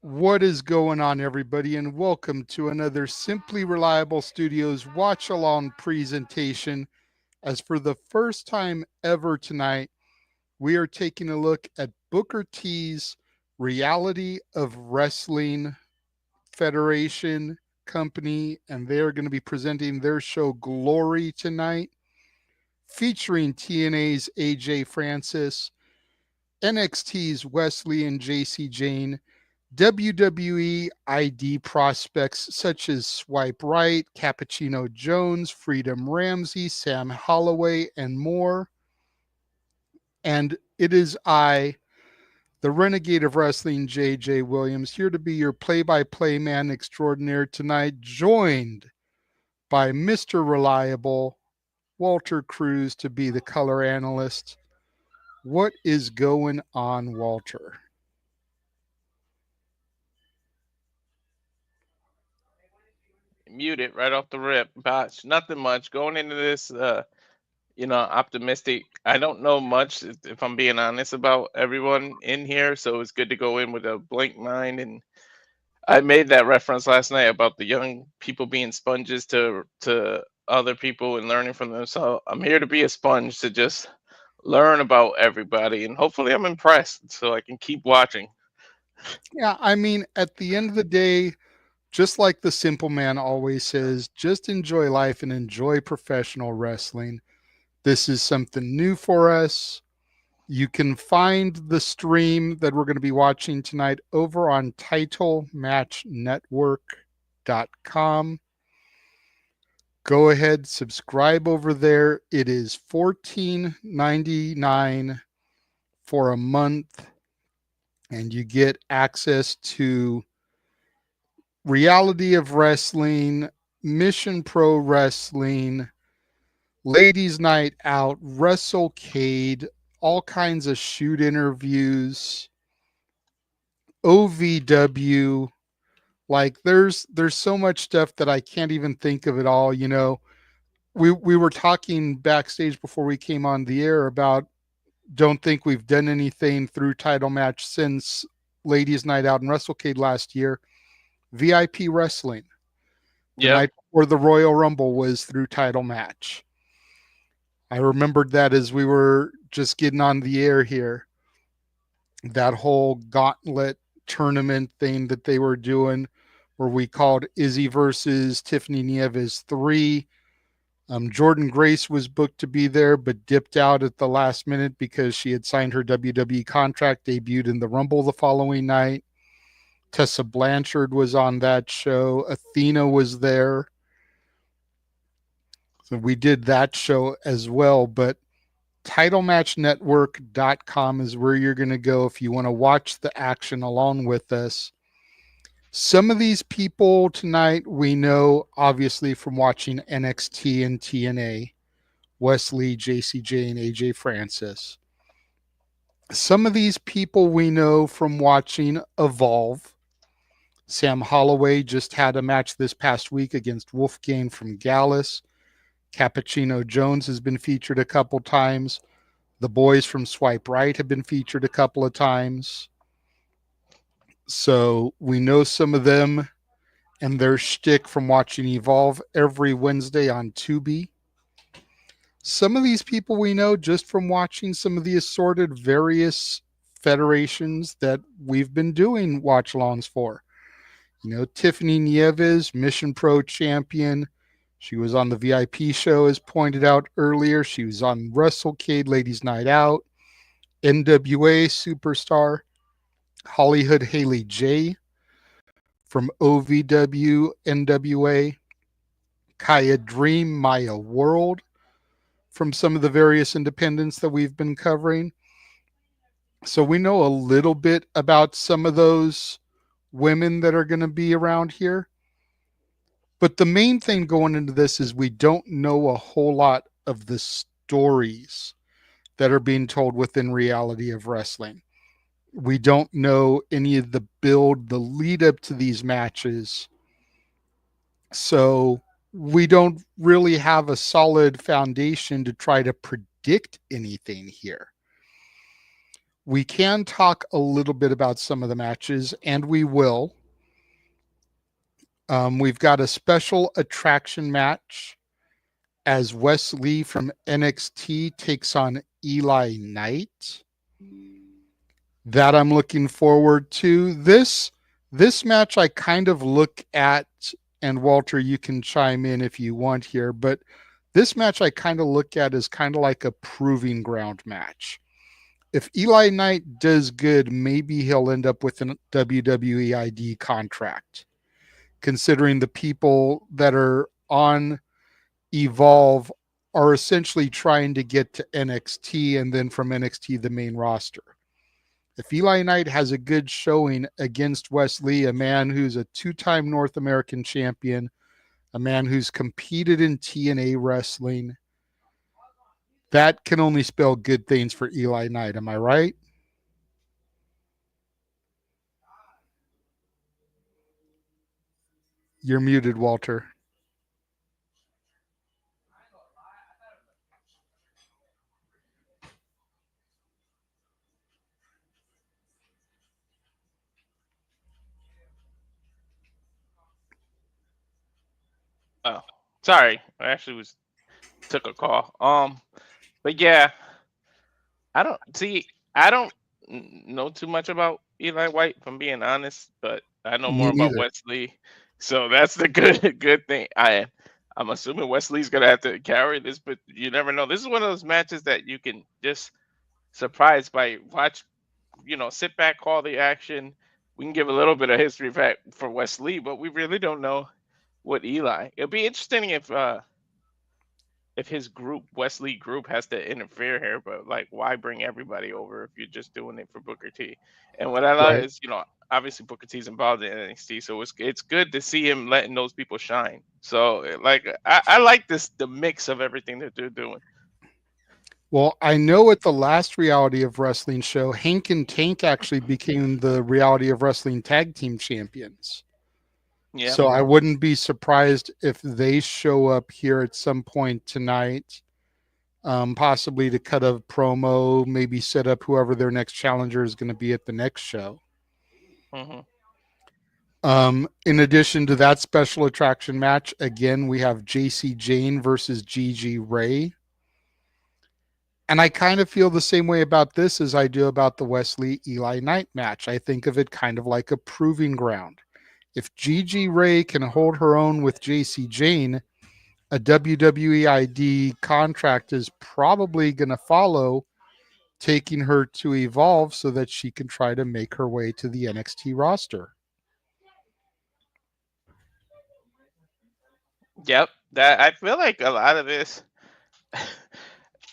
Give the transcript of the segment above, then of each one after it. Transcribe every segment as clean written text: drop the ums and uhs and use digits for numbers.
What is going on, everybody, and welcome to another Simply Reliable Studios watch along presentation. As for the first time ever tonight, we are taking a look at Booker T's Reality of Wrestling Federation Company, and they are going to be presenting their show Glory tonight, featuring TNA's AJ Francis, NXT's Wesley and Jacy Jayne, WWE ID prospects such as Swipe Right, Cappucino Jones, Freedom Ramsey, Sam Holloway, and more. And it is I, the renegade of wrestling, JJ Williams, here to be your play-by-play man extraordinaire tonight, joined by Mr. Reliable, Walter Cruz, to be the color analyst. What is going on, Walter? Muted right off the rip. But nothing much. Going into this, optimistic. I don't know much, if I'm being honest, about everyone in here. So it's good to go in with a blank mind. And I made that reference last night about the young people being sponges to other people and learning from them. So I'm here to be a sponge to just learn about everybody, and hopefully I'm impressed so I can keep watching. Yeah, I mean, at the end of the day, just like the simple man always says, just enjoy life and enjoy professional wrestling. This is something new for us. You can find the stream that we're going to be watching tonight over on titlematchnetwork.com. Go ahead, subscribe over there. It is $14.99 for a month, and you get access to Reality of Wrestling, Mission Pro Wrestling, Ladies Night Out, WrestleCade, all kinds of shoot interviews, OVW. Like there's so much stuff that I can't even think of it all. We were talking backstage before we came on the air about don't think we've done anything through title match since Ladies Night Out and WrestleCade last year. VIP Wrestling. The Yep. night before the Royal Rumble was through title match. I remembered that as we were just getting on the air here. That whole gauntlet tournament thing that they were doing, where we called Izzy versus Tiffany Nieves 3. Jordan Grace was booked to be there, but dipped out at the last minute because she had signed her WWE contract, debuted in the Rumble the following night. Tessa Blanchard was on that show. Athena was there. So we did that show as well. But titlematchnetwork.com is where you're going to go if you want to watch the action along with us. Some of these people tonight we know, obviously, from watching NXT and TNA. Wesley, Jacy Jayne, AJ Francis. Some of these people we know from watching Evolve. Sam Holloway just had a match this past week against Wolfgang from Gallus. Cappucino Jones has been featured a couple times. The boys from Swipe Right have been featured a couple of times. So we know some of them and their shtick from watching Evolve every Wednesday on Tubi. Some of these people we know just from watching some of the assorted various federations that we've been doing watch alongs for. Tiffany Nieves, Mission Pro champion. She was on the VIP show, as pointed out earlier. She was on WrestleCade Ladies Night Out, NWA Superstar, HollyHood Hayley J from OVW NWA, Khia Dream Maya World from some of the various independents that we've been covering. So we know a little bit about some of those women that are going to be around here. But the main thing going into this is we don't know a whole lot of the stories that are being told within Reality of Wrestling. We don't know any of the build, the lead up to these matches. So we don't really have a solid foundation to try to predict anything here. We can talk a little bit about some of the matches, and we will. We've got a special attraction match as Wes Lee from NXT takes on Eli Knight. That I'm looking forward to. This match I kind of look at, and Walter, you can chime in if you want here, but this match I kind of look at as kind of like a proving ground match. If Eli Knight does good, maybe he'll end up with a WWE ID contract, considering the people that are on Evolve are essentially trying to get to NXT and then from NXT the main roster. If Eli Knight has a good showing against Wes Lee, a man who's a two-time North American champion, a man who's competed in TNA wrestling, that can only spell good things for Eli Knight. Am I right? You're muted, Walter. Oh, sorry. I actually took a call. But yeah, I don't see. I don't know too much about Eli White, if I'm being honest, but I know Me more about neither. Wesley, so that's the good thing. I'm assuming Wesley's gonna have to carry this, but you never know. This is one of those matches that you can just surprise by watch. Sit back, call the action. We can give a little bit of history back for Wesley, but we really don't know what Eli. It'll be interesting if his group, Wesley group, has to interfere here, but like, why bring everybody over if you're just doing it for Booker T? And what I love Right. is, obviously Booker T's involved in NXT, so it's good to see him letting those people shine. So like, I like the mix of everything that they're doing. Well, I know at the last Reality of Wrestling show, Hank and Tank actually became the Reality of Wrestling tag team champions. Yeah. So I wouldn't be surprised if they show up here at some point tonight, possibly to cut a promo, maybe set up whoever their next challenger is going to be at the next show. Mm-hmm. In addition to that special attraction match, again, we have Jacy Jayne versus Gigi Ray. And I kind of feel the same way about this as I do about the Wes Lee Eli Knight match. I think of it kind of like a proving ground. If Gigi Ray can hold her own with Jacy Jayne, a WWE ID contract is probably going to follow, taking her to Evolve so that she can try to make her way to the NXT roster. Yep. That I feel like a lot of this,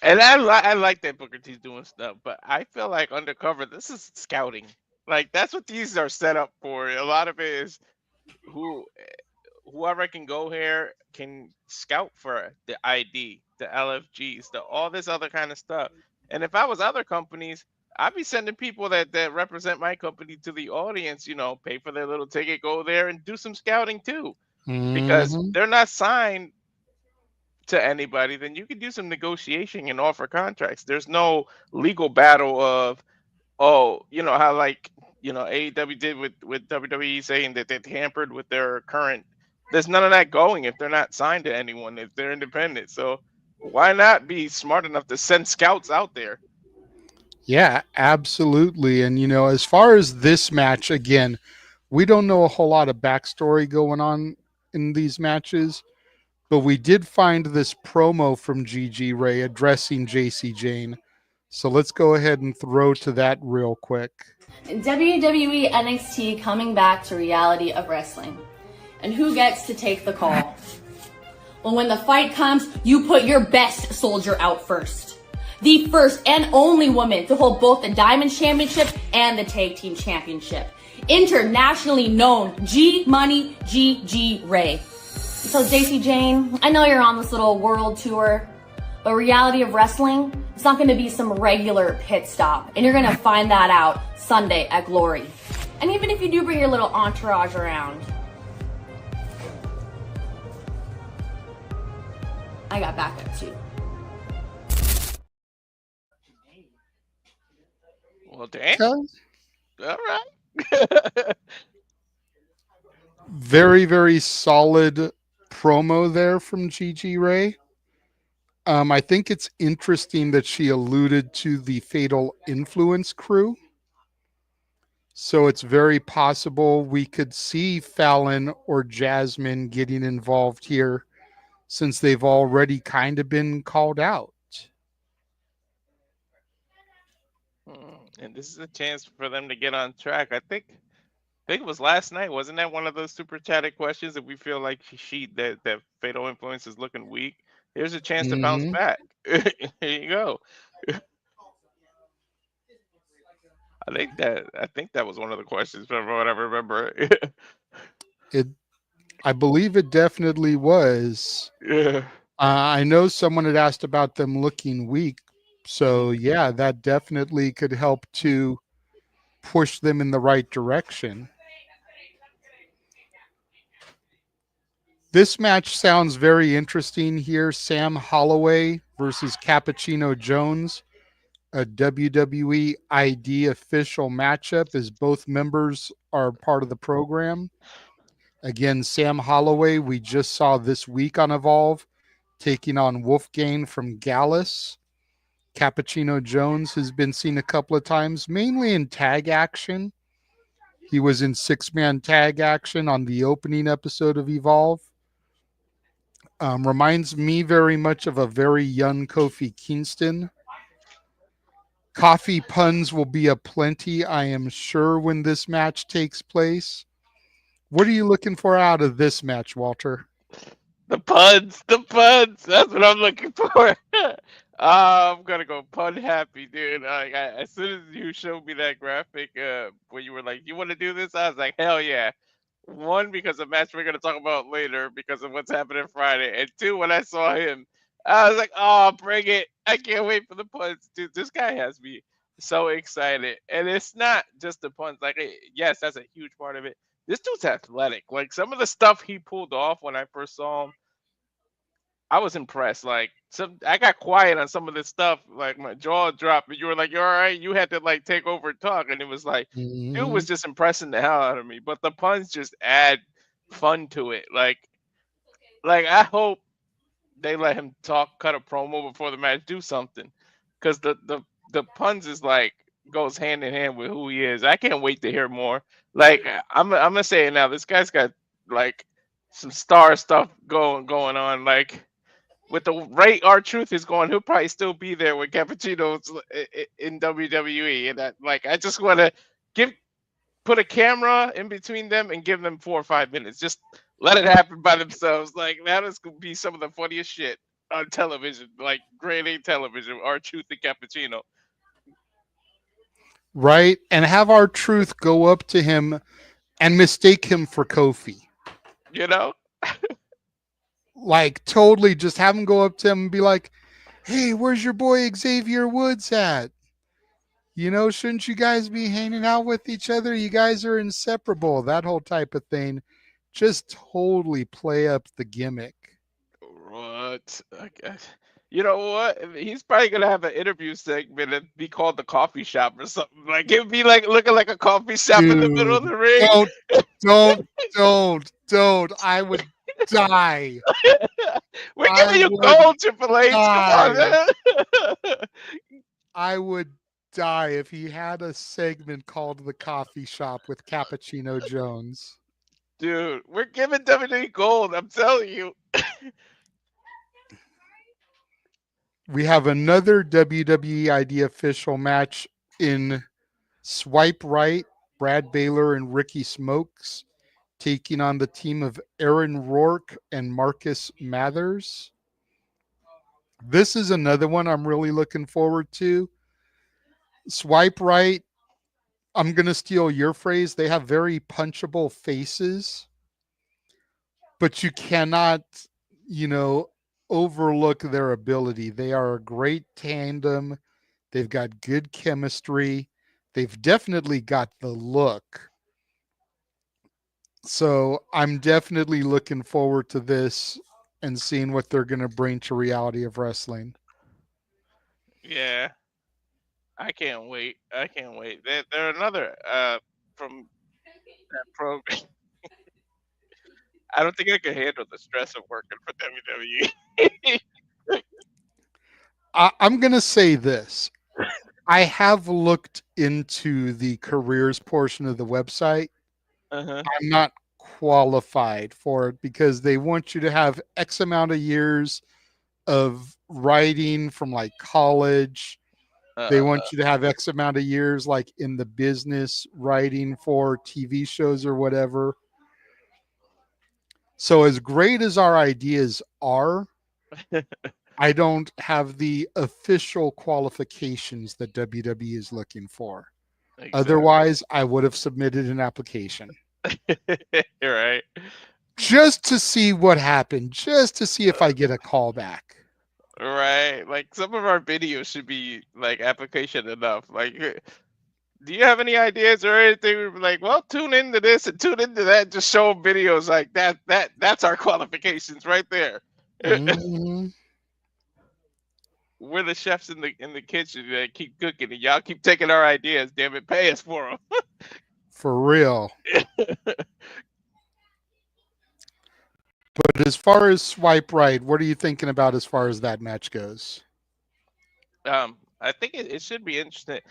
and I like that Booker T's doing stuff, but I feel like undercover, this is scouting. Like, that's what these are set up for. A lot of it is whoever can go here can scout for the ID, the LFGs, all this other kind of stuff. And if I was other companies, I'd be sending people that represent my company to the audience, pay for their little ticket, go there and do some scouting too. Because Mm-hmm. they're not signed to anybody, then you can do some negotiation and offer contracts. There's no legal battle of, how like, AEW did with WWE saying that they tampered with their current. There's none of that going if they're not signed to anyone, if they're independent. So why not be smart enough to send scouts out there? Yeah, absolutely. And, as far as this match, again, we don't know a whole lot of backstory going on in these matches, but we did find this promo from Gigi Ray addressing Jacy Jayne. So let's go ahead and throw to that real quick. WWE NXT coming back to Reality of Wrestling. And who gets to take the call? Well, when the fight comes, you put your best soldier out first. The first and only woman to hold both the Diamond Championship and the Tag Team Championship. Internationally known G-Money Gigi Ray. So Jacy Jayne, I know you're on this little world tour, but Reality of Wrestling, it's not going to be some regular pit stop. And you're going to find that out Sunday at Glory. And even if you do bring your little entourage around, I got backup too. Well, damn. Okay. All right. Very, very solid promo there from Gigi Ray. I think it's interesting that she alluded to the Fatal Influence crew. So it's very possible we could see Fallon or Jasmine getting involved here since they've already kind of been called out. And this is a chance for them to get on track. I think it was last night. Wasn't that one of those super chatted questions? If we feel like that fatal influence is looking weak, here's a chance to bounce Mm-hmm. back. Here you go. I think that was one of the questions from what I remember. It, I believe it definitely was. Yeah. I know someone had asked about them looking weak. So, Mhm. yeah, that definitely could help to push them in the right direction. This match sounds very interesting here. Sam Holloway versus Cappucino Jones, a WWE ID official matchup as both members are part of the program. Again, Sam Holloway, we just saw this week on Evolve, taking on Wolfgang from Gallus. Cappuccino Jones has been seen a couple of times, mainly in tag action. He was in six-man tag action on the opening episode of Evolve. Reminds me very much of a very young Kofi Kingston. Coffee puns will be aplenty, I am sure, when this match takes place. What are you looking for out of this match, Walter? The puns, the puns. That's what I'm looking for. I'm gonna go pun happy, dude. As soon as you showed me that graphic, where you were like, "You want to do this?" I was like, "Hell yeah!" One, because of match we're gonna talk about later, because of what's happening Friday, and two, when I saw him, I was like, "Oh, bring it! I can't wait for the puns, dude." This guy has me so excited, and it's not just the puns. Like, yes, that's a huge part of it. This dude's athletic. Like some of the stuff he pulled off when I first saw him, I was impressed. Like I got quiet on some of this stuff. Like my jaw dropped, and you were like, "You all right?" You had to like take over and talk, and it was like, dude Mm-hmm. was just impressing the hell out of me. But the puns just add fun to it. Like I hope they let him talk, cut a promo before the match, do something, because the puns is like goes hand in hand with who he is. I can't wait to hear more. Like I'm gonna say it now. This guy's got like some star stuff going on. Like with the rate our truth is going, he'll probably still be there with Cappuccino's in WWE. And that, like, I just want to give put a camera in between them and give them 4 or 5 minutes. Just let it happen by themselves. Like that is gonna be some of the funniest shit on television, like grade A television. Our truth and Cappuccino. Right? And have our truth go up to him and mistake him for Kofi. You know? Like, totally just have him go up to him and be like, hey, where's your boy Xavier Woods at? You know, shouldn't you guys be hanging out with each other? You guys are inseparable. That whole type of thing. Just totally play up the gimmick. What? You know what? He's probably gonna have an interview segment and be called the coffee shop or something. Like it'd be like looking like a coffee shop in the middle of Dude, the ring. don't, don't. I would die. We're I giving you would gold, Triple H. Come on, die. man. I would die if he had a segment called The Coffee Shop with Cappuccino Jones. Dude, we're giving WWE gold. I'm telling you. We have another WWE ID official match in Swipe Right, Brad Baylor and Ricky Smokes taking on the team of Aaron Rourke and Marcus Mathers. This is another one I'm really looking forward to. Swipe Right, I'm going to steal your phrase. They have very punchable faces, but you cannot, you know, overlook their ability. They are a great tandem. They've got good chemistry. They've definitely got the look. So I'm definitely looking forward to this and seeing what they're going to bring to reality of wrestling. Yeah. I can't wait. I can't wait. They're another from that program. I don't think I could handle the stress of working for WWE. I'm going to say this. I have looked into the careers portion of the website. Uh-huh. I'm not qualified for it because they want you to have X amount of years of writing from like college. They Uh-huh. want you to have X amount of years like in the business writing for TV shows or whatever. So as great as our ideas are, I don't have the official qualifications that WWE is looking for. Exactly. Otherwise, I would have submitted an application You're right. just to see what happened, just to see if I get a call back. Right. Like some of our videos should be like application enough. Like, do you have any ideas or anything? We'd be like, well, tune into this and tune into that. Just show 'em videos like that. That's our qualifications right there. Mhm. We're the chefs in the kitchen that keep cooking, and y'all keep taking our ideas. Damn it, pay us for For real. them. But as far as swipe right, what are you thinking about as far as that match goes? I think it should be interesting.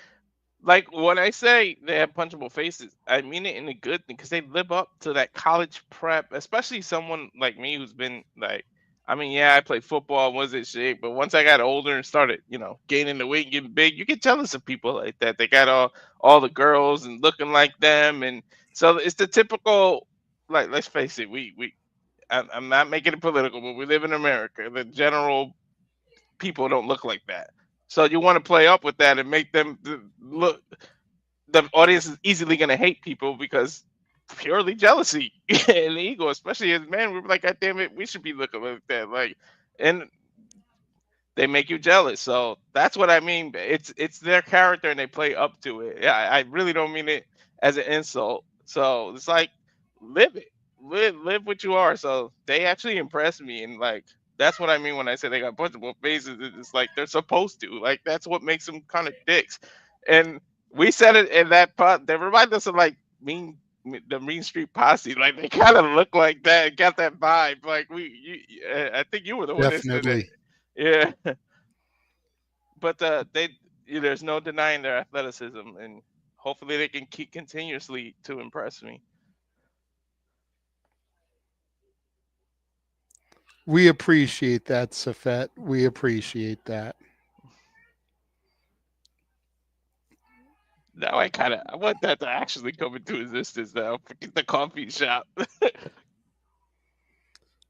Like when I say they have punchable faces, I mean it in a good thing because they live up to that college prep, especially someone like me who's been like, I mean, yeah, I played football, was in shape, but once I got older and started, gaining the weight, and getting big, you get jealous of people like that. They got all the girls and looking like them, and so it's the typical. Like, let's face it, I'm not making it political, but we live in America. The general people don't look like that. So you want to play up with that and make them look. The audience is easily going to hate people because purely jealousy and ego, especially as men. We're like, God damn it, we should be looking like that. Like, and they make you jealous. So that's what I mean. It's their character and they play up to it. Yeah, I really don't mean it as an insult. So it's like live it, live what you are. So they actually impress me, and like that's what I mean when I say they got punchable faces. It's like they're supposed to. Like that's what makes them kind of dicks. And we said it in that part. They remind us of like the Mean Street Posse. Like they kind of look like that, got that vibe. Like I think you were the one that said that. Definitely. Yeah, but there's no denying their athleticism, and hopefully they can keep continuously to impress me. We appreciate that, Safet. We appreciate that. Now I want that to actually come into existence now. Forget the coffee shop.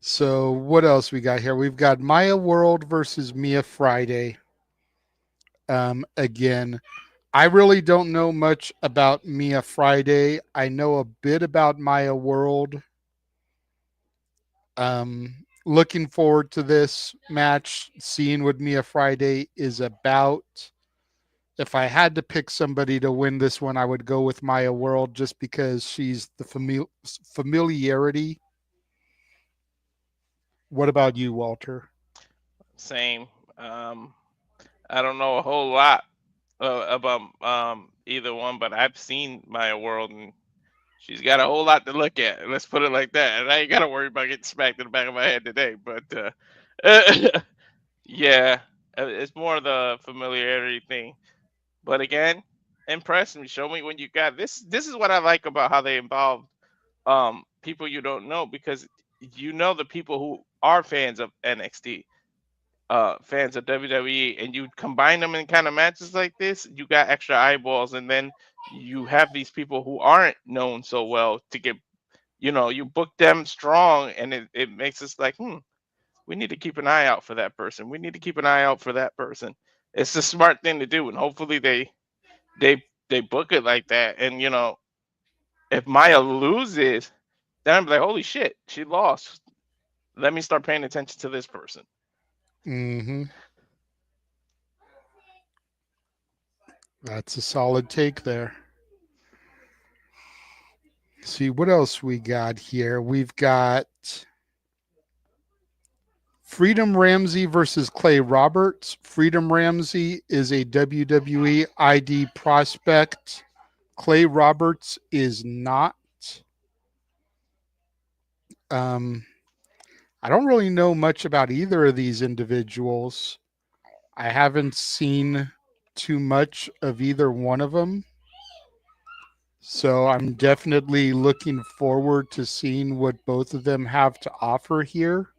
So what else we got here? We've got Maya World versus Mia Friday. Again, I really don't know much about Mia Friday. I know a bit about Maya World. Looking forward to this match, seeing what Mia Friday is about. If I had to pick somebody to win this one, I would go with Maya World just because she's the familiarity. What about you, Walter? Same. I don't know a whole lot about either one, but I've seen Maya World, and she's got a whole lot to look at. Let's put it like that. And I ain't got to worry about getting smacked in the back of my head today. But yeah, it's more of the familiarity thing. But again, impress me. Show me when you got this. This is what I like about how they involve people you don't know, because you know the people who are fans of NXT, fans of WWE, and you combine them in kind of matches like this, you got extra eyeballs, and then you have these people who aren't known so well to get, you book them strong, and it makes us like, we need to keep an eye out for that person. We need to keep an eye out for that person. It's the smart thing to do, and hopefully they they book it like that. And if Maya loses, then I'm like, holy shit, she lost. Let me start paying attention to this person. Mm-hmm. That's a solid take there. See what else we got here. We've got Freedom Ramsey versus Clay Roberts. Freedom Ramsey is a WWE ID prospect. Clay Roberts is not. I don't really know much about either of these individuals. I haven't seen too much of either one of them. So I'm definitely looking forward to seeing what both of them have to offer here.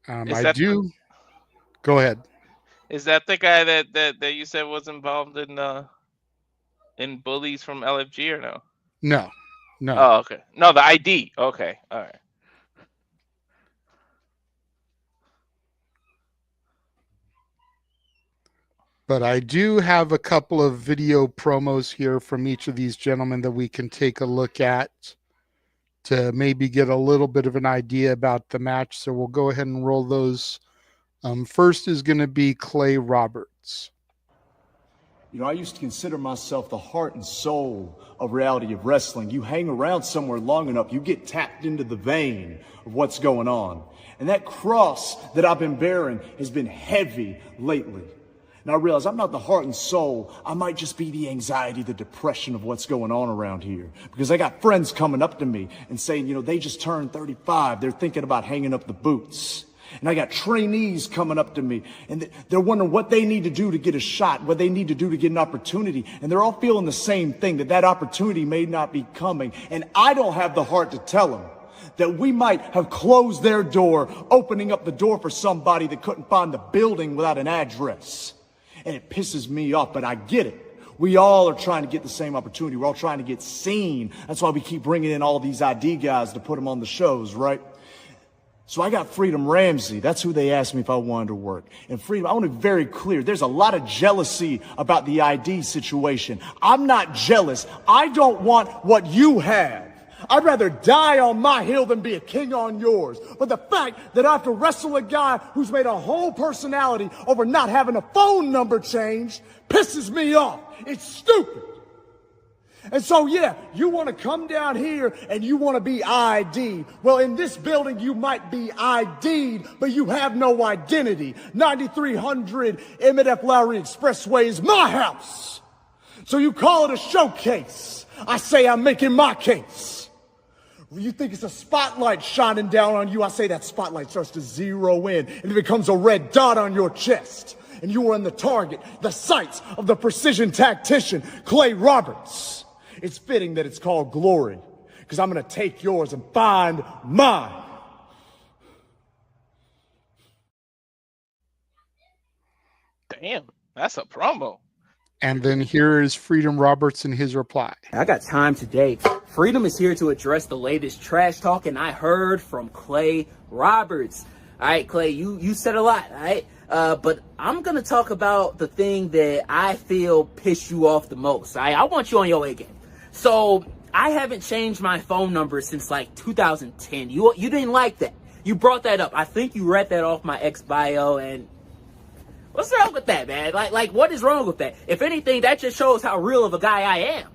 I do. Go ahead. Is that the guy that you said was involved in bullies from LFG or no? No. Oh, okay. No, the ID. Okay, all right. But I do have a couple of video promos here from each of these gentlemen that we can take a look at to maybe get a little bit of an idea about the match. So we'll go ahead and roll those. First is going to be Clay Roberts. You know, I used to consider myself the heart and soul of reality of wrestling. You hang around somewhere long enough, you get tapped into the vein of what's going on. And that cross that I've been bearing has been heavy lately. And I realize I'm not the heart and soul. I might just be the anxiety, the depression of what's going on around here. Because I got friends coming up to me and saying, you know, they just turned 35. They're thinking about hanging up the boots. And I got trainees coming up to me, and they're wondering what they need to do to get a shot, what they need to do to get an opportunity. And they're all feeling the same thing, that opportunity may not be coming. And I don't have the heart to tell them that we might have closed their door, opening up the door for somebody that couldn't find the building without an address. And it pisses me off, but I get it. We all are trying to get the same opportunity. We're all trying to get seen. That's why we keep bringing in all these ID guys to put them on the shows, right? So I got Freedom Ramsey. That's who they asked me if I wanted to work. And Freedom, I want to be very clear. There's a lot of jealousy about the ID situation. I'm not jealous. I don't want what you have. I'd rather die on my hill than be a king on yours. But the fact that I have to wrestle a guy who's made a whole personality over not having a phone number changed pisses me off. It's stupid. And so, yeah, you want to come down here and you want to be ID'd. Well, in this building, you might be ID'd, but you have no identity. 9300 Emmett F. Lowry Expressway is my house. So you call it a showcase. I say I'm making my case. You think it's a spotlight shining down on you. I say that spotlight starts to zero in and it becomes a red dot on your chest. And you are in the target, the sights of the precision tactician, Clay Roberts. It's fitting that it's called glory, because I'm going to take yours and find mine. Damn, that's a promo. And then here is Freedom Roberts in his reply. I got time today. Freedom is here to address the latest trash talk, and I heard from Clay Roberts. All right, Clay, you said a lot, all right? But I'm going to talk about the thing that I feel pissed you off the most. All right? I want you on your A game. So I haven't changed my phone number since like 2010. You didn't like that. You brought that up. I think you read that off my ex bio, and what's wrong with that, man? Like what is wrong with that? If anything, that just shows how real of a guy I am.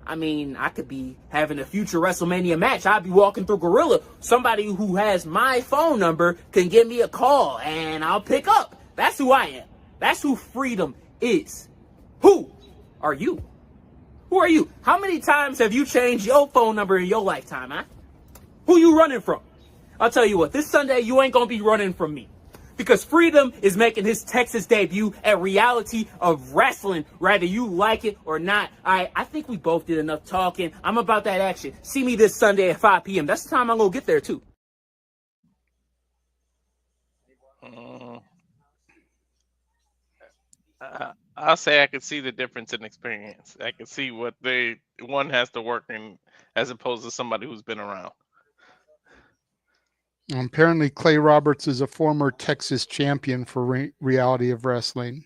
I mean, I could be having a future WrestleMania match. I'd be walking through Gorilla. Somebody who has my phone number can give me a call, and I'll pick up. That's who I am. That's who Freedom is. Who are you? Who are you? How many times have you changed your phone number in your lifetime, huh? Who you running from? I'll tell you what, this Sunday you ain't gonna be running from me. Because Freedom is making his Texas debut at Reality of Wrestling, whether you like it or not. I think we both did enough talking. I'm about that action. See me this Sunday at 5 p.m. That's the time I'm gonna get there too. I'll say I could see the difference in experience. I can see what one has to work in as opposed to somebody who's been around. Apparently, Clay Roberts is a former Texas champion for Reality of Wrestling.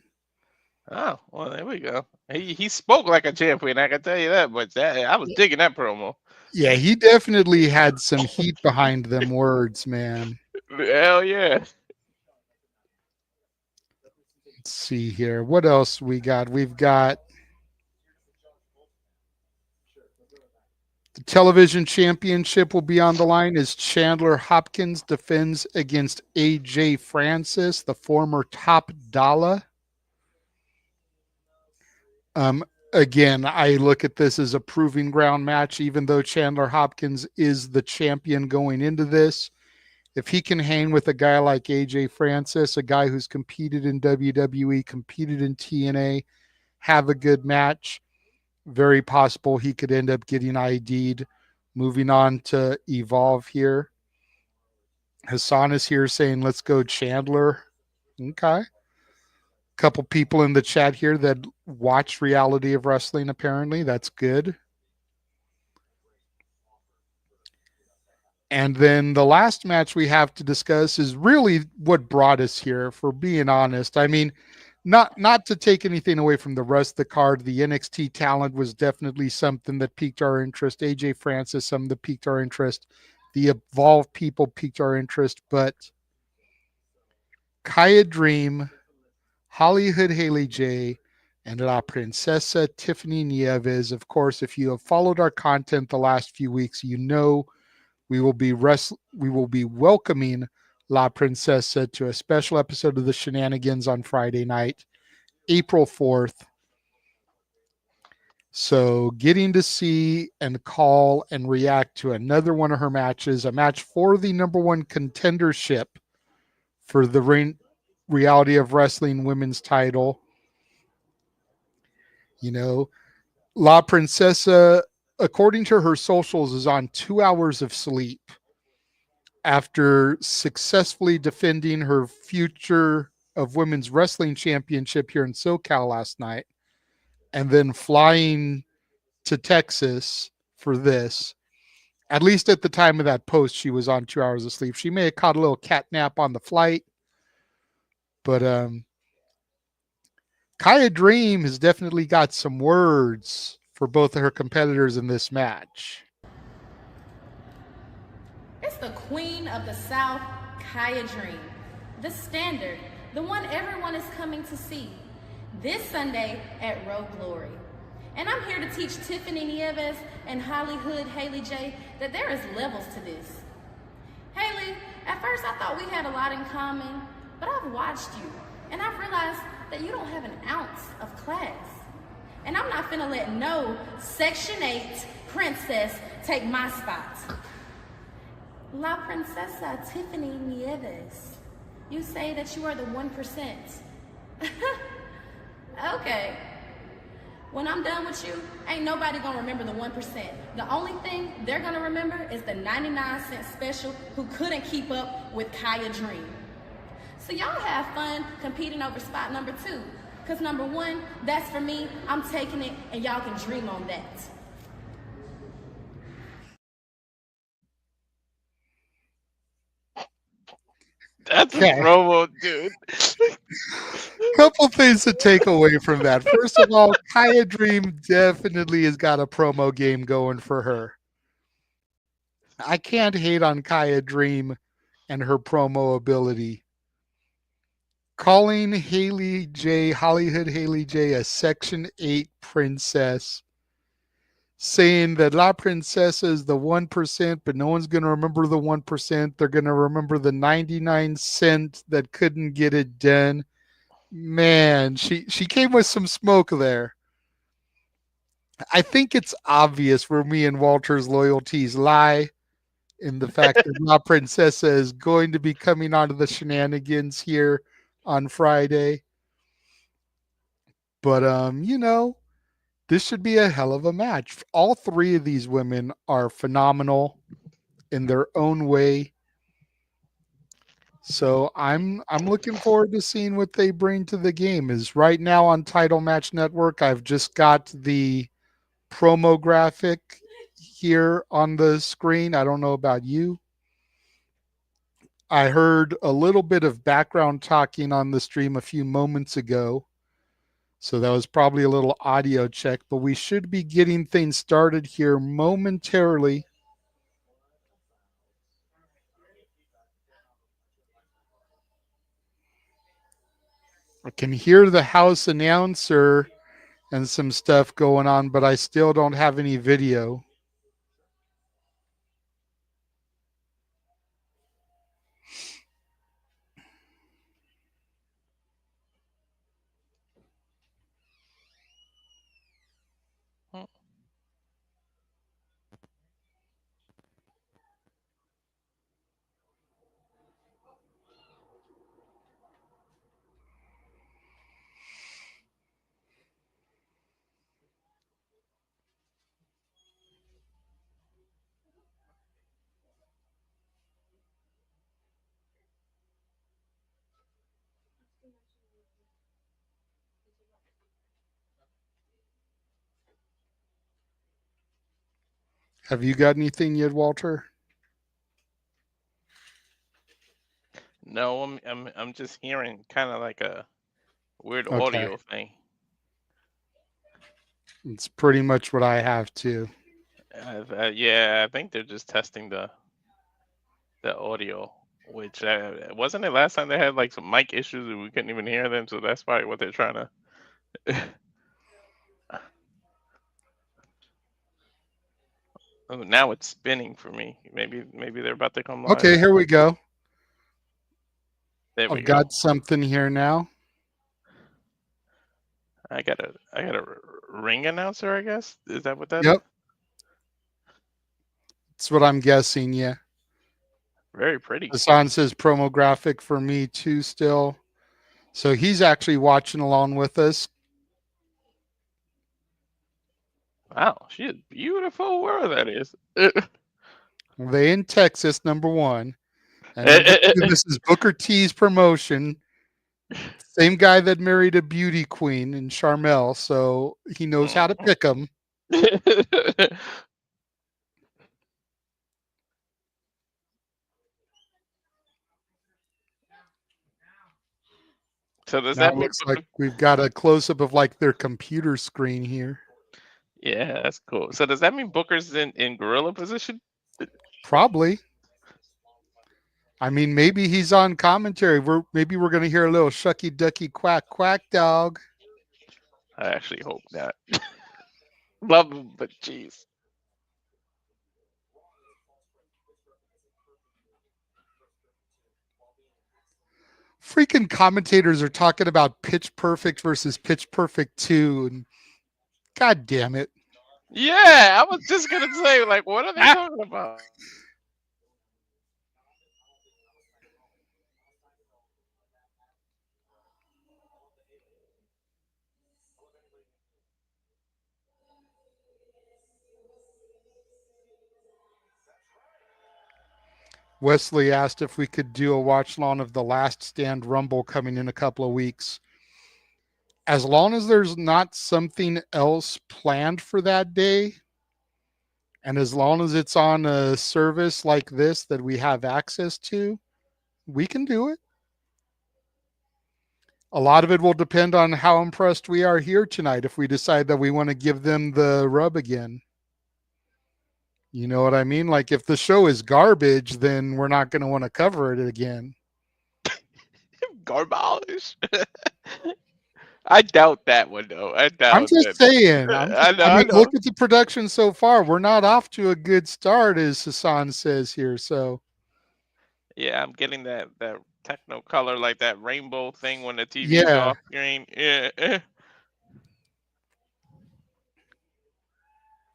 Oh, well, there we go. He spoke like a champion, I can tell you that. But I was digging that promo. Yeah, he definitely had some heat behind them words, man. Hell yeah. Let's see here. What else we got? We've got The television championship will be on the line as Chandler Hopkins defends against AJ Francis, the former top dollar. Again, I look at this as a proving ground match, even though Chandler Hopkins is the champion going into this. If he can hang with a guy like AJ Francis, a guy who's competed in WWE, competed in TNA, have a good match, very possible he could end up getting ID'd. Moving on to Evolve here. Hassan is here saying, let's go Chandler. Okay. Couple people in the chat here that watch Reality of Wrestling, apparently. That's good. And then the last match we have to discuss is really what brought us here, for being honest. I mean, not to take anything away from the rest of the card. The NXT talent was definitely something that piqued our interest. AJ Francis, something that piqued our interest. The Evolve people piqued our interest. But Khia Dream, HollyHood Hayley J, and La Princesa Tiffany Nieves. Of course, if you have followed our content the last few weeks, you know we will be welcoming La Princesa to a special episode of the Shenanigans on Friday night, April 4th. So getting to see and call and react to another one of her matches, a match for the #1 contendership for the Reality of Wrestling women's title. You know, La Princesa, according to her socials, is on 2 hours of sleep after successfully defending her future of women's wrestling championship here in SoCal last night, and then flying to Texas for this. At least at the time of that post, she was on 2 hours of sleep. She may have caught a little cat nap on the flight, but Khia Dream has definitely got some words for both of her competitors in this match. It's the queen of the South, Khia Dream. The standard, the one everyone is coming to see. This Sunday at Road Glory. And I'm here to teach Tiffany Nieves and HollyHood Hayley J that there is levels to this. Hayley, at first I thought we had a lot in common, but I've watched you, and I've realized that you don't have an ounce of class. And I'm not finna let no Section 8 princess take my spot. La Princesa Tiffany Nieves, you say that you are the 1%. Okay. When I'm done with you, ain't nobody gonna remember the 1%. The only thing they're gonna remember is the 99-cent special who couldn't keep up with Khia Dream. So y'all have fun competing over spot number 2. Cause number 1, that's for me, I'm taking it, and y'all can dream on that. That's a promo, dude. Couple things to take away from that. First of all, Khia Dream definitely has got a promo game going for her. I can't hate on Khia Dream and her promo ability. Calling Hayley J, HollyHood Hayley J, a Section 8 princess. Saying that La Princesa is the 1%, but no one's going to remember the 1%. They're going to remember the 99-cent that couldn't get it done. Man, she came with some smoke there. I think it's obvious where me and Walter's loyalties lie in the fact that La Princesa is going to be coming onto the Shenanigans here on Friday. But, you know, this should be a hell of a match. All 3 of these women are phenomenal in their own way. So I'm looking forward to seeing what they bring to the game. Is right now on Title Match Network, I've just got the promo graphic here on the screen. I don't know about you. I heard a little bit of background talking on the stream a few moments ago. So that was probably a little audio check, but we should be getting things started here momentarily. I can hear the house announcer and some stuff going on, but I still don't have any video. Have you got anything yet, Walter? No, I'm just hearing kind of like a weird Okay. audio thing. It's pretty much what I have too. Yeah, I think they're just testing the audio, which wasn't it last time they had like some mic issues and we couldn't even hear them, so that's probably what they're trying to. Oh, now it's spinning for me. Maybe they're about to come live. Okay, here we go. There we I've go. got something here now. I got a ring announcer, I guess. Is that what that is? Yep. That's what I'm guessing, yeah. Very pretty. Hassan says promo graphic for me too still. So he's actually watching along with us. Wow, she is beautiful. Wherever that is. They in Texas, number one. And number two, this is Booker T's promotion. Same guy that married a beauty queen in Charmel, so he knows how to pick them. So does Now that it mean? looks like we've got a close-up of like their computer screen here. Yeah, that's cool. So does that mean Booker's in gorilla position? Probably. I mean, maybe he's on commentary. Maybe we're going to hear a little shucky ducky quack quack dog. I actually hope not. Love him, but jeez. Freaking commentators are talking about Pitch Perfect versus Pitch Perfect 2, and God damn it. Yeah, I was just gonna say, like, what are they talking about? Wesley asked if we could do a watch along of the Last Stand Rumble coming in a couple of weeks. As long as there's not something else planned for that day, and as long as it's on a service like this that we have access to, we can do it. A lot of it will depend on how impressed we are here tonight if we decide that we want to give them the rub again. You know what I mean? Like if the show is garbage, then we're not going to want to cover it again. Garbage. I doubt that one though. I'm just saying. I mean, know. look at the production so far. We're not off to a good start, as Hassan says here. So, yeah, I'm getting that techno color, like that rainbow thing when the TV's off screen. Yeah.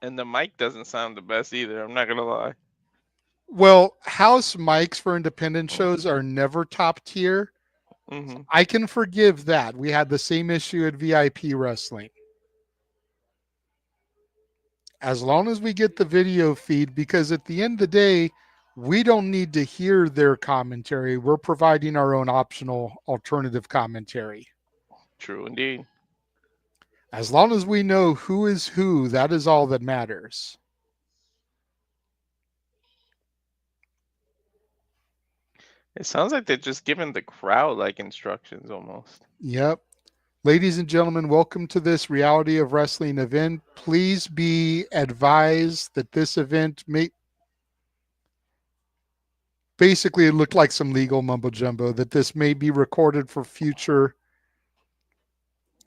And the mic doesn't sound the best either. I'm not gonna lie. Well, house mics for independent shows are never top tier. Mm-hmm. I can forgive that. We had the same issue at VIP wrestling. As long as we get the video feed, because at the end of the day, we don't need to hear their commentary. We're providing our own optional alternative commentary. True indeed. As long as we know who is who, that is all that matters. It sounds like they're just giving the crowd like instructions almost. Yep. Ladies and gentlemen, welcome to this Reality of Wrestling event. Please be advised that this event may basically it looked like some legal mumbo jumbo, that this may be recorded for future.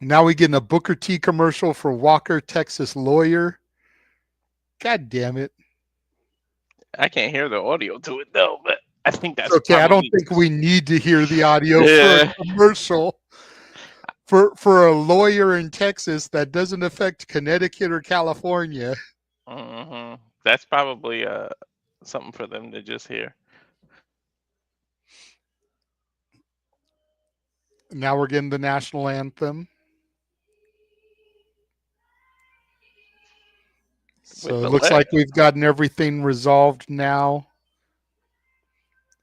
Now we get a Booker T commercial for Walker, Texas lawyer. God damn it. I can't hear the audio to it though, but I think that's okay. I don't think we need to hear the audio for a commercial for a lawyer in Texas that doesn't affect Connecticut or California. Mm-hmm. That's probably something for them to just hear. Now we're getting the national anthem. So it looks like we've gotten everything resolved now.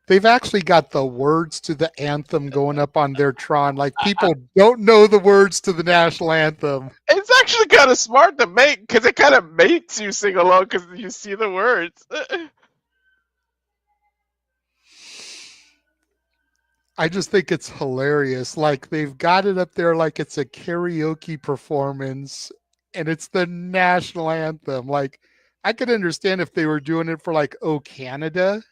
They've actually got the words to the anthem going up on their Tron. Like people don't know the words to the national anthem. It's actually kind of smart to make because it kind of makes you sing along because you see the words. I just think it's hilarious. Like they've got it up there like it's a karaoke performance and it's the national anthem. Like I could understand if they were doing it for like Oh Canada,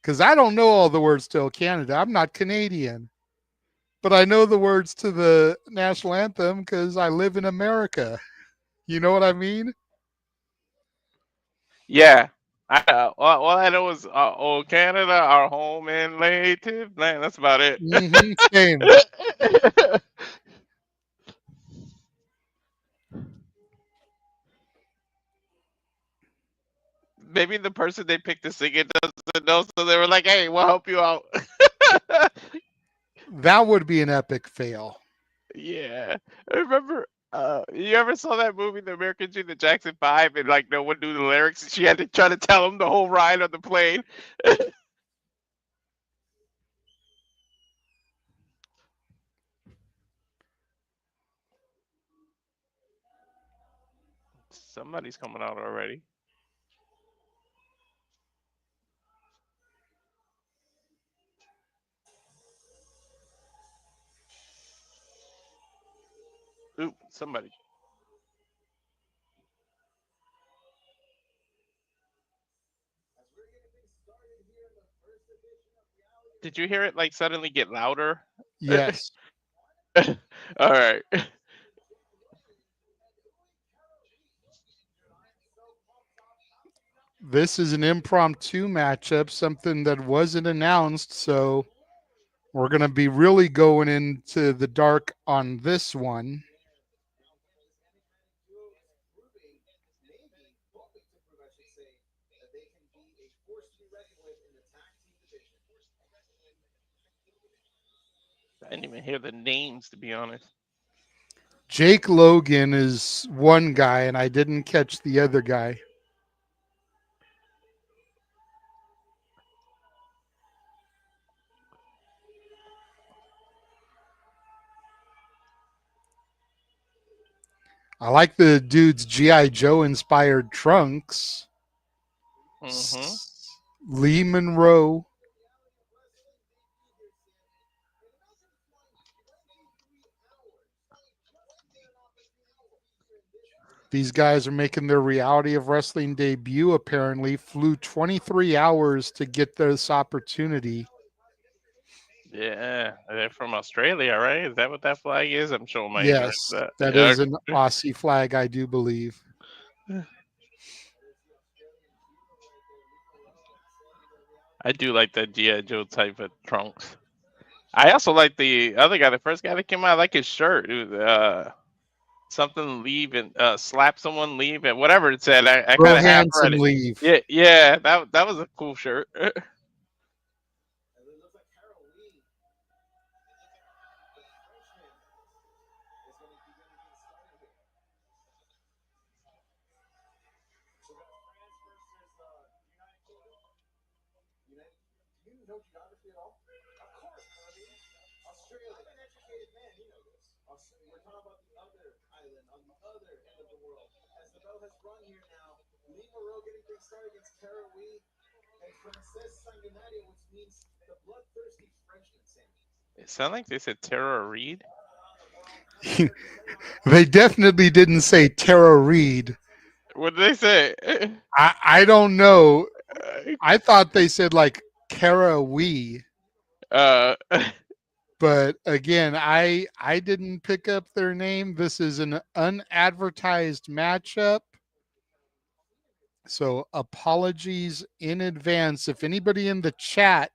because I don't know all the words to Oh Canada. I'm not Canadian. But I know the words to the national anthem because I live in America. You know what I mean? Yeah. All I know is "Oh Canada, our home and native land." That's about it. Same. Maybe the person they picked to sing it doesn't know, so they were like, "Hey, we'll help you out." That would be an epic fail. Yeah, I remember. You ever saw that movie, The American Dream, the Jackson 5, and like no one knew the lyrics, and she had to try to tell him the whole ride on the plane. Somebody's coming out already. Ooh, somebody. Did you hear it like suddenly get louder? Yes. All right. This is an impromptu matchup, something that wasn't announced. So we're going to be really going into the dark on this one. I didn't even hear the names, to be honest. Jake Logan is one guy, and I didn't catch the other guy. I like the dude's G.I. Joe inspired trunks. Lee Monroe. These guys are making their Reality of Wrestling debut, apparently. Flew 23 hours to get this opportunity. Yeah, they're from Australia, right? Is that what that flag is? I'm showing my Yes, ignorance. that is an Aussie flag, I do believe. I do like that G.I. Joe type of trunks. I also like the other guy, the first guy that came out. I like his shirt. It was, something leave and slap someone leave and whatever it said. I kind of half read it. Leave. Yeah, that was a cool shirt. It sounded like they said Tara Reid. They definitely didn't say Tara Reid. What did they say? I don't know. I thought they said like Kara Wee. But again, I didn't pick up their name. This is an unadvertised matchup. So apologies in advance. If anybody in the chat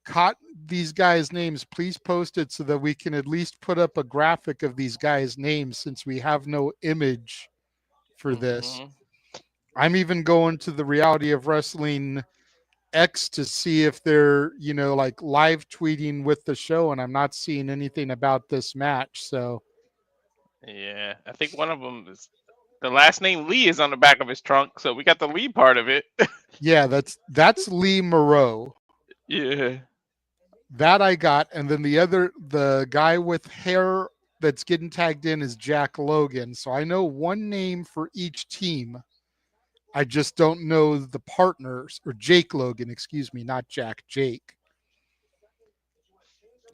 caught these guys' names, please post it so that we can at least put up a graphic of these guys' names since we have no image for this. I'm even going to the Reality of Wrestling X to see if they're, like live tweeting with the show, and I'm not seeing anything about this match. So, yeah, I think one of them is the last name Lee is on the back of his trunk, so we got the Lee part of it. Yeah, that's Lee Moreau. Yeah, that I got, and then the guy with hair that's getting tagged in is Jack Logan. So I know one name for each team. I just don't know the partners, or Jake Logan, excuse me, not Jack, Jake.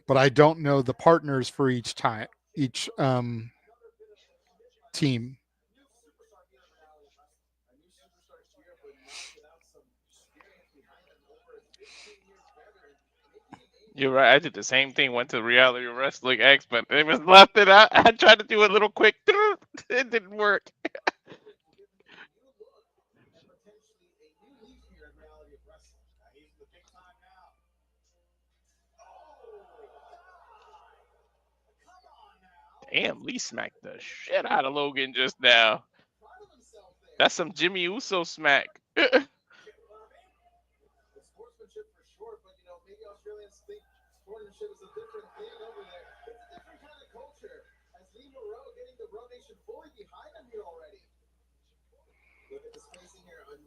But I don't know the partners for each team. You're right. I did the same thing. Went to Reality Wrestling X, but it was left it out. I tried to do a little quick. It didn't work. Damn, Lee smacked the shit out of Logan just now. That's some Jimmy Uso smack.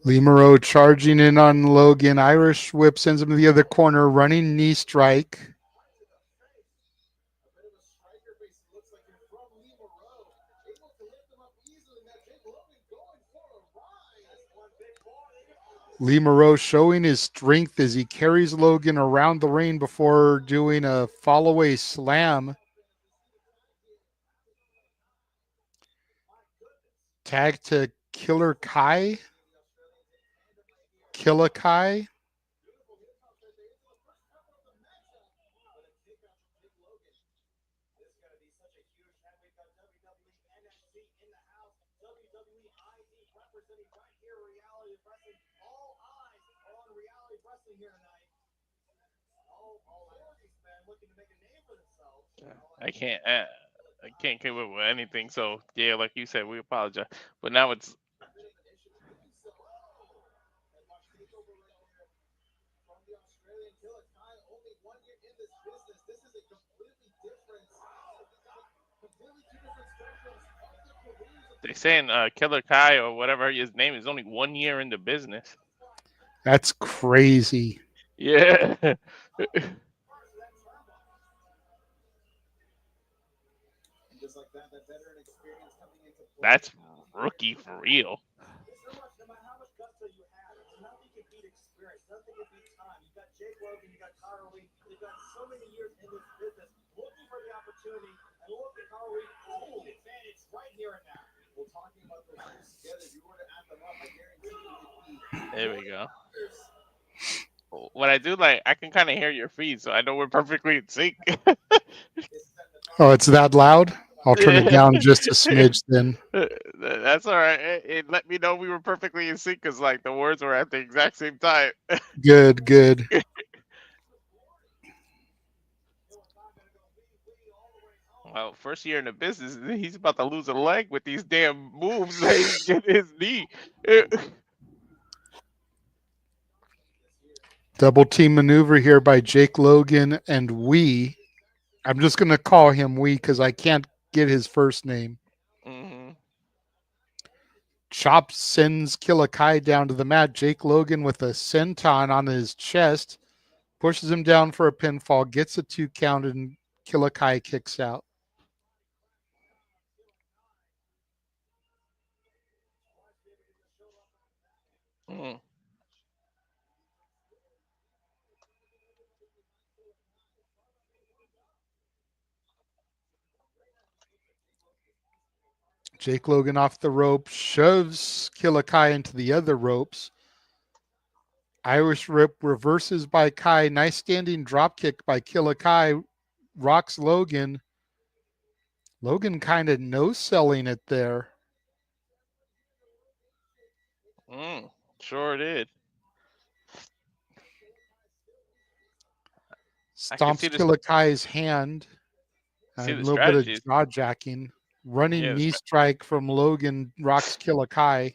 Lee Moreau charging in on Logan. Irish whip sends him to the other corner. Running knee strike. Lee Moreau showing his strength as he carries Logan around the ring before doing a fall-away slam. Tag to Killer Kai. Killer Kai. I can't come up with anything. So yeah, like you said, we apologize. But now it's they saying Killer Kai or whatever his name is only 1 year in the business. That's crazy. Yeah. That's rookie for real. There we go. What I do like, I can kind of hear your feed, so I know we're perfectly in sync. Oh, it's that loud? I'll turn it down just a smidge then. That's all right. It let me know we were perfectly in sync because like the words were at the exact same time. Good, good. Well, first year in the business, he's about to lose a leg with these damn moves. He's getting his knee. Double team maneuver here by Jake Logan and Wee. I'm just going to call him Wee because I can't get his first name. Mm-hmm. Chop sends Killer Kai down to the mat. Jake Logan with a senton on his chest pushes him down for a pinfall, gets a 2 count, and Killer Kai kicks out. Mm. Jake Logan off the rope, shoves Killer Kai into the other ropes. Irish Rip reverses by Kai. Nice standing drop kick by Killer Kai. Rocks Logan. Logan kind of no-selling it there. Sure did. Stomps Killer Kai's hand. A little bit of jaw jacking. Running knee strike from Logan rocks Killer Kai.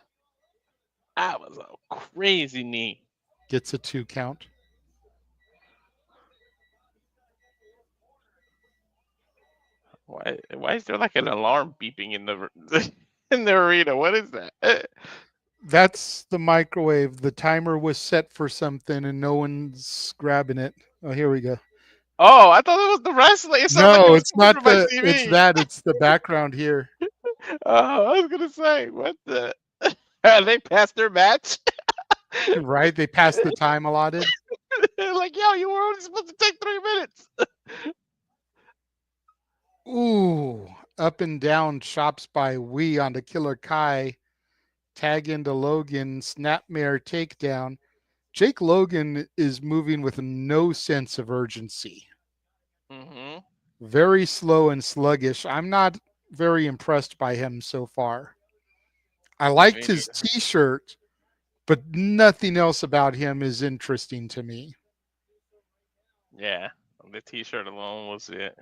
That was a crazy knee. Gets a 2 count. Why is there like an alarm beeping in the in the arena? What is that? That's the microwave. The timer was set for something and no one's grabbing it. Oh, here we go. Oh, I thought it was the wrestling. It sounded like it No, was it's coming not from my the. It's TV. that. It's the background here. Oh, I was gonna say, what the? They passed their match. Right? They passed the time allotted. Like, yo, you were only supposed to take 3 minutes. Ooh, up and down chops by Wee onto Killer Kai. Tag into Logan. Snapmare takedown. Jake Logan is moving with no sense of urgency. Mm-hmm. Very slow and sluggish. I'm not very impressed by him so far. I liked his t-shirt, but nothing else about him is interesting to me. Yeah, the T-shirt alone was it.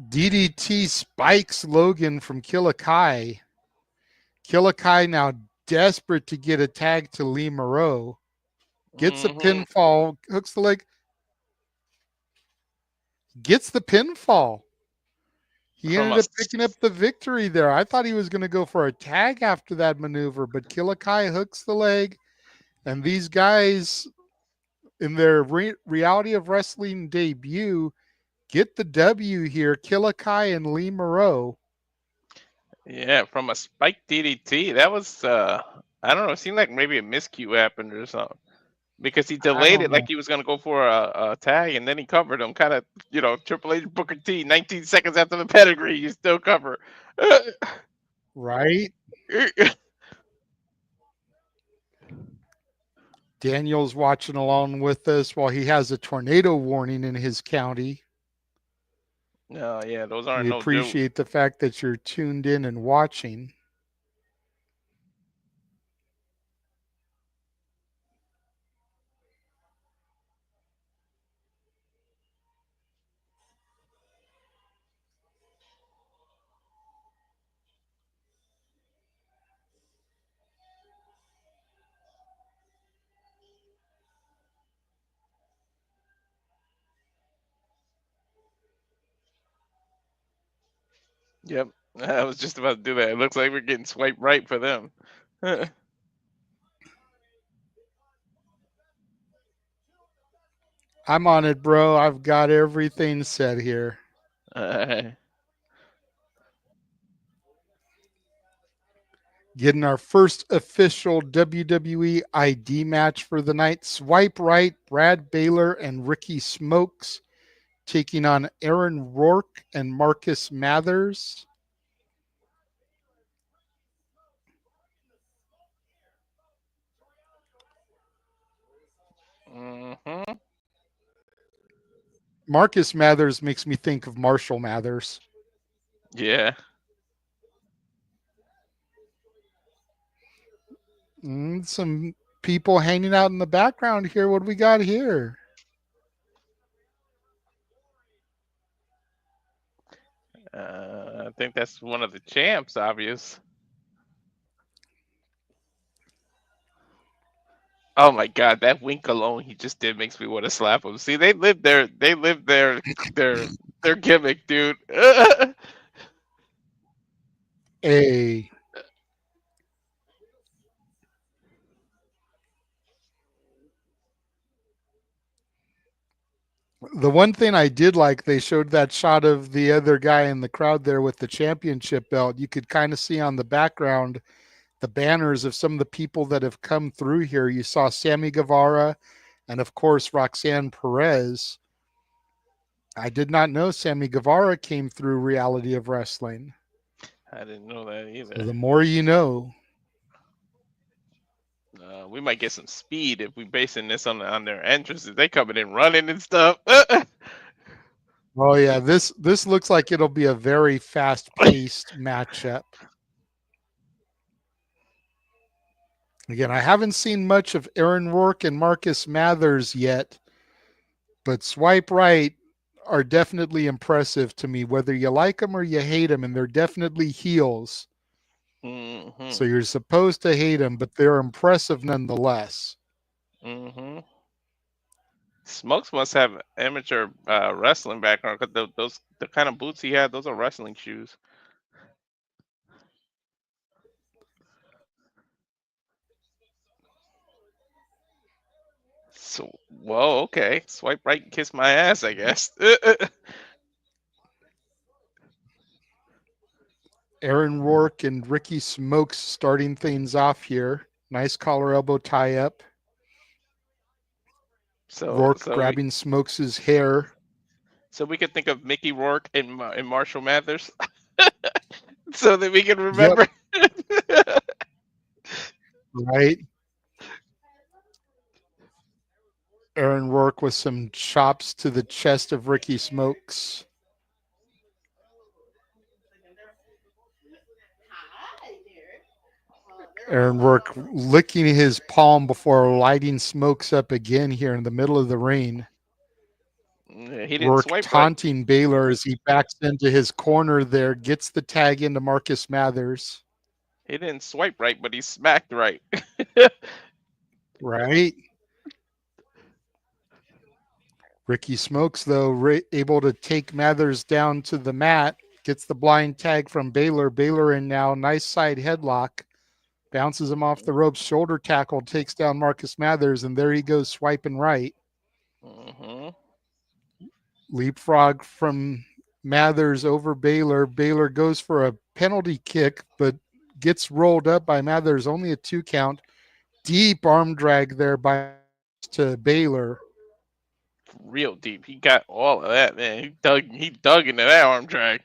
DDT spikes Logan from Killer Kai. Killer Kai now desperate to get a tag to Lee Moreau. Gets a Mm-hmm. pinfall, hooks the leg, gets the pinfall. He From ended a up picking up the victory there. I thought he was going to go for a tag after that maneuver, but Killer Kai hooks the leg. And these guys, in their reality of wrestling debut, get the W here. Killer Kai and Lee Moreau. yeah, from a spike DDT. That was I don't know. It seemed like maybe a miscue happened or something because he I delayed don't it like know. he was gonna go for a tag and then he covered him. Kind of, Triple H Booker T. 19 seconds after the pedigree, you still cover. Right? Daniel's watching along with us while he has a tornado warning in his county. No, yeah, those aren't We no joke. appreciate the fact that you're tuned in and watching. Yep, I was just about to do that. It looks like we're getting swiped right for them. I'm on it, bro. I've got everything set here. Getting our first official WWE ID match for the night. Swipe right, Brad Baylor and Ricky Smokes taking on Aaron Rourke and Marcus Mathers. Mm-hmm. Marcus Mathers makes me think of Marshall Mathers. Yeah. Some people hanging out in the background here. What do we got here? I think that's one of the champs, obvious. Oh my God, that wink alone he just did makes me want to slap him. See, they live their gimmick, dude. A the one thing I did like, they showed that shot of the other guy in the crowd there with the championship belt. You could kind of see on the background the banners of some of the people that have come through here. You saw Sammy Guevara and, of course, Roxanne Perez. I did not know Sammy Guevara came through Reality of Wrestling. I didn't know that either. So the more you know. We might get some speed if we basing this on their entrances. They coming in running and stuff. Oh yeah, this looks like it'll be a very fast-paced matchup. Again, I haven't seen much of Aaron Rourke and Marcus Mathers yet, but Swipe Right are definitely impressive to me, whether you like them or you hate them, and they're definitely heels. Mm-hmm. So you're supposed to hate them, but they're impressive nonetheless. Mm-hmm. Smokes must have amateur wrestling background because the kind of boots he had, those are wrestling shoes. So, well, okay. Swipe right and kiss my ass, I guess. Aaron Rourke and Ricky Smokes starting things off here. Nice collar elbow tie up. so, Rourke so we, grabbing Smokes' hair. so we could think of Mickey Rourke and Marshall Mathers, so that we can Yep, remember. right. Aaron Rourke with some chops to the chest of Ricky Smokes. Aaron Rourke licking his palm before lighting Smokes up again here in the middle of the ring. He didn't Rourke swipe right. taunting Baylor as he backs into his corner there, gets the tag into Marcus Mathers. He didn't swipe right, but he smacked right. Right. Ricky Smokes, though, able to take Mathers down to the mat, gets the blind tag from Baylor. Baylor in now, nice side headlock, bounces him off the ropes, shoulder tackle, takes down Marcus Mathers, and there he goes swiping right. Mm-hmm. Leapfrog from Mathers over Baylor. Baylor goes for a penalty kick, but gets rolled up by Mathers, only a 2 count. Deep arm drag there by to Baylor. Real deep. He got all of that, man. He dug into that arm drag.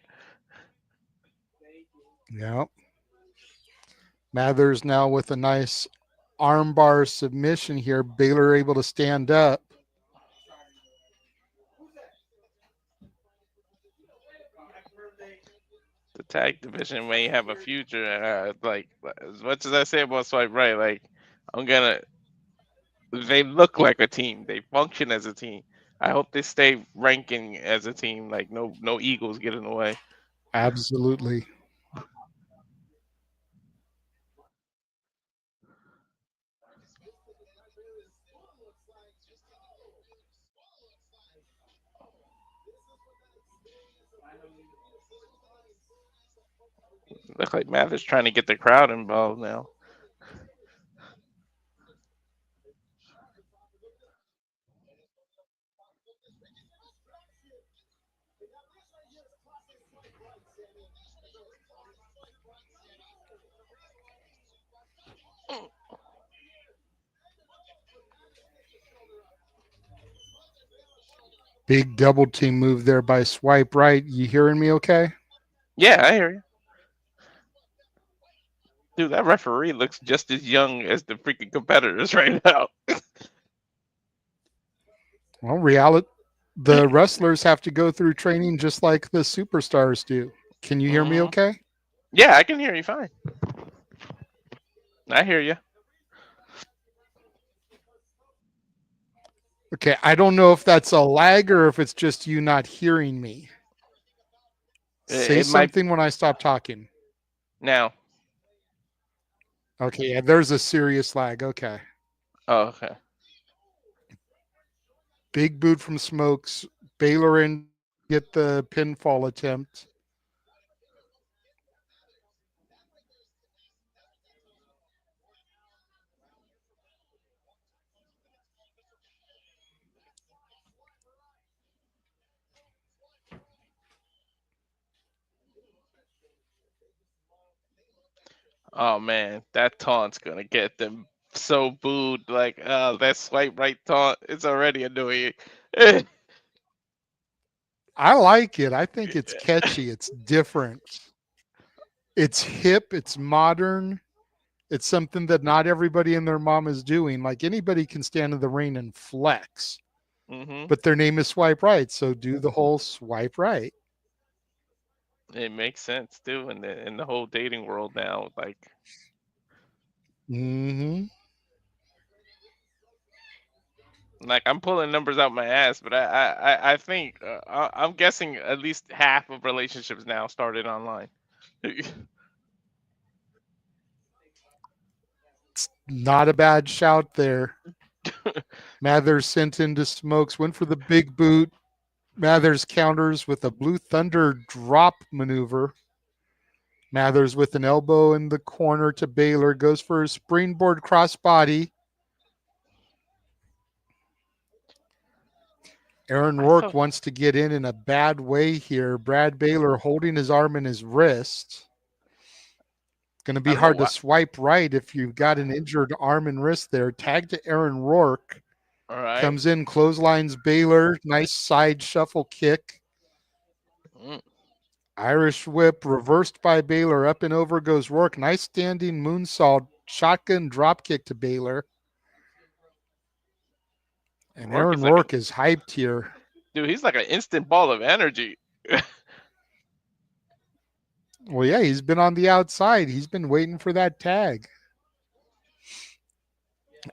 Yep. Mathers now with a nice armbar submission here. Baylor able to stand up. The tag division may have a future. Like as much as I say about swipe right, like I'm gonna. They look like a team. They function as a team. I hope they stay ranking as a team. Like no Eagles get in the way. Absolutely. Look like Mathers trying to get the crowd involved now. Big double team move there by Swipe Right. You hearing me okay? Yeah, I hear you. Dude, that referee looks just as young as the freaking competitors right now. Well, the wrestlers have to go through training just like the superstars do. Can you hear me Mhm. okay? Yeah, I can hear you fine. I hear you. Okay, I don't know if that's a lag or if it's just you not hearing me. Say It might something when I stop talking. now. Okay, yeah, there's a serious lag. Okay. Oh, okay. Big boot from Smokes. Baylor in get the pinfall attempt. Oh man, that taunt's gonna get them so booed. Like, that swipe right taunt. It's already annoying. I like it. I think it's catchy. It's different. It's hip. It's modern. It's something that not everybody and their mom is doing. Like anybody can stand in the ring and flex, Mhm. but their name is Swipe Right. So do the whole swipe right. It makes sense too in the whole dating world now. Mm-hmm. Like I'm pulling numbers out my ass, but I think I'm guessing at least half of relationships now started online. It's not a bad shout there. Mathers sent into Smokes, went for the big boot. Mathers counters with a Blue Thunder drop maneuver. Mathers with an elbow in the corner to Baylor, goes for a springboard crossbody. Aaron I Rourke thought, wants to get in a bad way here. Brad Baylor holding his arm and his wrist. Going to I be don't know hard to what. swipe right if you've got an injured arm and wrist there. Tag to Aaron Rourke. All right. Comes in, clotheslines Baylor. Nice side shuffle kick. Mm. Irish whip reversed by Baylor. Up and over goes Rourke. Nice standing moonsault. Shotgun drop kick to Baylor. And Rourke Aaron is like Rourke is hyped here. dude. He's like an instant ball of energy. Well, yeah, he's been on the outside. He's been waiting for that tag.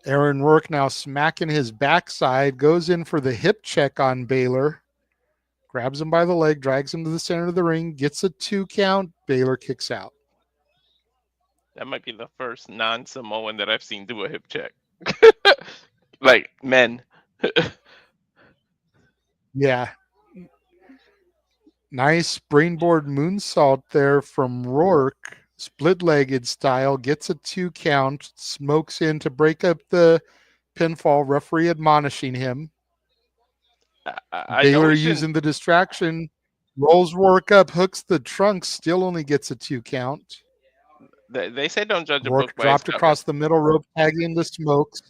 Aaron Rourke now smacking his backside, goes in for the hip check on Baylor. Grabs him by the leg, drags him to the center of the ring, gets a 2 count. Baylor kicks out. That might be the first non-Samoan that I've seen do a hip check. Like men. Yeah. Nice springboard moonsault there from Rourke. Split-legged style, gets a 2 count, smokes in to break up the pinfall, referee admonishing him. I know Baylor we shouldn't. using the distraction, rolls Rourke up, hooks the trunk, still only gets a 2 count. They say don't judge a book Rourke by its dropped cover. across the middle rope, tagging the smokes.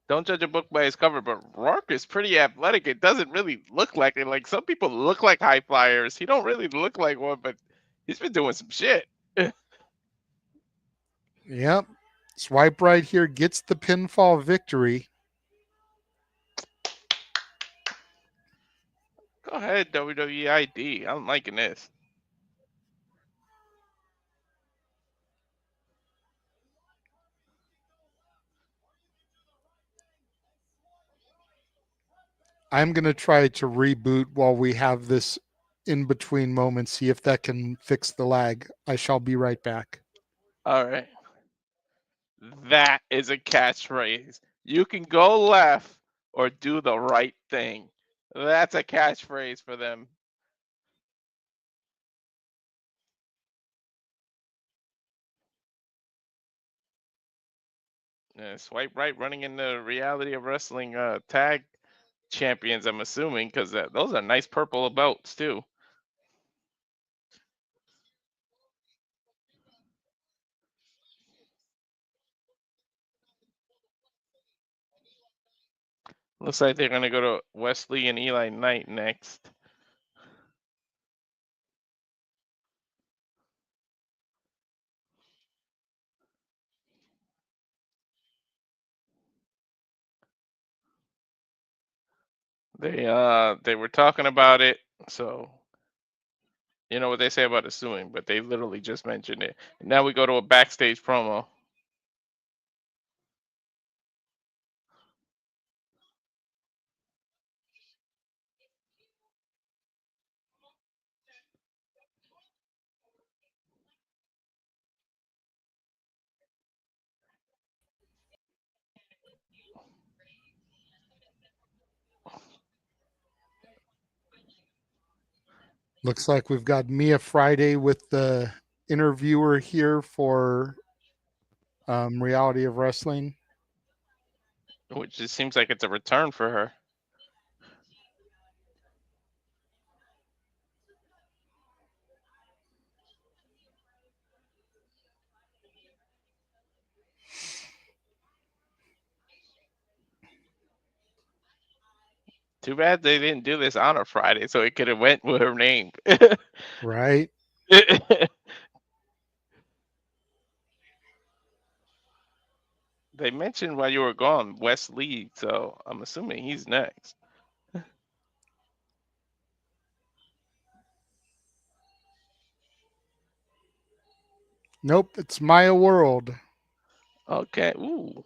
Don't judge a book by its cover, but Rourke is pretty athletic. It doesn't really look like it. Like some people look like high flyers. He don't really look like one, but he's been doing some shit. Yep. Swipe right here, gets the pinfall victory. Go ahead, WWE ID. I'm liking this. I'm going to try to reboot while we have this in between moment, see if that can fix the lag. I shall be right back. All right. That is a catchphrase. You can go left or do the right thing. That's a catchphrase for them. Swipe right, running in the reality of wrestling tag champions, I'm assuming, because those are nice purple belts too. Looks like they're going to go to Wesley and Eli Knight next. They were talking about it, so you know what they say about assuming, but they literally just mentioned it. And now we go to a backstage promo. Looks like we've got Mia Friday with the interviewer here for Reality of Wrestling. Which just seems like it's a return for her. Too bad they didn't do this on a Friday, so it could have went with her name. Right. They mentioned while you were gone Wes Lee, so I'm assuming he's next. Nope, it's Maya World. Okay. Ooh.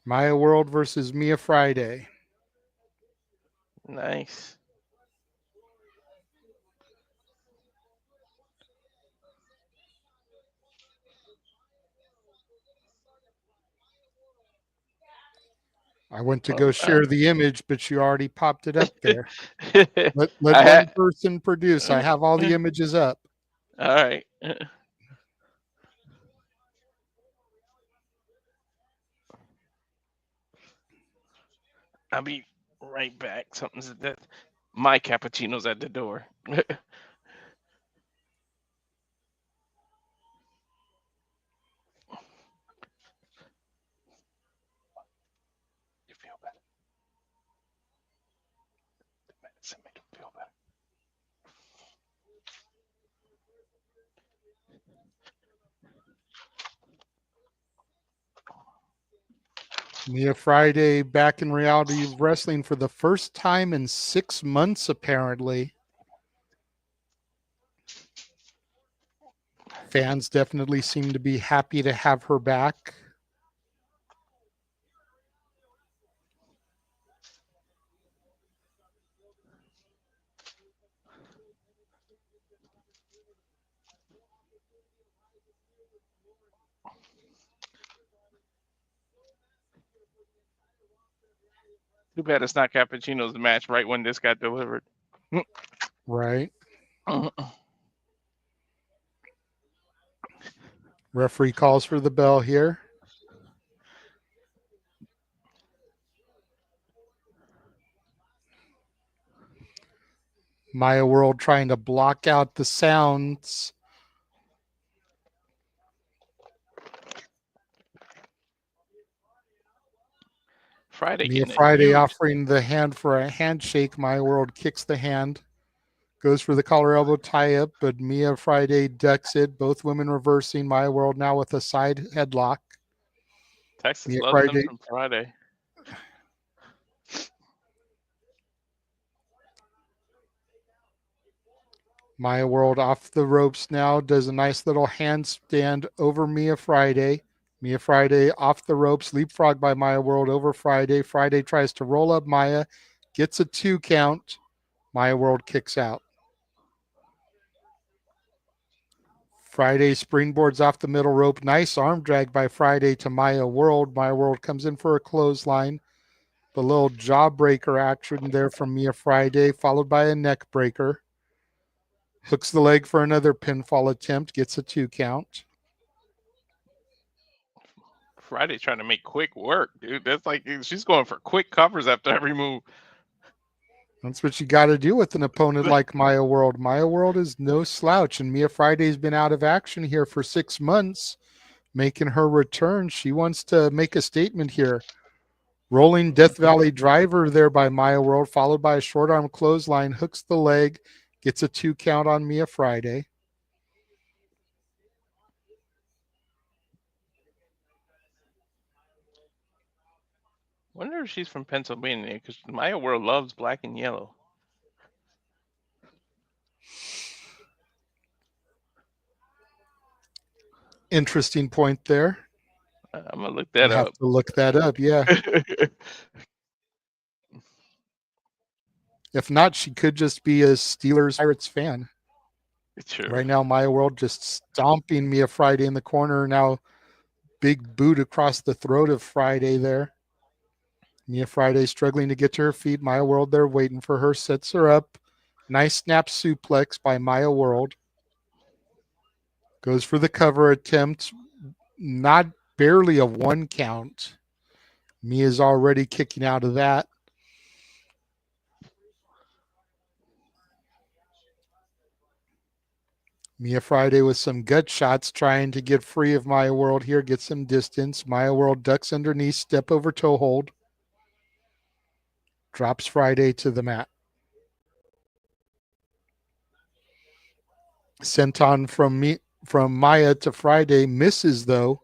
Maya World versus Mia Friday. Nice. I went to go share the image, but you already popped it up there. Let I one person produce. I have all the all images up. right. I'll be right back. Something's that my cappuccino's at the door. You feel better. The medicine make him feel better. Mia Friday back in reality of wrestling for the first time in 6 months, apparently. Fans definitely seem to be happy to have her back. Too bad it's not Cappuccino's match right when this got delivered. Right. Referee calls for the bell here. Maya World trying to block out the sounds. Friday Mia getting Friday huge. offering the hand for a handshake. Maya World kicks the hand. Goes for the collar elbow tie up, but Mia Friday ducks it. Both women reversing. Maya World now with a side headlock. Texas Mia loves them Friday. from Friday. Maya World off the ropes now. Does a nice little handstand over Mia Friday. Mia Friday off the ropes. Leapfrog by Maya World over Friday. Friday tries to roll up Maya. Gets a 2 count. Maya World kicks out. Friday springboards off the middle rope. Nice arm drag by Friday to Maya World. Maya World comes in for a clothesline. The little jawbreaker action there from Mia Friday, followed by a neck breaker. Hooks the leg for another pinfall attempt. Gets a 2 count. Friday trying to make quick work, dude. That's like she's going for quick covers after every move. That's what you got to do with an opponent like Maya World. Maya World is no slouch, and Mia Friday's been out of action here for 6 months, making her return. She wants to make a statement here. Rolling Death Valley driver there by Maya World, followed by a short arm clothesline, hooks the leg, gets a 2 count on Mia Friday. Wonder if she's from Pennsylvania because Maya World loves black and yellow. Interesting point there. I'm gonna look that You have up. to look that up, yeah. If not, she could just be a Steelers Pirates fan. Sure. Right now, Maya World just stomping Mia Friday in the corner. Now, big boot across the throat of Friday there. Mia Friday struggling to get to her feet. Maya World there waiting for her. Sets her up. Nice snap suplex by Maya World. Goes for the cover attempt. Not barely a 1 count. Mia's already kicking out of that. Mia Friday with some gut shots trying to get free of Maya World here. Get some distance. Maya World ducks underneath. Step over toe hold. Drops Friday to the mat. Senton from Maya to Friday misses though.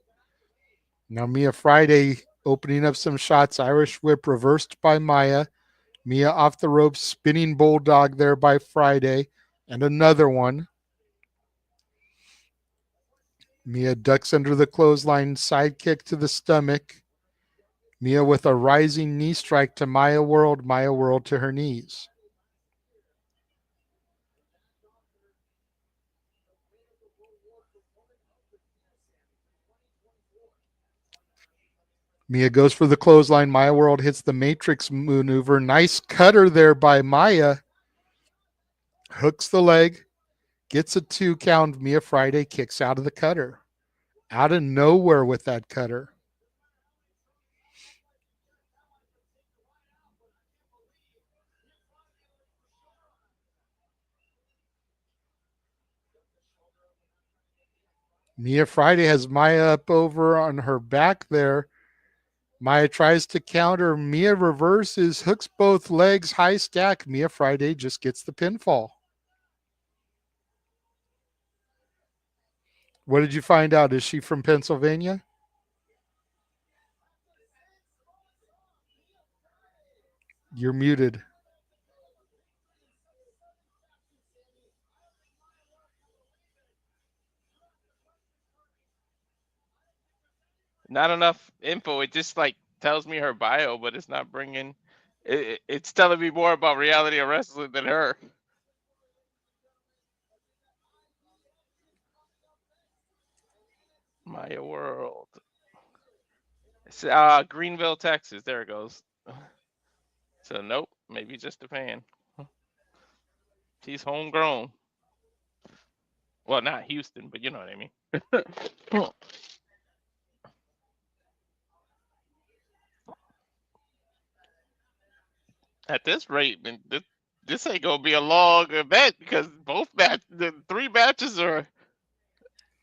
Now Mia Friday opening up some shots. Irish whip reversed by Maya. Mia off the ropes, spinning bulldog there by Friday. And another one. Mia ducks under the clothesline, side kick to the stomach. Mia with a rising knee strike to Maya World to her knees. Mia goes for the clothesline. Maya World hits the Matrix maneuver. Nice cutter there by Maya. Hooks the leg. Gets a 2 count. Mia Friday kicks out of the cutter. Out of nowhere with that cutter. Mia Friday has Maya up over on her back there. Maya tries to counter. Mia reverses, hooks both legs, high stack. Mia Friday just gets the pinfall. What did you find out? Is she from Pennsylvania? You're muted. Not enough info. It just like tells me her bio, but it's not bringing. It's telling me more about reality of wrestling than her. Maya World. It's Greenville, Texas. There it goes. So nope, maybe just a fan. She's homegrown. Well, not Houston, but you know what I mean. At this rate, man, this ain't gonna be a long event because the 3 matches are,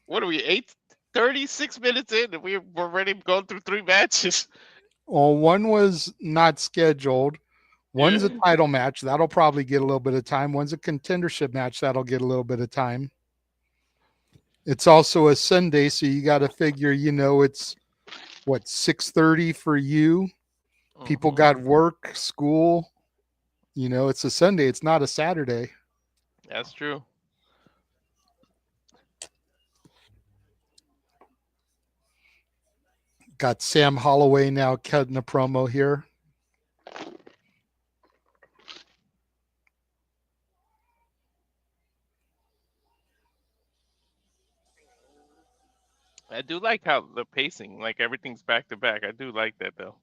what are we, 36 minutes in, and we're already going through 3 matches. Well, one was not scheduled. One's a Yeah. title match. That'll probably get a little bit of time. One's a contendership match. That'll get a little bit of time. It's also a Sunday, so you got to figure, it's what, 6:30 for you. People got work, school. It's a Sunday. It's not a Saturday. That's true. Got Sam Holloway now cutting a promo here. I do like how the pacing, like everything's back to back. I do like that though.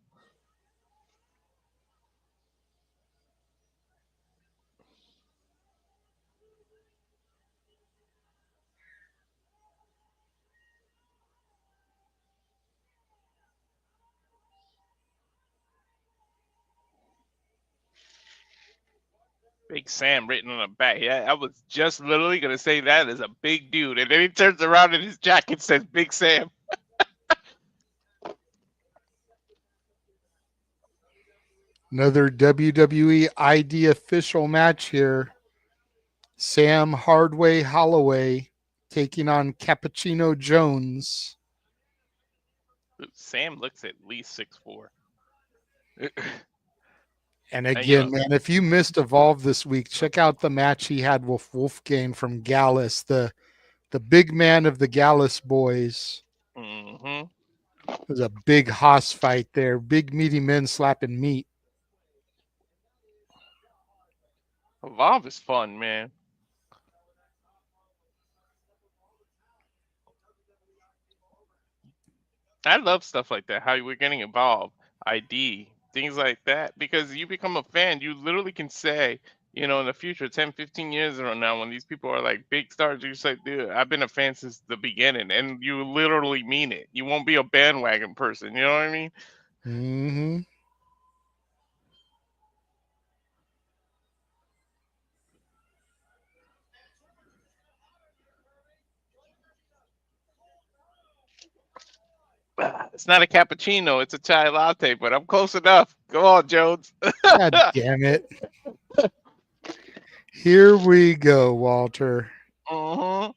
Big Sam written on the back. Yeah, I was just literally gonna say that is a big dude, and then he turns around and his jacket says Big Sam. Another WWE ID official match here. Sam Hardway Holloway taking on Cappucino Jones. Sam looks at least 6'4". And again, man, if you missed Evolve this week, check out the match he had with Wolfgang from Gallus, the big man of the Gallus boys. Mm-hmm. There's a big Haas fight there. Big meaty men slapping meat. Evolve is fun, man. I love stuff like that. How we're getting involved, ID, things like that, because you become a fan. You literally can say, in the future, 10, 15 years from now, when these people are like big stars, you just like, dude, I've been a fan since the beginning, and you literally mean it. You won't be a bandwagon person. You know what I mean? Mm-hmm. It's not a cappuccino, it's a chai latte, but I'm close enough. Go on, Jones. God damn it. Here we go, Walter. Mm-hmm.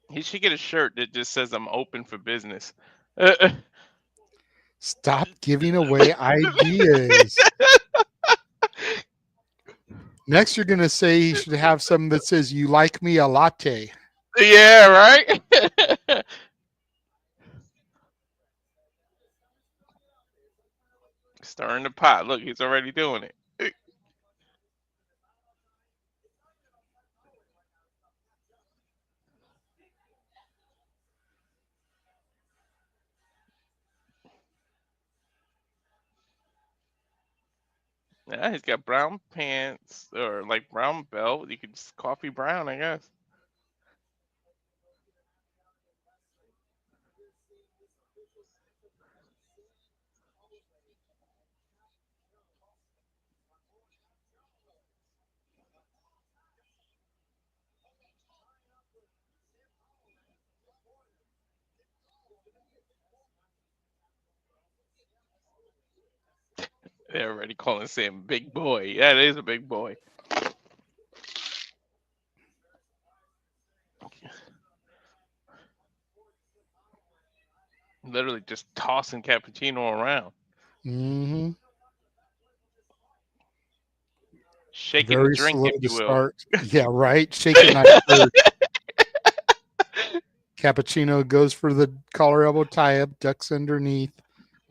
He should get a shirt that just says "I'm open for business." Stop giving away ideas. Next, you're going to say he should have something that says, "You like me a latte." Yeah, right? Stirring the pot. Look, he's already doing it. Yeah, he's got brown pants or like brown belt. You could just coffee brown, I guess. They're already calling Sam big boy. Yeah, it is a big boy. Literally just tossing Cappuccino around. Mm-hmm. Shaking the Very drink, slow if to you will. start. Yeah, right. Shake it nice first. Cappuccino goes for the collar elbow tie up, ducks underneath,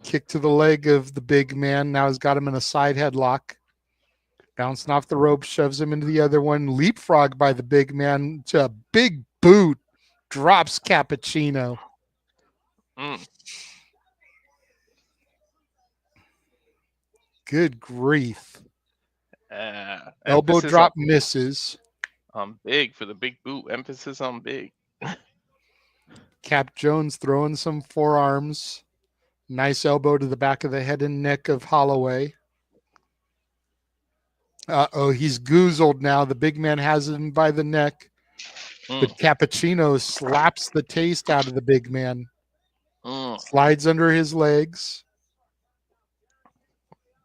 kick to the leg of the big man. Now he's got him in a side headlock. Bouncing off the rope, shoves him into the other one. Leapfrog by the big man to a big boot. Drops Cappuccino. Mm. Good grief. Elbow Emphasis drop misses. on big for the big boot. Emphasis on big. Cap Jones throwing some forearms. Nice elbow to the back of the head and neck of Holloway. Uh-oh, he's goozled now. The big man has him by the neck. But Cappuccino slaps the taste out of the big man. Slides under his legs.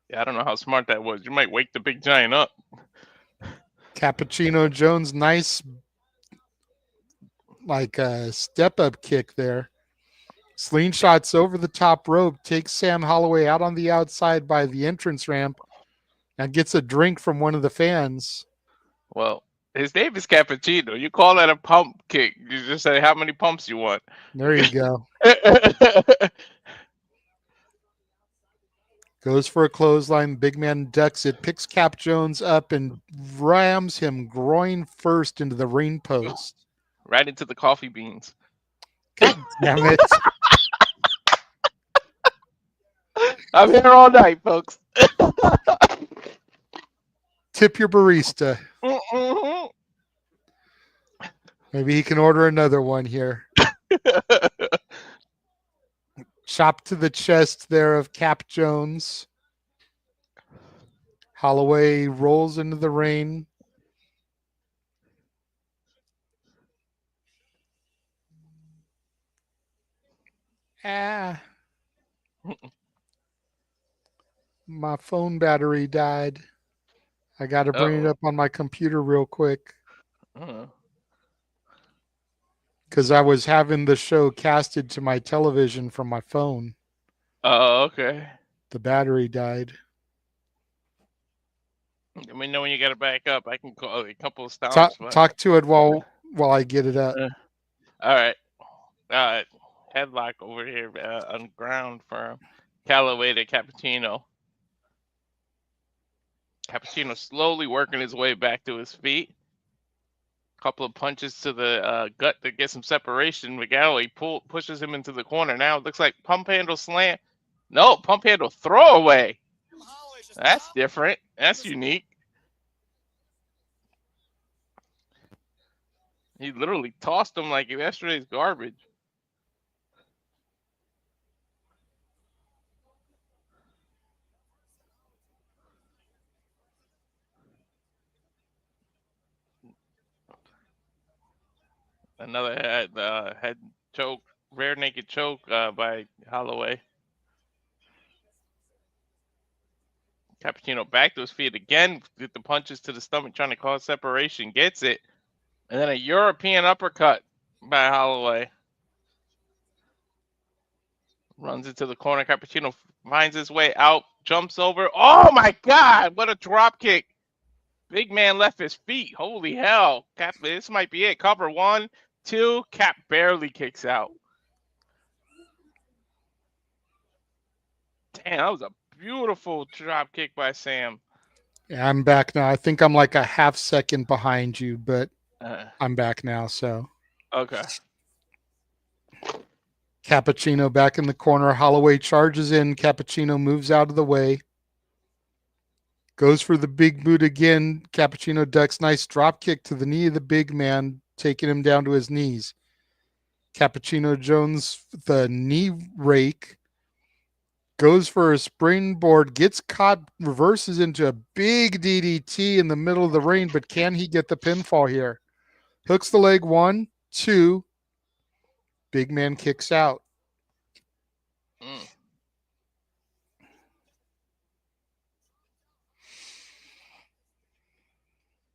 Yeah, I don't know how smart that was. You might wake the big giant up. Cappuccino Jones, nice like a step-up kick there. Slingshots over the top rope, takes Sam Holloway out on the outside by the entrance ramp and gets a drink from one of the fans. Well, his name is Cappuccino. You call that a pump kick. You just say how many pumps you want. There you go. Goes for a clothesline. Big man ducks it, picks Cap Jones up and rams him groin first into the ring post. Right into the coffee beans. God damn it. I'm here all night, folks. Tip your barista. Mm-hmm. Maybe he can order another one here. Chop to the chest there of Cap Jones. Holloway rolls into the ring. My phone battery died. I got to bring it up on my computer real quick. Because I was having the show casted to my television from my phone. Oh, okay. The battery died. Let me know when you got to back up. I can call a couple of stomps. Talk to it while I get it up. All right. Headlock over here on ground for Callaway to Cappuccino. Cappuccino slowly working his way back to his feet. Couple of punches to the gut to get some separation. McGalloway pushes him into the corner. Now it looks like pump handle slam. No, pump handle throwaway. That's different. That's unique. He literally tossed him like yesterday's garbage. Another head choke, rear naked choke by Holloway. Cappuccino back to his feet again with the punches to the stomach, trying to cause separation. Gets it. And then a European uppercut by Holloway. Runs into the corner. Cappuccino finds his way out. Jumps over. Oh, my God. What a drop kick. Big man left his feet. Holy hell. Cap, this might be it. Cover 1, 2. Cap barely kicks out. Damn, that was a beautiful drop kick by Sam. Yeah, I'm back now. I think I'm like a half second behind you, but I'm back now, so. Okay. Cappuccino back in the corner. Holloway charges in. Cappuccino moves out of the way. Goes for the big boot again. Cappuccino ducks. Nice drop kick to the knee of the big man, taking him down to his knees. Cappuccino Jones, the knee rake. Goes for a springboard, gets caught, reverses into a big DDT in the middle of the ring, but can he get the pinfall here? Hooks the leg 1, 2. Big man kicks out.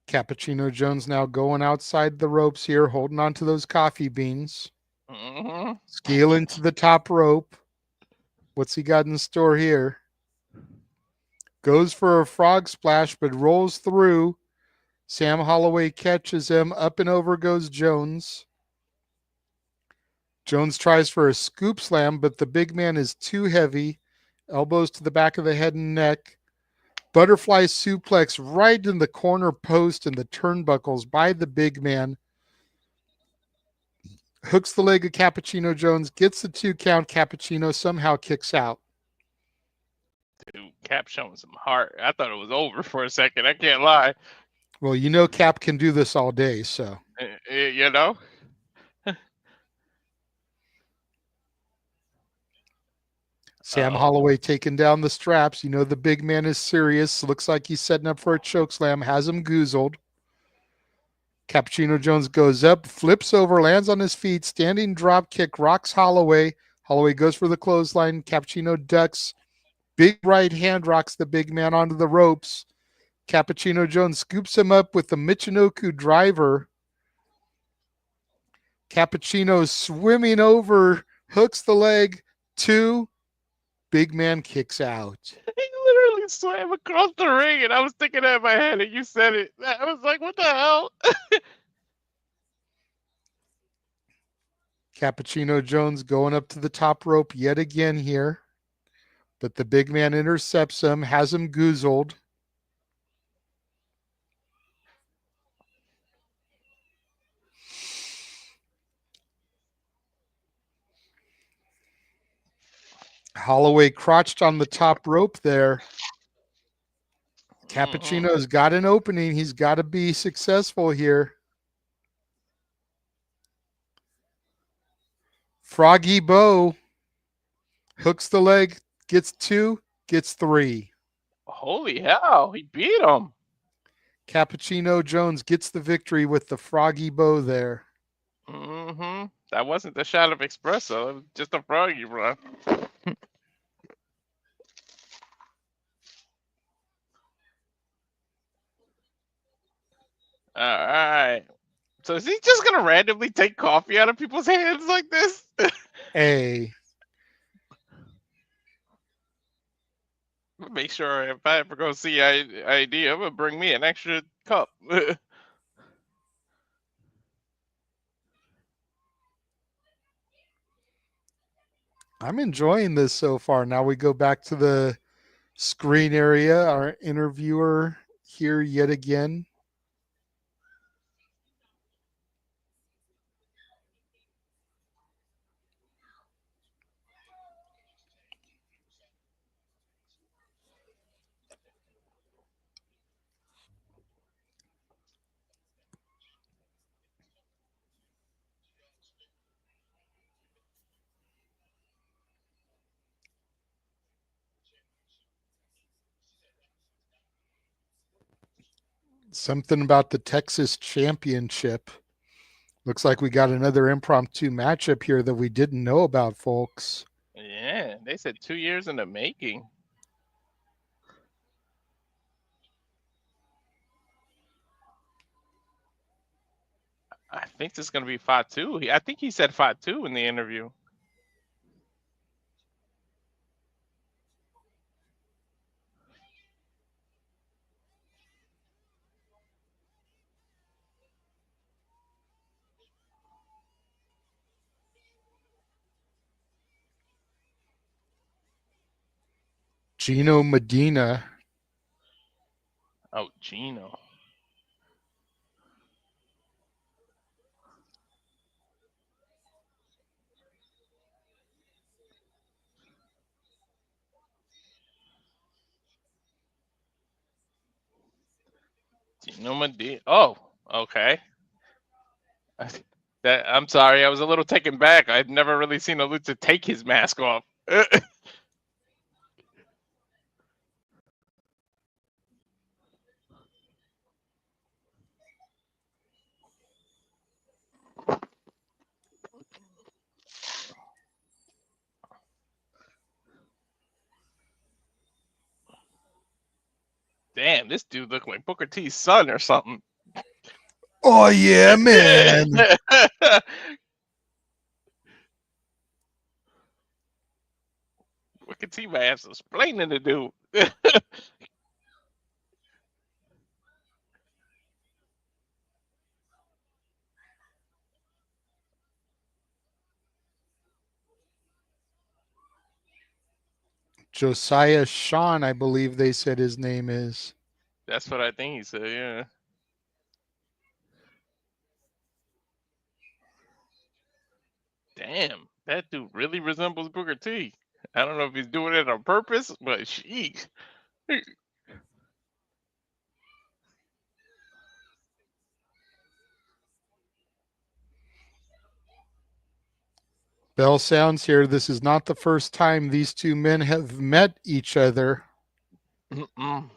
Cappucino Jones now going outside the ropes here, holding on to those coffee beans. Mm-hmm. Scaling to the top rope. What's he got in store here? Goes for a frog splash, but rolls through. Sam Holloway catches him. Up and over goes Jones. Jones tries for a scoop slam, but the big man is too heavy. Elbows to the back of the head and neck. Butterfly suplex right in the corner post and the turnbuckles by the big man. Hooks the leg of Cappucino Jones, gets the 2 count. Cappucino somehow kicks out. Dude, Cap showing some heart. I thought it was over for a second. I can't lie. Well, you know Cap can do this all day, so. You know? Sam Holloway taking down the straps. You know the big man is serious. Looks like he's setting up for a chokeslam. Has him goozled. Cappucino Jones goes up, flips over, lands on his feet. Standing drop kick, rocks Holloway. Holloway goes for the clothesline. Cappucino ducks. Big right hand rocks the big man onto the ropes. Cappucino Jones scoops him up with the Michinoku driver. Cappuccino swimming over, hooks the leg. 2. Big man kicks out. He literally swam across the ring, and I was thinking that in my head, and you said it. I was like, what the hell? Cappucino Jones going up to the top rope yet again here. But the big man intercepts him, has him goozled. Holloway crouched on the top rope there. Cappuccino's got an opening. He's got to be successful here. Froggy Bow hooks the leg, gets 2, gets 3. Holy hell, he beat him. Cappucino Jones gets the victory with the Froggy Bow there. Mm-hmm. That wasn't the shot of espresso. It was just a froggy run. All right. So is he just going to randomly take coffee out of people's hands like this? Hey. Make sure if I ever go see ID, I'm going to bring me an extra cup. I'm enjoying this so far. Now we go back to the screen area. Our interviewer here yet again. Something about the Texas Championship. Looks like we got another impromptu matchup here that we didn't know about, folks. Yeah, they said 2 years in the making. I think this is going to be 5-2. I think he said 5-2 in the interview. Gino Medina. Oh, Gino. Gino Medina. Oh, okay. I'm sorry. I was a little taken back. I've never really seen a lucha take his mask off. Damn, this dude looked like Booker T's son or something. Oh yeah, man. Look at T might have some explaining to do. Josiah Sean, I believe they said his name is. That's what I think he said, yeah. Damn, that dude really resembles Booker T. I don't know if he's doing it on purpose, but sheesh. Bell sounds here. This is not the first time these two men have met each other. Mm-mm.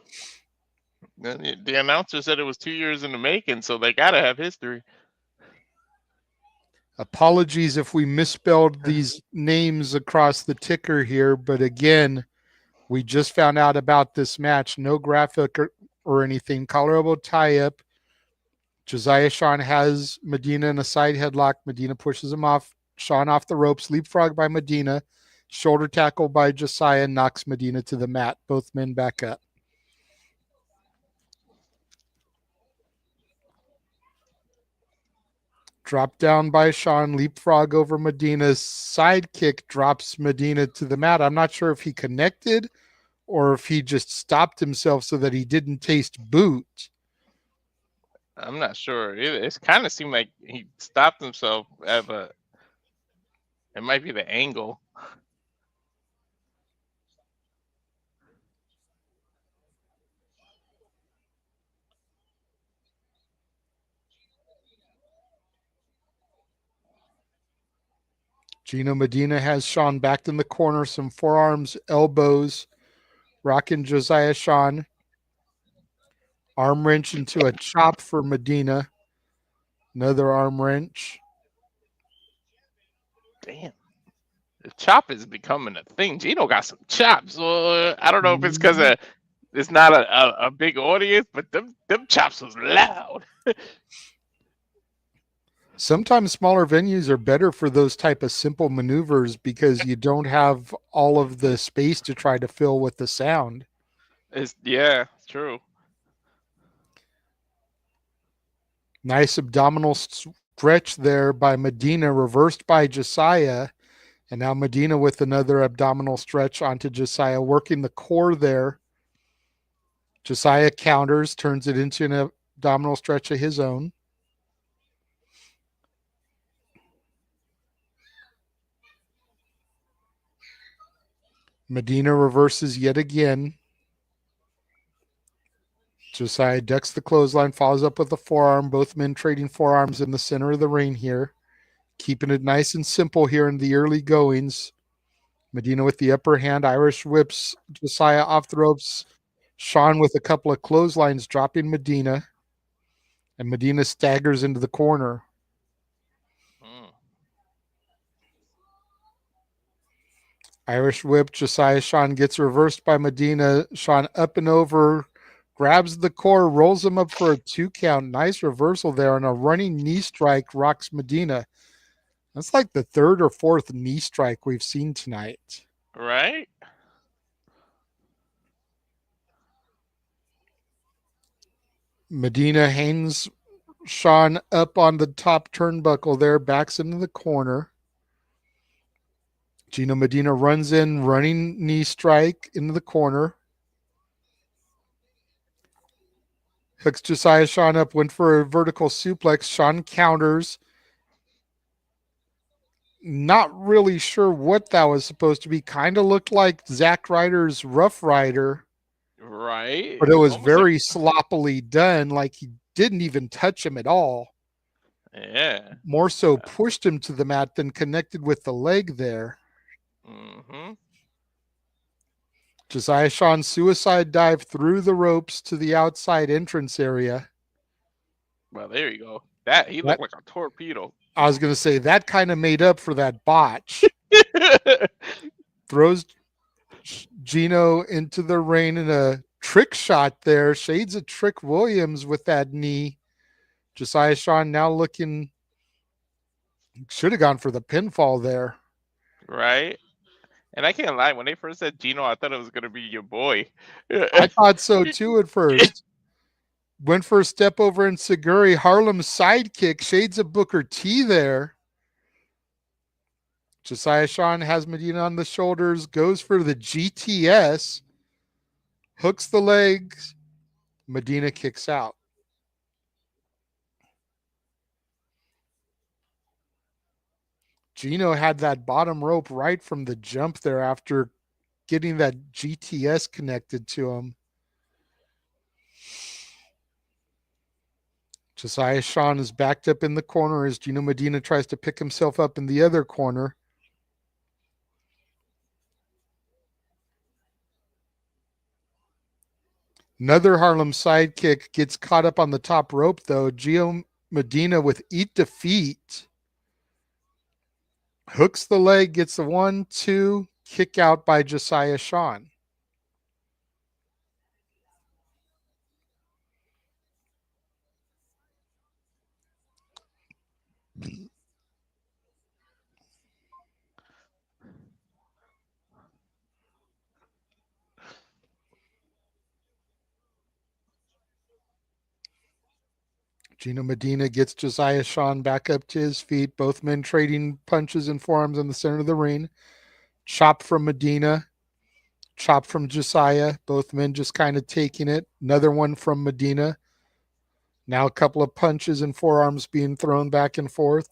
The announcer said it was 2 years in the making, so they gotta have history. Apologies if we misspelled these names across the ticker here, but again, we just found out about this match. No graphic or anything. Collar elbow tie up. Josiah Sean has Medina in a side headlock. Medina pushes him off. Sean off the ropes. Leapfrog by Medina. Shoulder tackle by Josiah knocks Medina to the mat. Both men back up. Drop down by Sean. Leapfrog over Medina's sidekick drops Medina to the mat. I'm not sure if he connected or if he just stopped himself so that he didn't taste boot. I'm not sure. It kind of seemed like he stopped himself at it might be the angle. Gino Medina has Sean backed in the corner, some forearms, elbows, rocking Josiah Sean. Arm wrench into a chop for Medina. Another arm wrench. Damn. The chop is becoming a thing. Gino got some chops. I don't know if it's because it's not a big audience, but them chops was loud. Sometimes smaller venues are better for those type of simple maneuvers because you don't have all of the space to try to fill with the sound. It's true. Nice abdominal stretch there by Medina, reversed by Josiah. And now Medina with another abdominal stretch onto Josiah, working the core there. Josiah counters, turns it into an abdominal stretch of his own. Medina reverses yet again. Josiah ducks the clothesline, follows up with a forearm. Both men trading forearms in the center of the ring here. Keeping it nice and simple here in the early goings. Medina with the upper hand. Irish whips Josiah off the ropes. Sean with a couple of clotheslines dropping Medina. And Medina staggers into the corner. Irish whip. Josiah Sean gets reversed by Medina. Sean up and over. Grabs the core, rolls him up for a 2 count. Nice reversal there, and a running knee strike rocks Medina. That's like the 3rd or 4th knee strike we've seen tonight. Right? Medina hangs Sean up on the top turnbuckle there, backs into the corner. Gino Medina runs in, running knee strike into the corner. Hooks Josiah Sean up, went for a vertical suplex. Sean counters. Not really sure what that was supposed to be. Kind of looked like Zack Ryder's Rough Rider. Right. But it was very sloppily done. Like he didn't even touch him at all. Yeah. More so pushed him to the mat than connected with the leg there. Mm-hmm. Josiah Sean suicide dive through the ropes to the outside entrance area. Well, there you go. He looked like a torpedo. I was going to say that kind of made up for that botch. Throws Gino into the ring in a trick shot there. Shades of Trick Williams with that knee. Josiah Sean now looking, should have gone for the pinfall there. Right? And I can't lie, when they first said Gino, I thought it was gonna be your boy. I thought so too at first. Went for a step over in Seguri. Harlem's sidekick, shades of Booker T there. Josiah Sean has Medina on the shoulders, goes for the GTS, hooks the legs. Medina kicks out. Gino had that bottom rope right from the jump there after getting that GTS connected to him. Josiah Sean is backed up in the corner as Gino Medina tries to pick himself up in the other corner. Another Harlem sidekick gets caught up on the top rope, though. Gino Medina with eat defeat. Hooks the leg, gets the 1-2, kick out by Josiah Sean. Gino Medina gets Josiah Sean back up to his feet. Both men trading punches and forearms in the center of the ring. Chop from Medina. Chop from Josiah. Both men just kind of taking it. Another one from Medina. Now a couple of punches and forearms being thrown back and forth.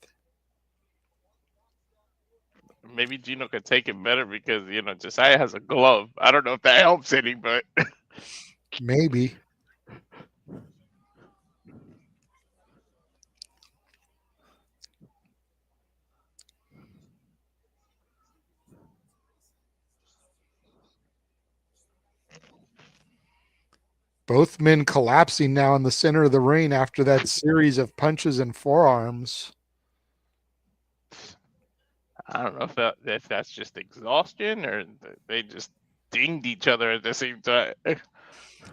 Maybe Gino could take it better because, Josiah has a glove. I don't know if that helps any, but Maybe. Both men collapsing now in the center of the ring after that series of punches and forearms. I don't know if that's just exhaustion or they just dinged each other at the same time.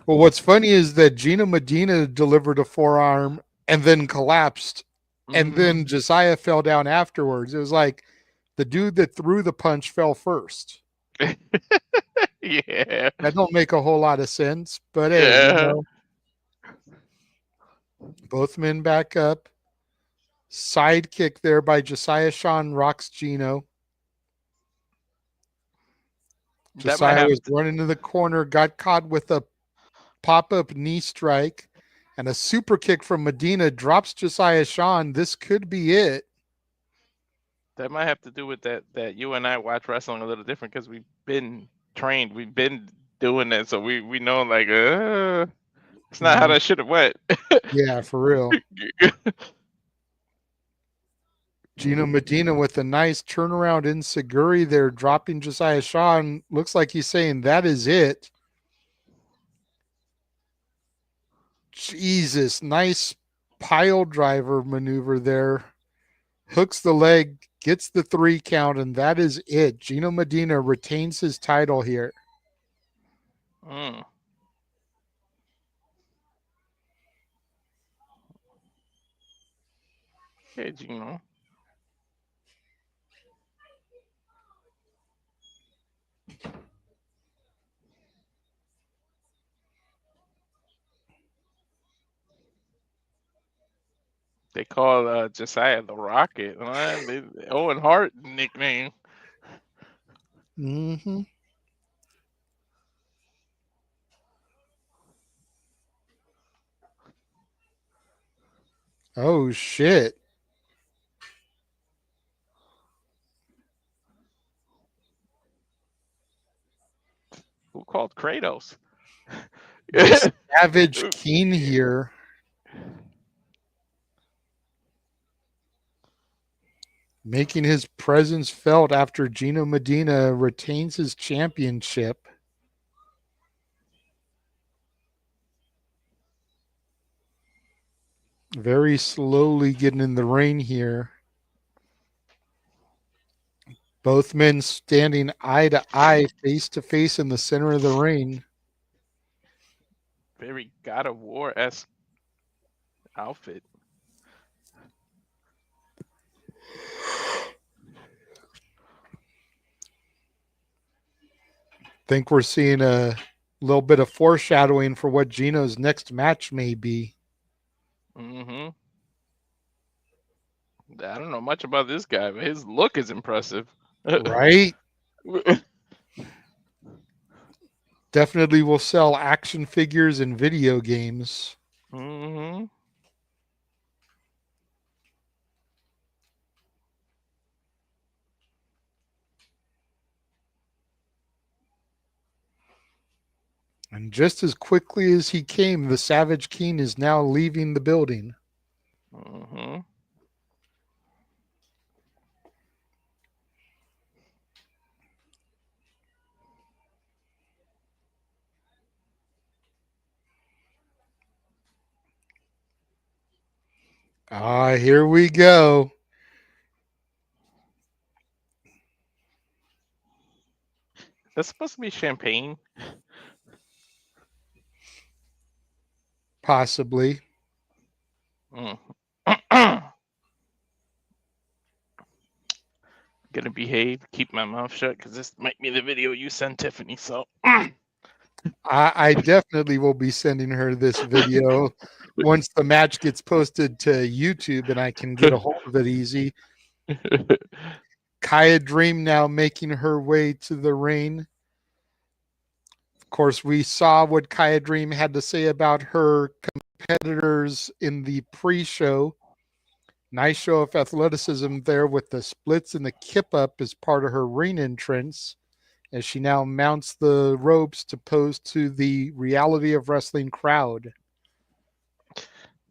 Well, what's funny is that Gino Medina delivered a forearm and then collapsed, and then Josiah fell down afterwards. It was like the dude that threw the punch fell first. Yeah. That don't make a whole lot of sense, but hey, Yeah. Both men back up. Sidekick there by Josiah Sean rocks Gino. Josiah was running to the corner, got caught with a pop-up knee strike, and a super kick from Medina drops Josiah Sean. This could be it. That might have to do with that you and I watch wrestling a little different because we've been trained, we've been doing that, so we know like it's not how that should have went. Yeah, for real. Gino Medina with a nice turnaround in Seguri there, dropping Josiah Sean. Looks like he's saying that is it. Jesus, nice pile driver maneuver there. Hooks the leg, gets the 3 count, and that is it. Gino Medina retains his title here. Okay, Gino. They call Josiah the Rocket. Owen Hart nickname. Mm-hmm. Oh, shit. Who called Kratos? Savage King here. Making his presence felt after Gino Medina retains his championship. Very slowly getting in the ring here. Both men standing eye to eye, face to face in the center of the ring. Very God of War-esque outfit. Think we're seeing a little bit of foreshadowing for what Gino's next match may be. Mm-hmm. I don't know much about this guy, but his look is impressive. Right? Definitely will sell action figures and video games. Mm-hmm. And just as quickly as he came, the Savage King is now leaving the building. Mm-hmm. Ah, here we go. That's supposed to be champagne. Possibly. Mm. Gonna behave, keep my mouth shut, because this might be the video you send Tiffany. So I definitely will be sending her this video once the match gets posted to YouTube and I can get a hold of it easy. Khia Dream now making her way to the ring. Of course, we saw what Khia Dream had to say about her competitors in the pre-show. Nice show of athleticism there with the splits and the kip up as part of her ring entrance, as she now mounts the ropes to pose to the reality of wrestling crowd.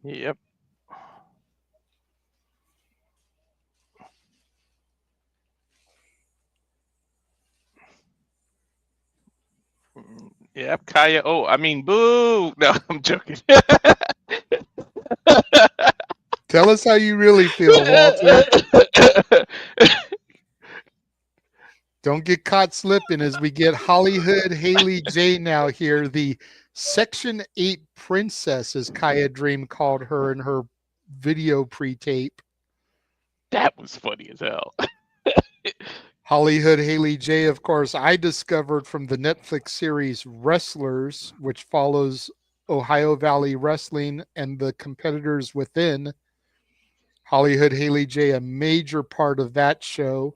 Yep. Yep, Khia. Oh, I mean, boo. No, I'm joking. Tell us how you really feel, Walter. Don't get caught slipping as we get HollyHood Hayley Jayne now here. The Section 8 Princess, as Khia Dream called her in her video pre-tape. That was funny as hell. HollyHood Hayley J, of course, I discovered from the Netflix series Wrestlers, which follows Ohio Valley Wrestling and the competitors within. HollyHood Hayley J, a major part of that show,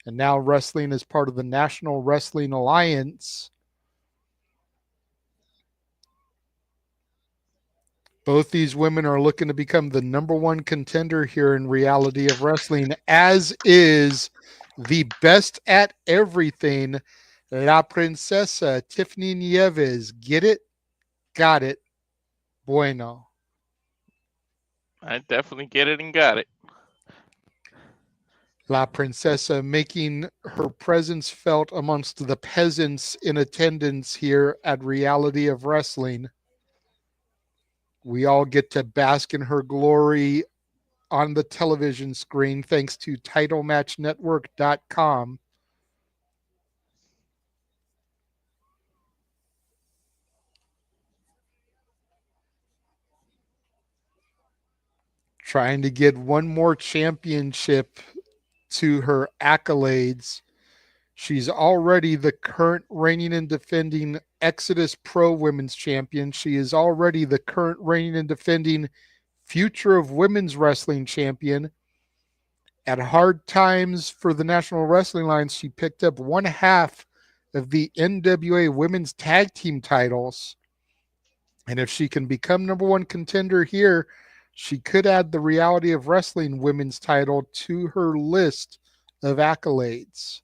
and now wrestling as part of the National Wrestling Alliance. Both these women are looking to become the number one contender here in reality of wrestling, as is the best at everything, La Princesa, Tiffany Nieves. Get it? Got it. Bueno. I definitely get it and got it. La Princesa making her presence felt amongst the peasants in attendance here at Reality of Wrestling. We all get to bask in her glory on the television screen thanks to TitleMatchNetwork.com. Trying to get one more championship to her accolades. She's already the current reigning and defending Exodus Pro Women's Champion. She is already the current reigning and defending Future of Women's Wrestling Champion. At Hard Times for the National Wrestling Alliance, she picked up one half of the NWA Women's Tag Team titles. And if she can become number one contender here, she could add the Reality of Wrestling Women's title to her list of accolades.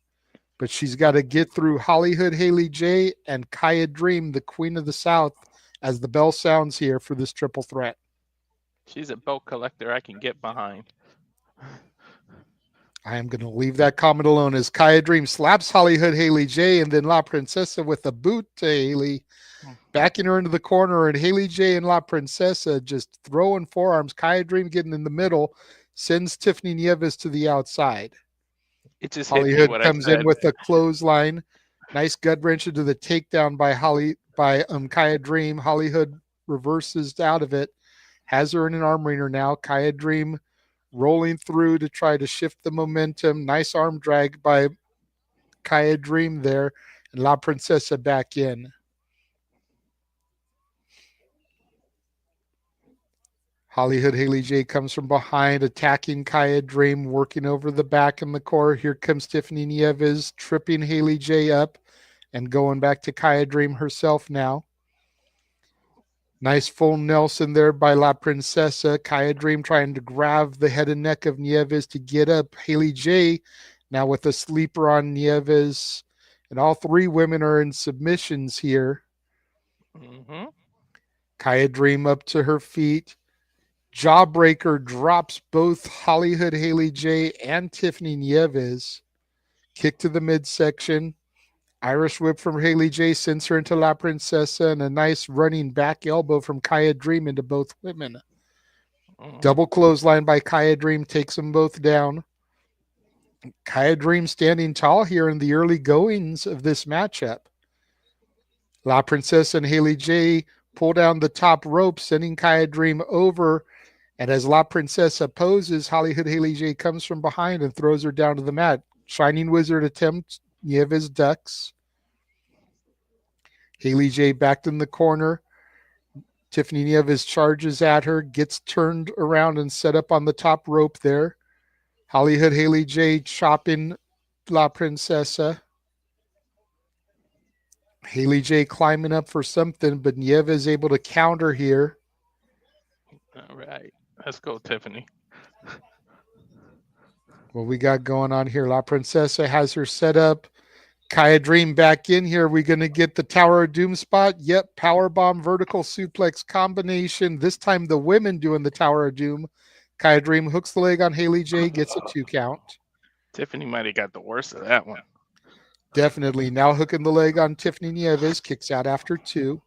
But she's got to get through HollyHood Hayley J and Khia Dream, the Queen of the South, as the bell sounds here for this triple threat. She's a belt collector I can get behind. I am going to leave that comment alone as Khia Dream slaps HollyHood Hayley J and then La Princesa with a boot to Hayley, backing her into the corner, and Hayley J and La Princesa just throwing forearms. Khia Dream getting in the middle, sends Tiffany Nieves to the outside. It just hit me HollyHood what comes I said. in with a clothesline. Nice gut wrench into the takedown by Khia Dream. HollyHood reverses out of it. Has her in an arm wringer now. Khia Dream rolling through to try to shift the momentum. Nice arm drag by Khia Dream there and La Princesa back in. HollyHood Hayley J comes from behind, attacking Khia Dream, working over the back in the core. Here comes Tiffany Nieves, tripping Hayley J up and going back to Khia Dream herself now. Nice full Nelson there by La Princesa. Khia Dream trying to grab the head and neck of Nieves to get up. Hayley J now with a sleeper on Nieves. And all three women are in submissions here. Mm-hmm. Khia Dream up to her feet. Jawbreaker drops both HollyHood Hayley J and Tiffany Nieves. Kick to the midsection. Irish whip from Hayley J sends her into La Princesa, and a nice running back elbow from Khia Dream into both women. Mm-hmm. Double clothesline by Khia Dream takes them both down. Khia Dream standing tall here in the early goings of this matchup. La Princesa and Hayley J pull down the top rope, sending Khia Dream over. And as La Princesa poses, HollyHood Hayley J comes from behind and throws her down to the mat. Shining Wizard attempt, Nieves ducks. Hayley J backed in the corner. Tiffany Nieves charges at her, gets turned around and set up on the top rope there. HollyHood Hayley J chopping La Princesa. Hayley J climbing up for something, but Nieves able to counter here. All right. Let's go, Tiffany. What we got going on here? La Princesa has her set up. Khia Dream back in here. We going to get the Tower of Doom spot? Yep. Powerbomb vertical suplex combination. This time the women doing the Tower of Doom. Khia Dream hooks the leg on Hayley J, gets a 2 count. Tiffany might have got the worst of that one. Definitely. Now hooking the leg on Tiffany Nieves. Kicks out after 2.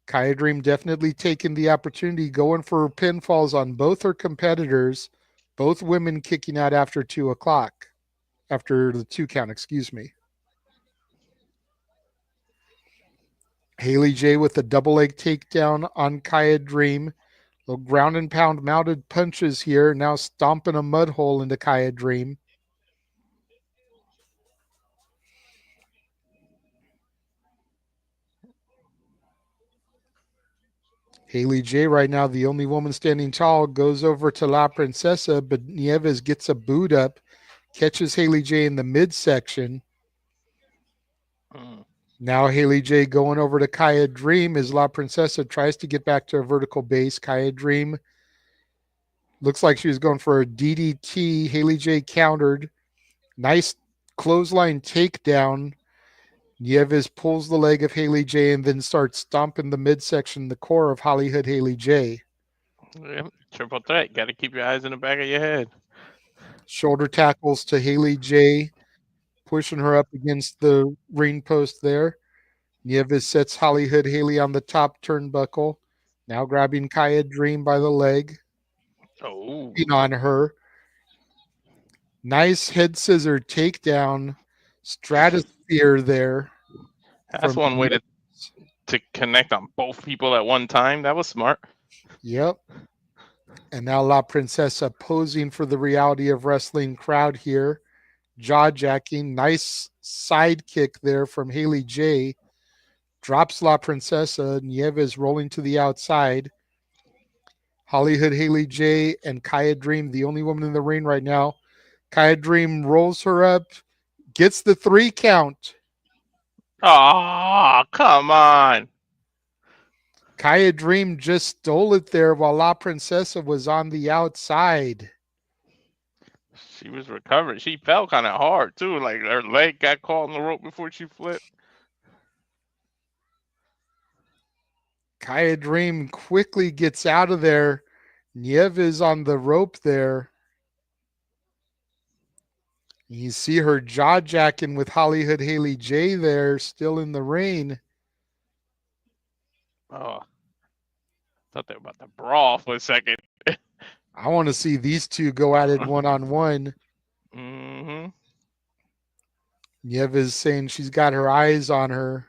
Khia Dream definitely taking the opportunity, going for pinfalls on both her competitors. Both women kicking out after 2 o'clock. After the 2 count, excuse me. Hayley J with a double leg takedown on Khia Dream. Little ground and pound mounted punches here. Now stomping a mud hole into Khia Dream. Hayley J right now, the only woman standing tall, goes over to La Princesa, but Nieves gets a boot up, catches Hayley J in the midsection. Now Hayley J going over to Khia Dream as La Princesa tries to get back to a vertical base. Khia Dream looks like she was going for a DDT. Hayley J countered. Nice clothesline takedown. Nieves pulls the leg of Hayley J and then starts stomping the midsection, the core of HollyHood Hayley J. Yeah, triple threat. Got to keep your eyes in the back of your head. Shoulder tackles to Hayley J, pushing her up against the ring post there. Nieves sets HollyHood Hayley on the top turnbuckle. Now grabbing Khia Dream by the leg. Oh. On her. Nice head scissor takedown. Stratosphere there. That's one way to connect on both people at one time. That was smart. Yep. And now La Princesa posing for the reality of wrestling crowd here. Jaw jacking. Nice side kick there from Hayley J. Drops La Princesa. Nieves rolling to the outside. HollyHood Hayley J and Khia Dream, the only woman in the ring right now. Khia Dream rolls her up. Gets the 3 count. Oh, come on. Khia Dream just stole it there while La Princesa was on the outside. She was recovering. She fell kind of hard, too. Like her leg got caught on the rope before she flipped. Khia Dream quickly gets out of there. Nieves on the rope there. You see her jaw jacking with HollyHood Hayley J there, still in the ring. Oh, thought they were about to brawl for a second. I want to see these two go at it one-on-one. Mm-hmm. Nieves saying she's got her eyes on her.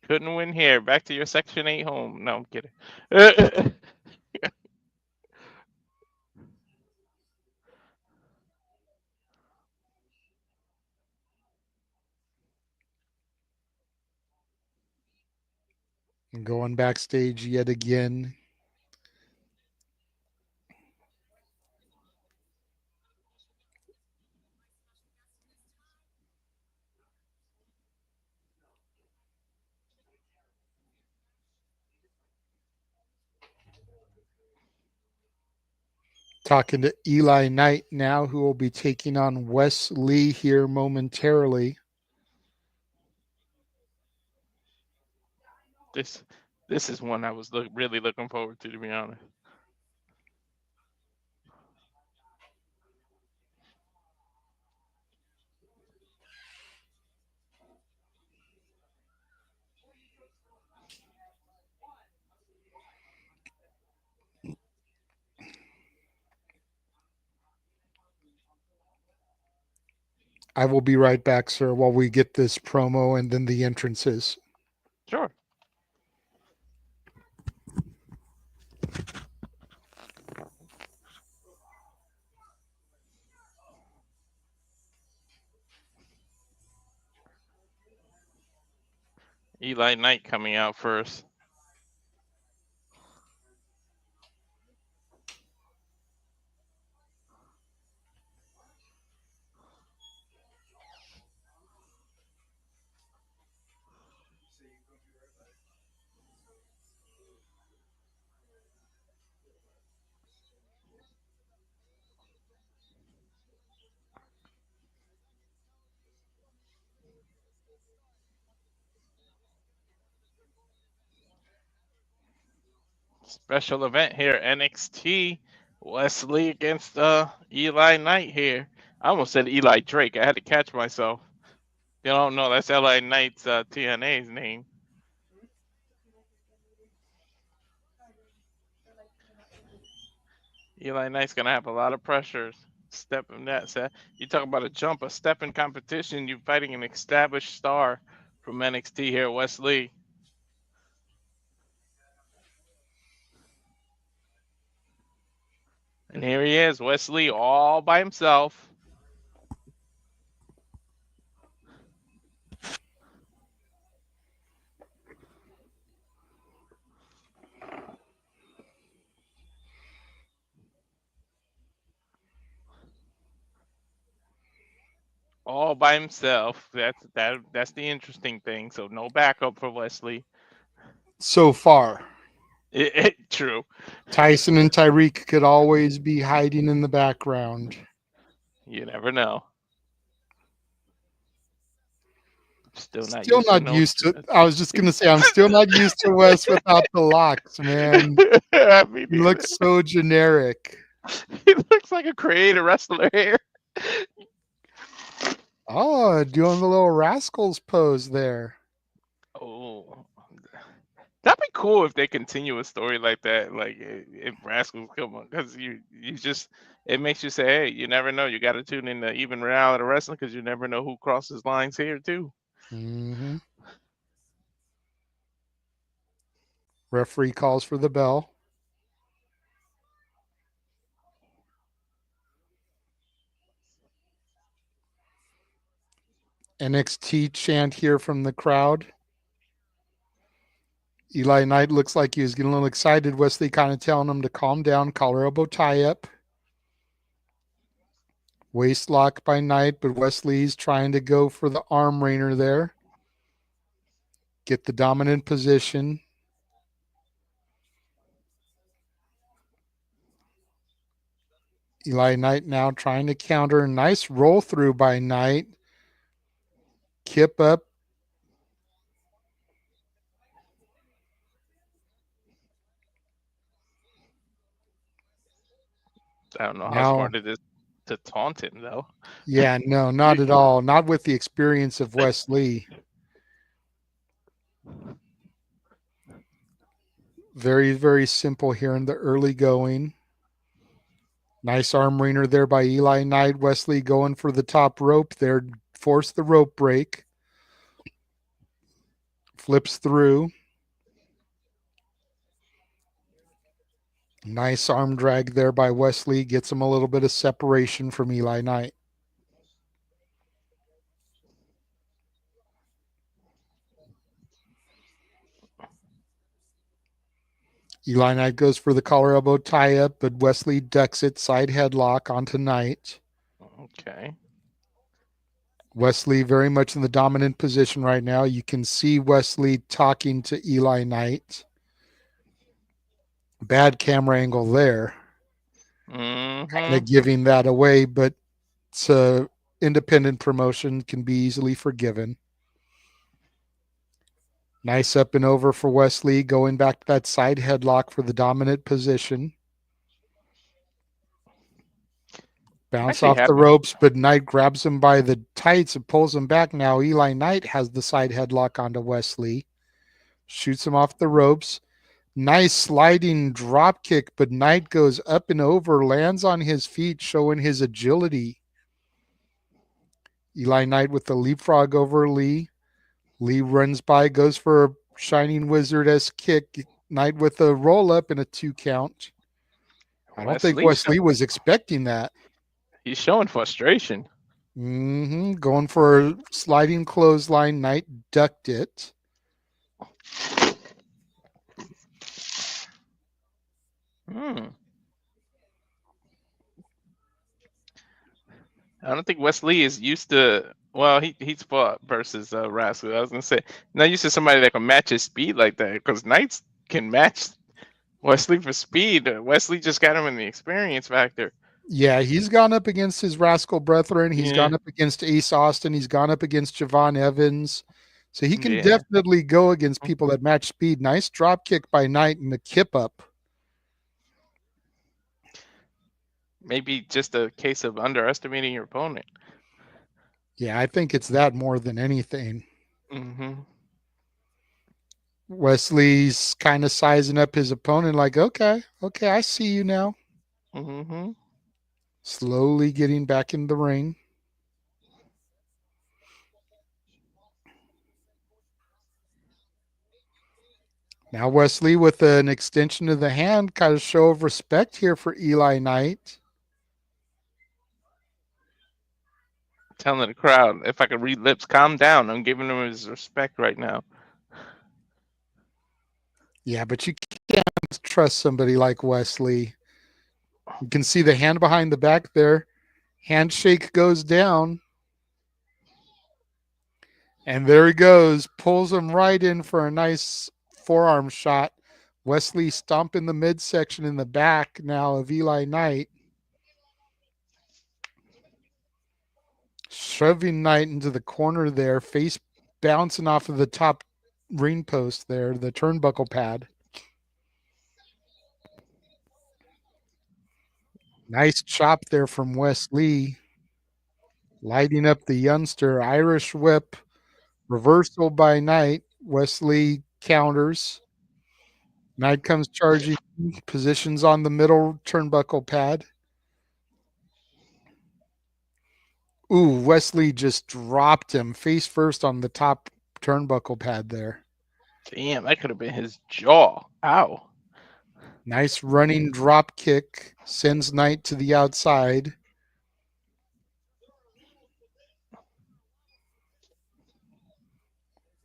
Couldn't win here. Back to your Section 8 home. No, I'm kidding. Going backstage yet again. Talking to Eli Knight now, who will be taking on Wes Lee here momentarily. This is one I was really looking forward to be honest. I will be right back, sir, while we get this promo and then the entrances. Sure. Eli Knight coming out first. Special event here, NXT. Wes Lee against Eli Knight here. I almost said Eli Drake. I had to catch myself. You don't know that's Eli Knight's TNA's name. Eli Knight's gonna have a lot of pressures. Step in that set. You talk about a step in competition. You're fighting an established star from NXT here, Wes Lee. And here he is, Wes Lee, all by himself. All by himself. That's the interesting thing. So no backup for Wes Lee. So far. True. Tyson and Tyreek could always be hiding in the background. You never know. Still not used to. I was just gonna say I'm still not used to Wes without the locks, man. He looks so generic. He looks like a creative wrestler here. Oh, doing the little rascals pose there. Oh, that'd be cool if they continue a story like that. Like if Rascals come on, because you just it makes you say, hey, you never know. You got to tune in to even reality wrestling because you never know who crosses lines here too. Mm-hmm. Referee calls for the bell. NXT chant here from the crowd. Eli Knight looks like he was getting a little excited. Wesley kind of telling him to calm down, collar elbow tie up. Waist lock by Knight, but Wesley's trying to go for the arm rainer there. Get the dominant position. Eli Knight now trying to counter. Nice roll through by Knight. Kip up. I don't know how smart it is to taunt him though. Yeah, no, not at all. Not with the experience of Wes Lee. Very, very simple here in the early going. Nice arm rainer there by Eli Knight. Wesley going for the top rope there. Force the rope break. Flips through. Nice arm drag there by Wesley. Gets him a little bit of separation from Eli Knight. Eli Knight goes for the collar elbow tie up, but Wesley ducks it, side headlock onto Knight. Okay. Wesley very much in the dominant position right now. You can see Wesley talking to Eli Knight. Bad camera angle there. Kind Mm-hmm. of giving that away, but it's a independent promotion, can be easily forgiven. Nice up and over for Wesley, going back to that side headlock for the dominant position. Bounce Actually off the happy. ropes, but Knight grabs him by the tights and pulls him back. Now Eli Knight has the side headlock onto Wesley. Shoots him off the ropes. Nice sliding drop kick, but Knight goes up and over, lands on his feet, showing his agility. Eli Knight with the leapfrog over Lee. Lee runs by, goes for a Shining Wizard-esque kick. Knight with a roll-up and a 2 count. I don't think Wesley was expecting that. He's showing frustration. Going for a sliding clothesline. Knight ducked it. I don't think Wesley is used to. Well, he's fought versus Rascal. I was gonna say not used to somebody that can match his speed like that, because Knights can match Wesley for speed. Wesley just got him in the experience factor. Yeah, he's gone up against his Rascal brethren. He's Yeah. gone up against Ace Austin. He's gone up against Javon Evans. So he can definitely go against people that match speed. Nice drop kick by Knight and the kip up. Maybe just a case of underestimating your opponent. Yeah, I think it's that more than anything. Mm-hmm. Wesley's kind of sizing up his opponent like, okay, I see you now. Mm-hmm. Slowly getting back in the ring. Now Wesley with an extension of the hand, kind of show of respect here for Eli Knight. Telling the crowd, if I could read lips, calm down. I'm giving him his respect right now. Yeah, but you can't trust somebody like Wesley. You can see the hand behind the back there. Handshake goes down. And there he goes. Pulls him right in for a nice forearm shot. Wesley stomping the midsection in the back now of Eli Knight. Shoving Knight into the corner there. Face bouncing off of the top ring post there, the turnbuckle pad. Nice chop there from Wesley. Lighting up the youngster. Irish whip. Reversal by Knight. Wesley counters. Knight comes charging. Positions on the middle turnbuckle pad. Ooh, Wesley just dropped him face first on the top turnbuckle pad there. Damn, that could have been his jaw. Ow. Nice running drop kick. Sends Knight to the outside.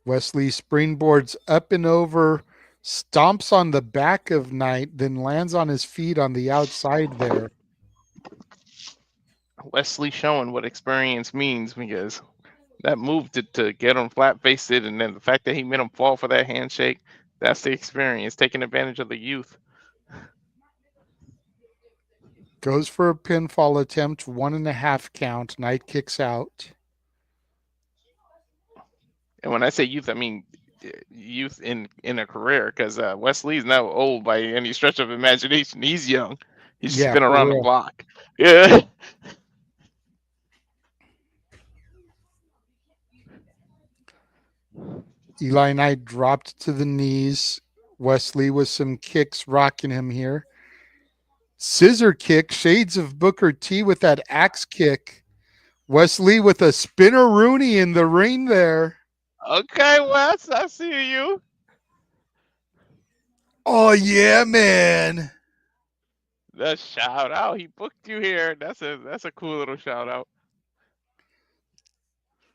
Wesley springboards up and over, stomps on the back of Knight, then lands on his feet on the outside there. Wesley showing what experience means, because that move to get him flat-faced, and then the fact that he made him fall for that handshake, that's the experience, taking advantage of the youth. Goes for a pinfall attempt, 1.5 count. Knight kicks out. And when I say youth, I mean youth in a career, because Wesley's not old by any stretch of imagination. He's young. He's just been around the block. Yeah. Eli Knight dropped to the knees. Wesley with some kicks rocking him here. Scissor kick, shades of Booker T with that axe kick. Wesley with a spinner Rooney in the ring there. Okay, Wes, I see you. Oh, yeah, man. The shout out. He booked you here. That's a cool little shout out.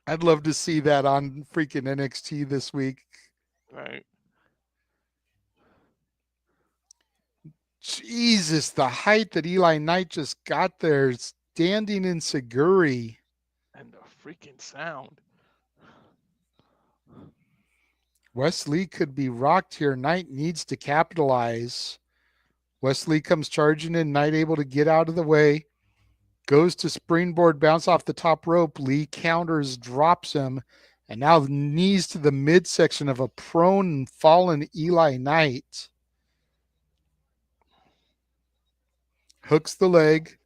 I'd love to see that on freaking NXT this week. Right. Jesus, the height that Eli Knight just got there, standing in Seguri. And the freaking sound. Wesley could be rocked here. Knight needs to capitalize. Wesley comes charging in. Knight able to get out of the way. Goes to springboard, bounce off the top rope. Lee counters, drops him. And now knees to the midsection of a prone and fallen Eli Knight. Hooks the leg.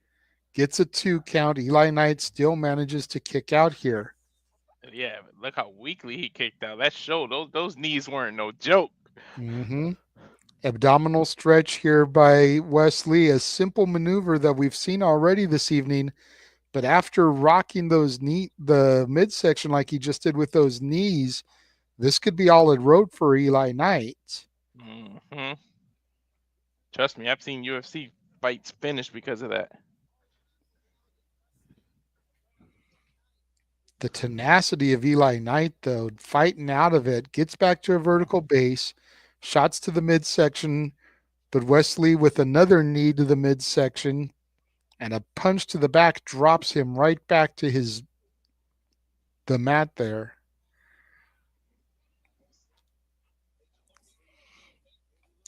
Gets a 2 count. Eli Knight still manages to kick out here. Yeah, look how weakly he kicked out. That showed those knees weren't no joke. Mm-hmm. Abdominal stretch here by Wesley, a simple maneuver that we've seen already this evening. But after rocking the midsection like he just did with those knees, this could be all it wrote for Eli Knight. Mm-hmm. Trust me, I've seen UFC fights finished because of that. The tenacity of Eli Knight, though, fighting out of it, gets back to a vertical base, shots to the midsection, but Wesley with another knee to the midsection and a punch to the back drops him right back to the mat there.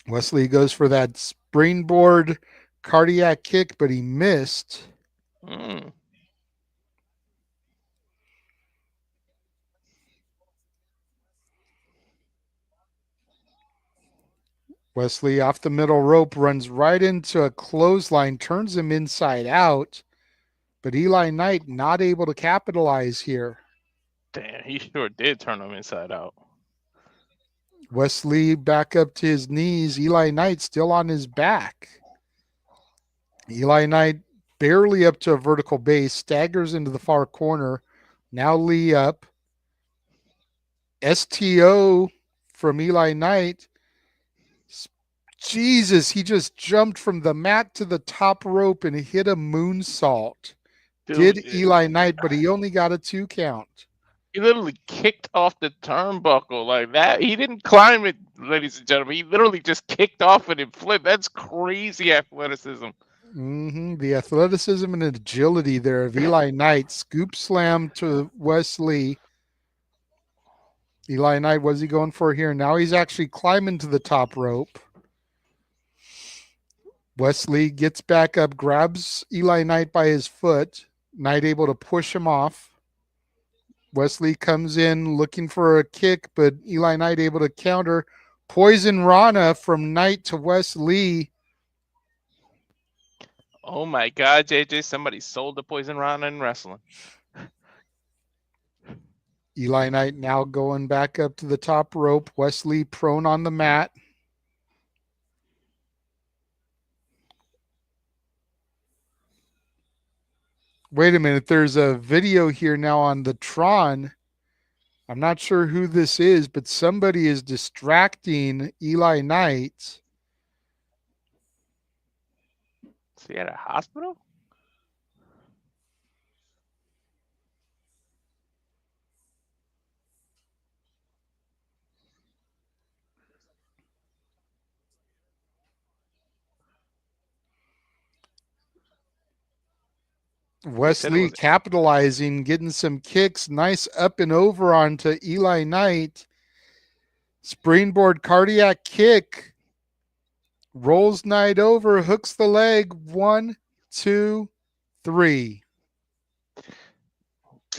Wesley goes for that springboard cardiac kick, but he missed. Wesley off the middle rope runs right into a clothesline, turns him inside out, but Eli Knight not able to capitalize here. Damn, he sure did turn him inside out. Wesley back up to his knees. Eli Knight still on his back. Eli Knight barely up to a vertical base, staggers into the far corner. Now Lee up. STO from Eli Knight. Jesus, he just jumped from the mat to the top rope and hit a moonsault. Did Eli Knight, but he only got a 2 count. He literally kicked off the turnbuckle like that. He didn't climb it, ladies and gentlemen. He literally just kicked off it and flipped. That's crazy athleticism. Mm-hmm. The athleticism and agility there of Eli Knight. Scoop slam to Wesley. Eli Knight, what's he going for here? Now he's actually climbing to the top rope. Wesley gets back up, grabs Eli Knight by his foot. Knight able to push him off. Wesley comes in looking for a kick, but Eli Knight able to counter. Poison Rana from Knight to Wesley. Oh my God, JJ, somebody sold the Poison Rana in wrestling. Eli Knight now going back up to the top rope. Wesley prone on the mat. Wait a minute. There's a video here now on the Tron. I'm not sure who this is, but somebody is distracting Eli Knight. Is he at a hospital? Wesley capitalizing, getting some kicks. Nice up and over onto Eli Knight. Springboard cardiac kick. Rolls Knight over, hooks the leg. 1, 2, 3.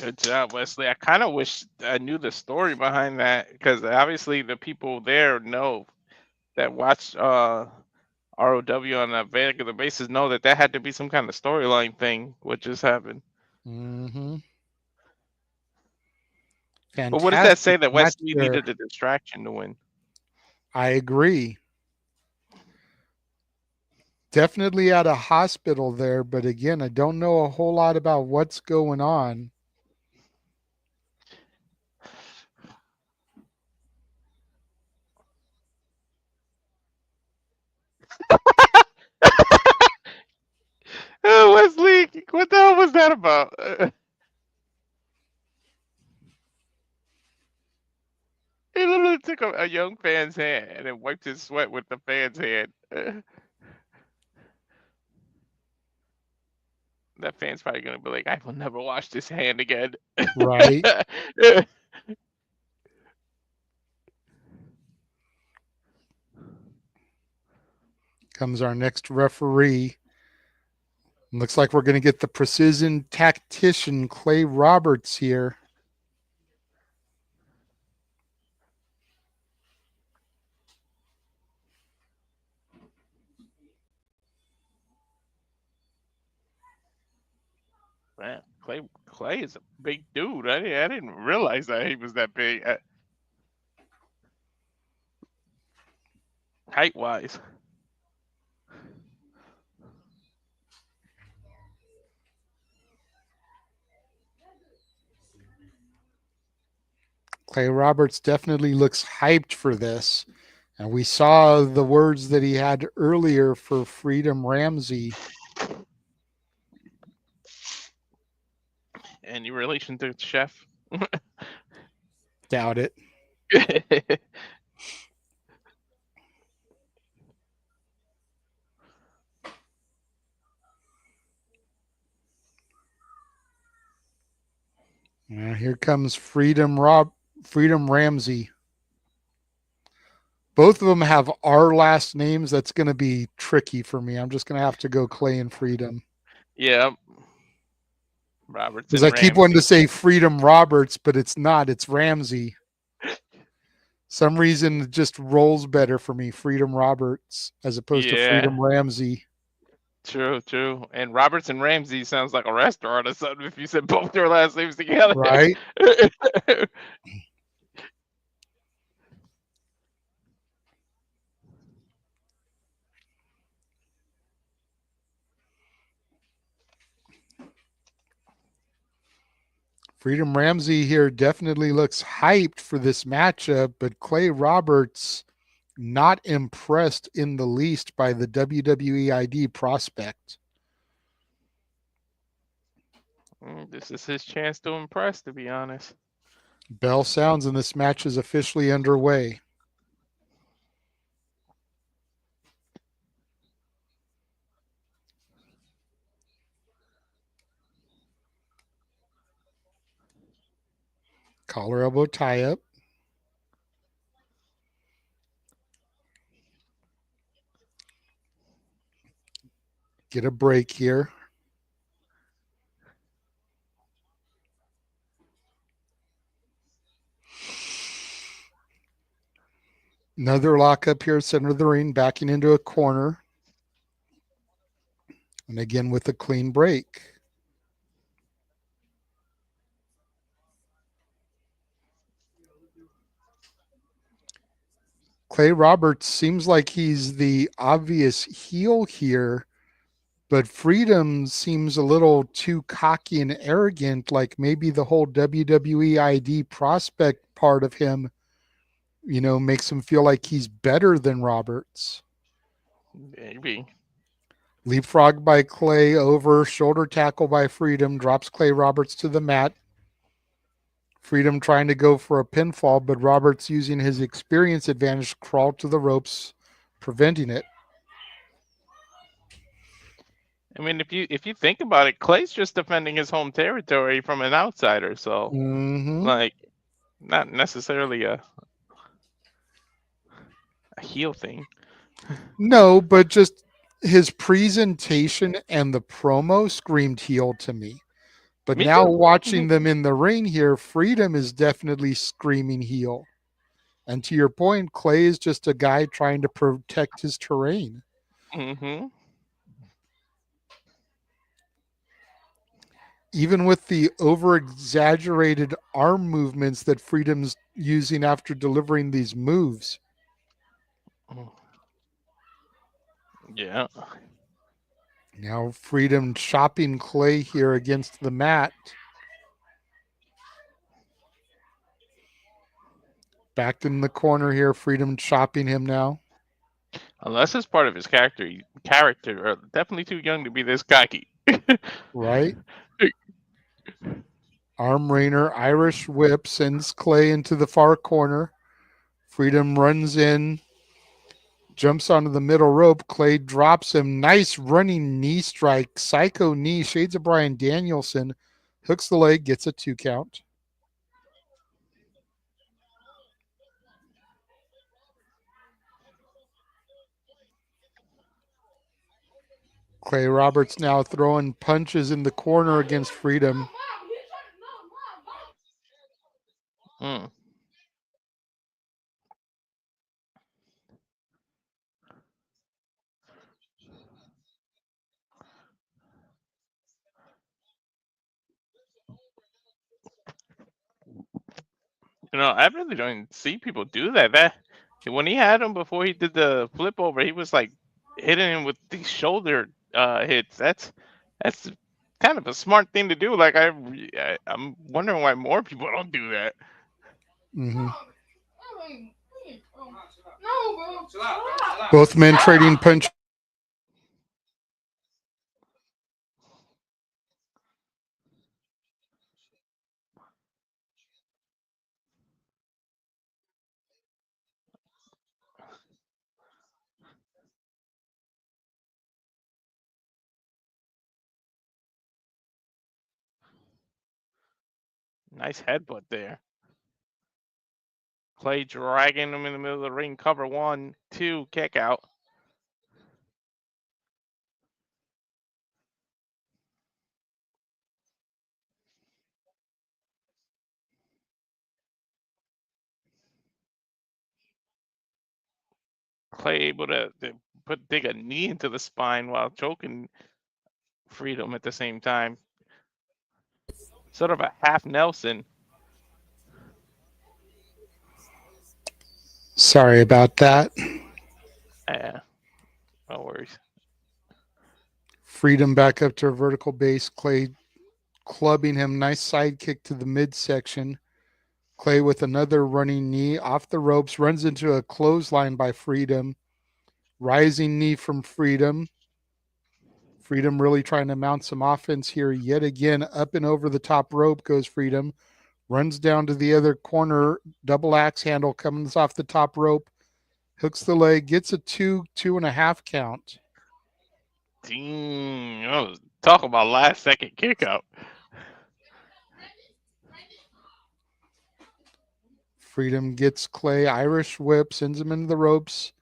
Good job, Wesley. I kind of wish I knew the story behind that, because obviously the people there know that watch ROW on a regular basis know that had to be some kind of storyline thing, what just happened. Mm-hmm. But what does that say? That Wesley needed a distraction to win? I agree. Definitely at a hospital there, but again, I don't know a whole lot about what's going on. Wesley, what the hell was that about? He literally took a young fan's hand and wiped his sweat with the fan's hand. that fan's probably gonna be like, I will never wash this hand again. Right. Comes our next referee. Looks like we're going to get the precision tactician Clay Roberts here. Man, Clay is a big dude. I didn't realize that he was that big, height wise. Clay Roberts definitely looks hyped for this. And we saw the words that he had earlier for Freedom Ramsey. Any relation to Chef? Doubt it. Now here comes Freedom Ramsey. Both of them have our last names. That's going to be tricky for me. I'm just going to have to go Clay and Freedom. Yeah. Roberts. Because I keep wanting to say Freedom Roberts, but it's not. It's Ramsey. Some reason it just rolls better for me. Freedom Roberts as opposed to Freedom Ramsey. True. And Roberts and Ramsey sounds like a restaurant or something if you said both their last names together. Right. Freedom Ramsey here definitely looks hyped for this matchup, but Clay Roberts not impressed in the least by the WWE ID prospect. This is his chance to impress, to be honest. Bell sounds and this match is officially underway. Collar elbow tie up. Get a break here. Another lockup here, center of the ring, backing into a corner. And again with a clean break. Clay Roberts seems like he's the obvious heel here, but Freedom seems a little too cocky and arrogant, like maybe the whole WWE ID prospect part of him, makes him feel like he's better than Roberts. Maybe. Leapfrog by Clay over, shoulder tackle by Freedom, drops Clay Roberts to the mat. Freedom trying to go for a pinfall, but Roberts using his experience advantage crawled to the ropes, preventing it. I mean, if you think about it, Clay's just defending his home territory from an outsider, so like not necessarily a heel thing. No, but just his presentation and the promo screamed heel to me. But Me now too. watching them in the ring here, Freedom is definitely screaming heel. And to your point, Clay is just a guy trying to protect his terrain. Even with the over-exaggerated arm movements that Freedom's using after delivering these moves. Yeah. Now Freedom chopping Clay here against the mat. Back in the corner here, Freedom chopping him now. Unless it's part of his character definitely too young to be this cocky. Right? Arm Rainer, Irish whip, sends Clay into the far corner. Freedom runs in, Jumps onto the middle rope. Clay drops him. Nice running knee strike. Psycho knee. Shades of Bryan Danielson. Hooks the leg. Gets a 2 count. Clay Roberts now throwing punches in the corner against Freedom. Mm. I really don't see people do that. When he had him before he did the flip over, he was like hitting him with these shoulder hits. That's kind of a smart thing to do. Like I'm wondering why more people don't do that. Mm-hmm. Both men trading punches. Nice headbutt there. Clay dragging him in the middle of the ring. Cover 1, 2, kick out. Clay able to dig a knee into the spine while choking Freedom at the same time. Sort of a half Nelson. Sorry about that. Yeah, no worries. Freedom back up to a vertical base. Clay clubbing him. Nice side kick to the midsection. Clay with another running knee off the ropes. Runs into a clothesline by Freedom. Rising knee from Freedom. Freedom really trying to mount some offense here yet again. Up and over the top rope goes Freedom. Runs down to the other corner. Double axe handle comes off the top rope. Hooks the leg. Gets a 2.5 count. Dang, talk about last second kick out. Freedom gets Clay. Irish whip. Sends him into the ropes.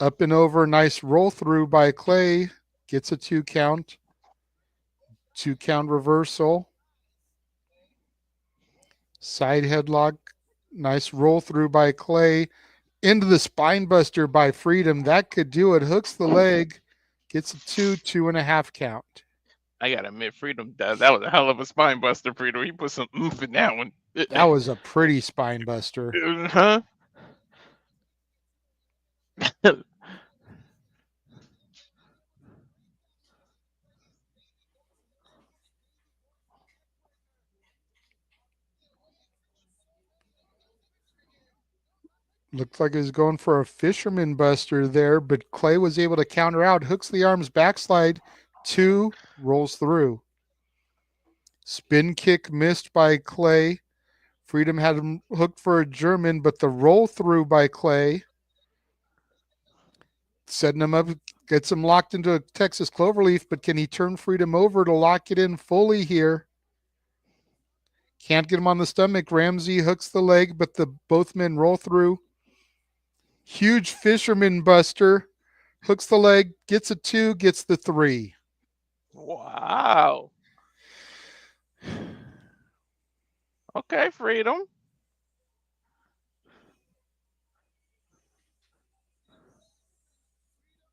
Up and over. Nice roll through by Clay. Gets a 2 count. 2 count reversal. Side headlock. Nice roll through by Clay. Into the spine buster by Freedom. That could do it. Hooks the leg. Gets a 2.5 count. I gotta admit, Freedom, that was a hell of a spine buster, Freedom. He put some oomph in that one. That was a pretty spine buster. Huh? Looked like he was going for a fisherman buster there, but Clay was able to counter out. Hooks the arms, backslide, 2, rolls through. Spin kick missed by Clay. Freedom had him hooked for a German, but the roll through by Clay, setting him up, gets him locked into a Texas cloverleaf, but can he turn Freedom over to lock it in fully here? Can't get him on the stomach. Ramsey hooks the leg, but both men roll through. Huge fisherman buster. Hooks the leg, gets a 2, gets the 3. Wow. Okay, Freedom.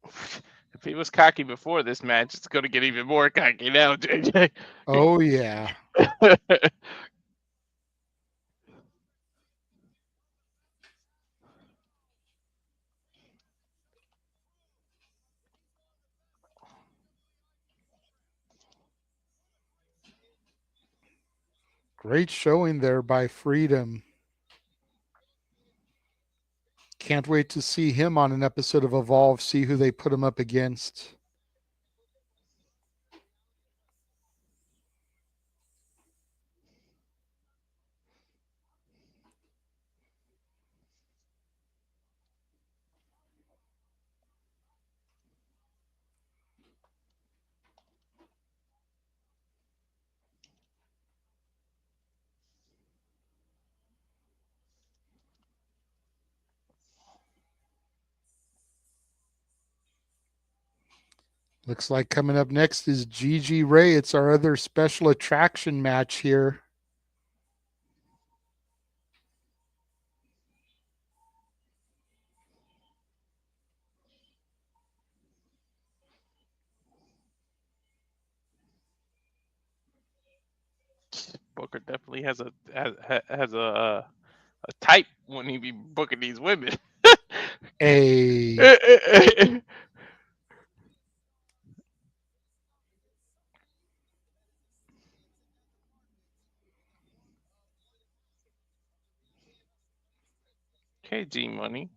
If he was cocky before this match, it's going to get even more cocky now, JJ. Oh, yeah. Great showing there by Freedom. Can't wait to see him on an episode of Evolve, see who they put him up against. Looks like coming up next is Gigi Ray. It's our other special attraction match here. Booker definitely has a type when he be booking these women. A Okay, G Money.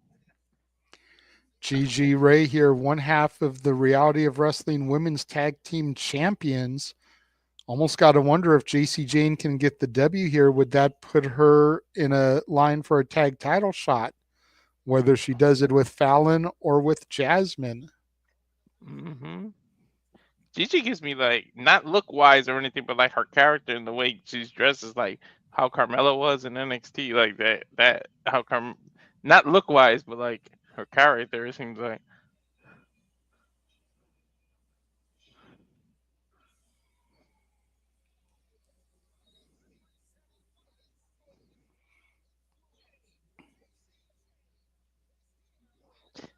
Gigi Ray here, one half of the Reality of Wrestling Women's Tag Team Champions. Almost got to wonder if Jayne can get the W here. Would that put her in a line for a tag title shot? Whether she does it with Fallon or with Jasmine. Mm-hmm. Gigi gives me like not look wise or anything, but like her character and the way she's dressed is like how Carmella was in NXT, like that how not look wise, but like her character it seems like.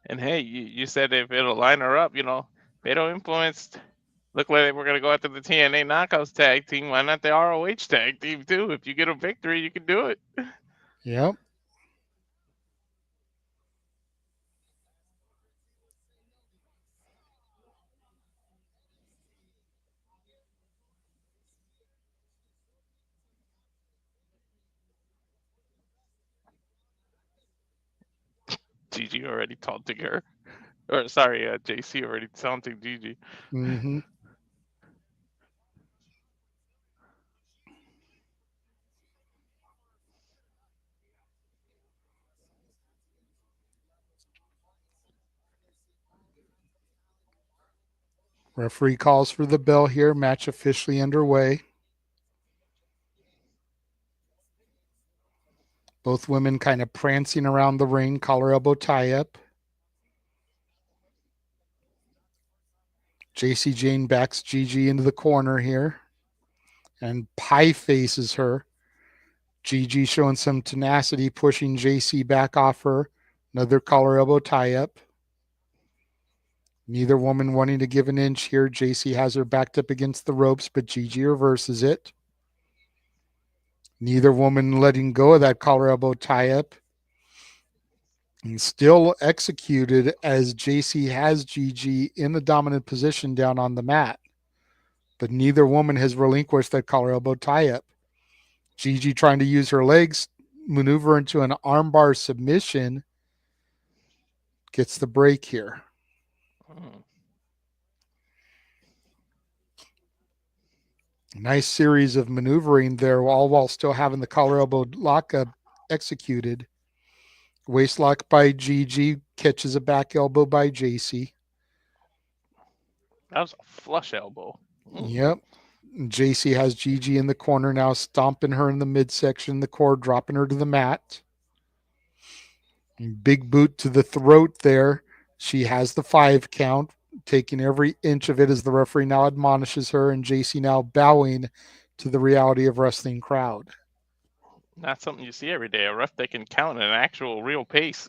And hey, you said if it'll line her up, Beto influenced. Look like we're gonna go after the TNA Knockouts tag team. Why not the ROH tag team too? If you get a victory, you can do it. Yep. Gigi already taunting her. Or sorry, JC already taunting Gigi. Mm-hmm. Referee calls for the bell here. Match officially underway. Both women kind of prancing around the ring, collar elbow tie up. Jayne backs Gigi into the corner here and pie faces her. Gigi showing some tenacity, pushing JC back off her. Another collar elbow tie up. Neither woman wanting to give an inch here. JC has her backed up against the ropes, but Gigi reverses it. Neither woman letting go of that collar elbow tie up. And still executed as JC has Gigi in the dominant position down on the mat. But neither woman has relinquished that collar elbow tie up. Gigi trying to use her legs, maneuver into an armbar submission. Gets the break here. Nice series of maneuvering there, all while still having the collar elbow lock up executed. Waist lock by Gigi, catches a back elbow by JC. That was a flush elbow. Yep. JC has Gigi in the corner now, stomping her in the midsection, the core, dropping her to the mat. Big boot to the throat there. She has the 5 count, taking every inch of it as the referee now admonishes her, and JC now bowing to the Reality of Wrestling crowd. Not something you see every day. A ref that can count at an actual real pace.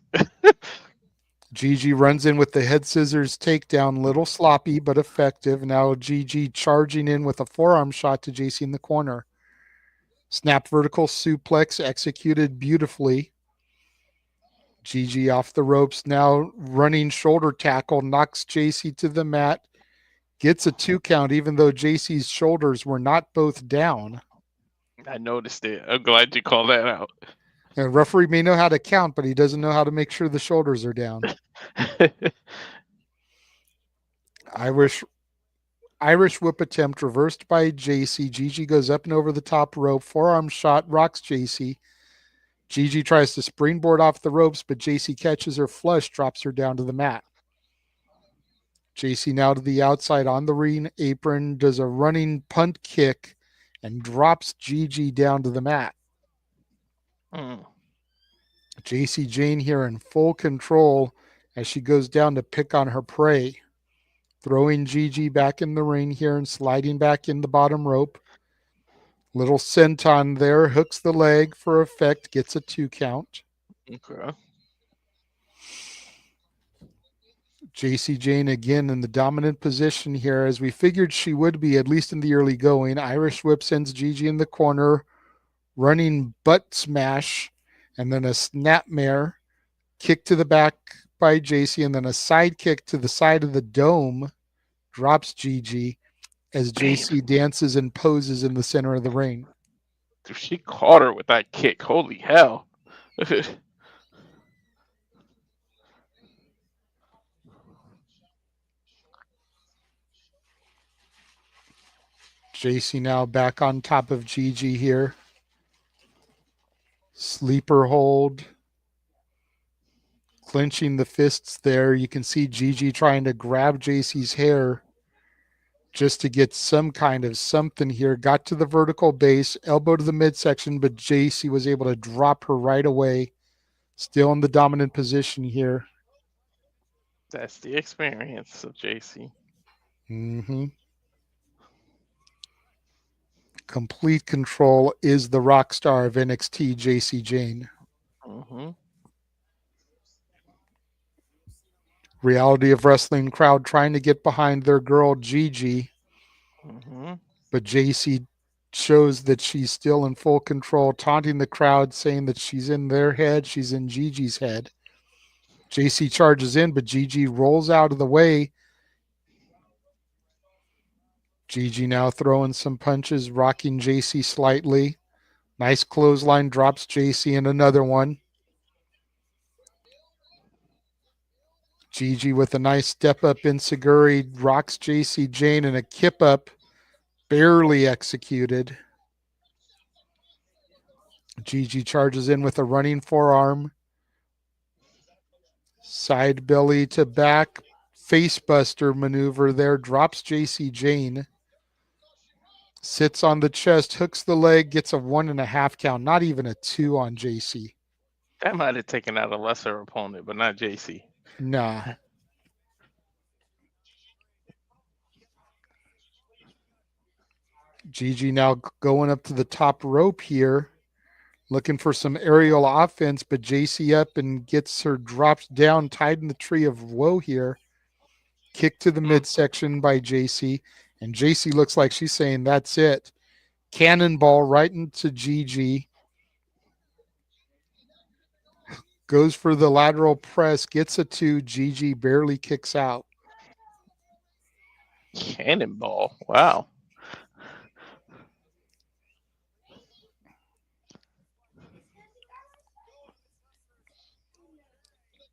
Gigi runs in with the head scissors takedown, little sloppy but effective. Now Gigi charging in with a forearm shot to JC in the corner. Snap vertical suplex executed beautifully. Gigi off the ropes now, running shoulder tackle, knocks JC to the mat, gets a 2 count even though JC's shoulders were not both down. I noticed it. I'm glad you called that out. The referee may know how to count, but he doesn't know how to make sure the shoulders are down. Irish whip attempt reversed by JC. Gigi goes up and over the top rope. Forearm shot rocks JC. Gigi tries to springboard off the ropes, but JC catches her flush, drops her down to the mat. JC now to the outside on the ring apron, does a running punt kick, and drops Gigi down to the mat. Jayne here in full control as she goes down to pick on her prey. throwing Gigi back in the ring here and sliding back in the bottom rope. Little senton there, hooks the leg for effect, gets a 2 count. Okay. Jacy Jayne again in the dominant position here, as we figured she would be, at least in the early going. Irish whip sends Gigi in the corner, running butt smash, and then a snapmare, kick to the back by Jacy, and then a side kick to the side of the dome, drops Gigi as Jacy dances and poses in the center of the ring. Dude, she caught her with that kick. Holy hell. Jacy now back on top of Gigi here. Sleeper hold. Clenching the fists there. You can see Gigi trying to grab Jacy's hair just to get some kind of something here. Got to the vertical base, elbow to the midsection, but Jacy was able to drop her right away. Still in the dominant position here. That's the experience of Jacy. Mm-hmm. Complete control is the rock star of NXT, Jacy Jayne. Mm-hmm. Reality of Wrestling crowd trying to get behind their girl Gigi, but Jacy shows that she's still in full control, taunting the crowd, saying that she's in their head, she's in Gigi's head. Jacy charges in, but Gigi rolls out of the way. Gigi now throwing some punches, rocking Jacy slightly. Nice clothesline, drops Jacy in another one. Gigi with a nice step up enziguri, rocks Jacy Jayne, and a kip up, barely executed. Gigi charges in with a running forearm. Side belly to back, facebuster maneuver there, drops Jacy Jayne. Sits on the chest, hooks the leg, gets a 1.5 count, not even a 2 on Jacy. That might have taken out a lesser opponent, but not Jacy. Nah. Gigi now going up to the top rope here, looking for some aerial offense, but Jacy up and gets her dropped down, tied in the tree of woe here. Kick to the midsection by Jacy, and Jacy looks like she's saying, that's it. Cannonball right into Gigi. Goes for the lateral press, gets a 2. Gigi barely kicks out. Cannonball. Wow.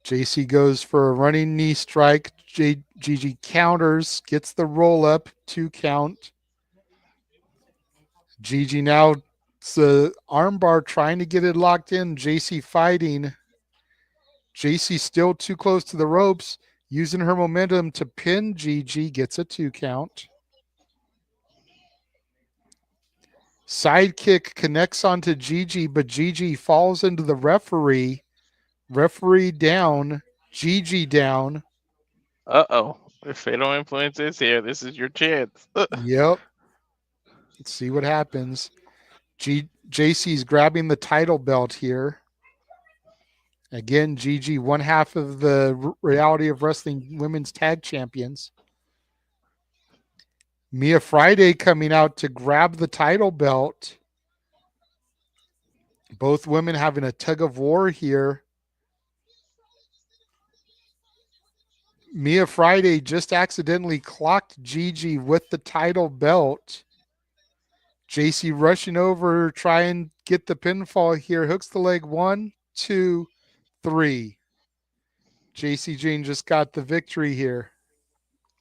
Jacy goes for a running knee strike. Gigi counters, gets the roll up, 2 count. Gigi now, it's the armbar trying to get it locked in. Jacy fighting. Jacy still too close to the ropes, using her momentum to pin Gigi, gets a 2 count. Side kick connects onto Gigi, but Gigi falls into the referee. Referee down, Gigi down. Uh-oh. If Fatal Influence is here, this is your chance. Yep. Let's see what happens. Jacy's grabbing the title belt here. Again, Gigi, one half of the Reality of Wrestling Women's Tag Champions. Mia Friday coming out to grab the title belt. Both women having a tug of war here. Mia Friday just accidentally clocked Gigi with the title belt. Jacy rushing over, try and get the pinfall here. Hooks the leg, 1, 2, 3. Jacy Jayne just got the victory here.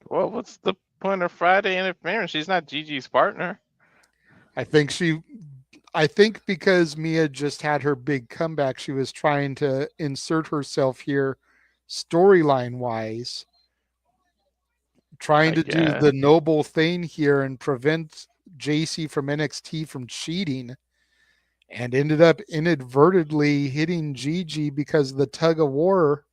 Well, what's the point of Friday interference? She's not Gigi's partner. I think because Mia just had her big comeback, she was trying to insert herself here storyline wise, trying to do the noble thing here and prevent Jacy from NXT from cheating, and ended up inadvertently hitting Gigi because of the tug of war.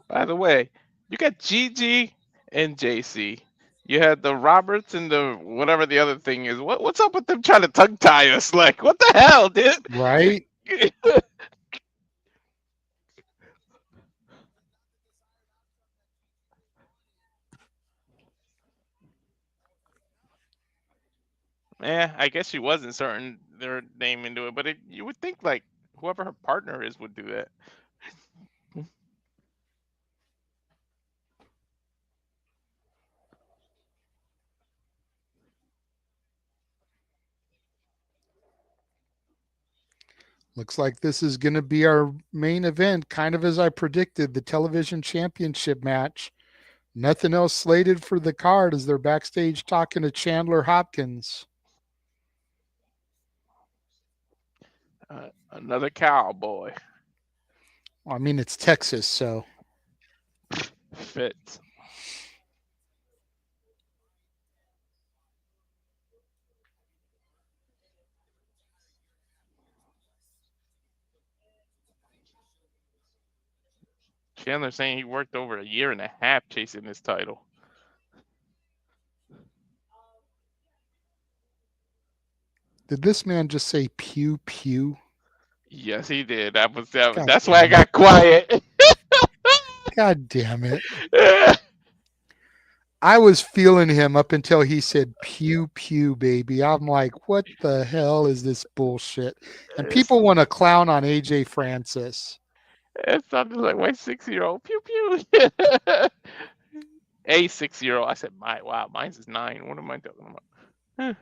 By the way, you got Gigi and Jacy. You had the Roberts and the whatever the other thing is. What's up with them trying to tongue tie us? Like, what the hell, dude? Right? I guess she was inserting their name into it, but you would think like whoever her partner is would do that. Looks like this is going to be our main event, kind of as I predicted, the television championship match. Nothing else slated for the card as they're backstage talking to Chandler Hopkins. Another cowboy. I mean, it's Texas, so. Fits. Chandler saying he worked over a year and a half chasing this title. Did this man just say pew pew? Yes, he did. That's God why I damn got it. quiet. God damn it. I was feeling him up until he said pew pew, baby. I'm like, what the hell is this bullshit? And people want to clown on AJ Francis. It sounded like my 6-year-old. Pew pew. A 6-year-old. I said, wow, mine's is 9. What am I talking about?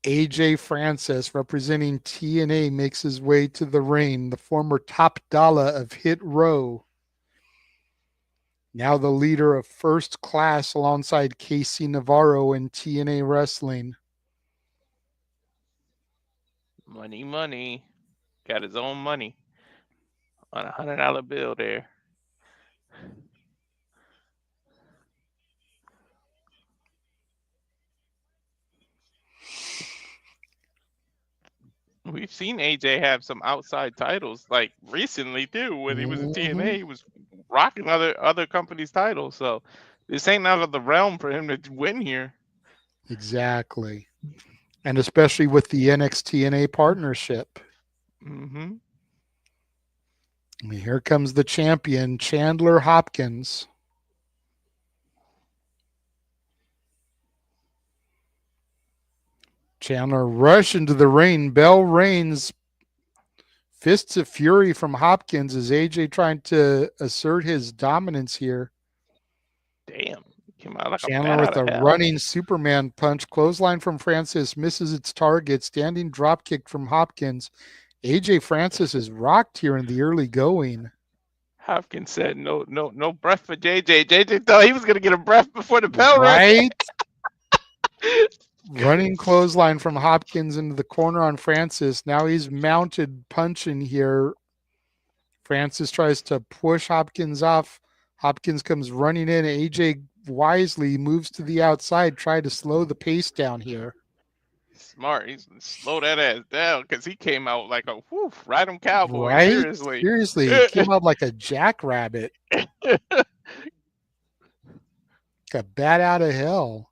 AJ Francis, representing TNA, makes his way to the ring. The former top dollar of Hit Row. Now the leader of First Class alongside Casey Navarro in TNA Wrestling. Money, money. Got his own money on $100 bill there. We've seen AJ have some outside titles, like recently too. When he was in TNA, he was rocking other companies' titles. So this ain't out of the realm for him to win here. Exactly. And especially with the NXT-TNA partnership. Mm-hmm. I mean, here comes the champion, Chandler Hopkins. Chandler rush into the ring. Bell rings. Fists of fury from Hopkins as AJ trying to assert his dominance here. Damn. Came out like Chandler a bat with out a of hell. running Superman punch. Clothesline from Francis misses its target. Standing dropkick from Hopkins. AJ Francis is rocked here in the early going. Hopkins said no breath for JJ. JJ thought he was gonna get a breath before the bell rang. Right? Running clothesline from Hopkins into the corner on Francis. Now he's mounted punching here. Francis tries to push Hopkins off. Hopkins comes running in. AJ wisely moves to the outside, try to slow the pace down here. Smart. He's gonna slow that ass down because he came out like a ride 'em cowboy. Right? Seriously. Seriously, he came out like a jackrabbit. A bat out of hell.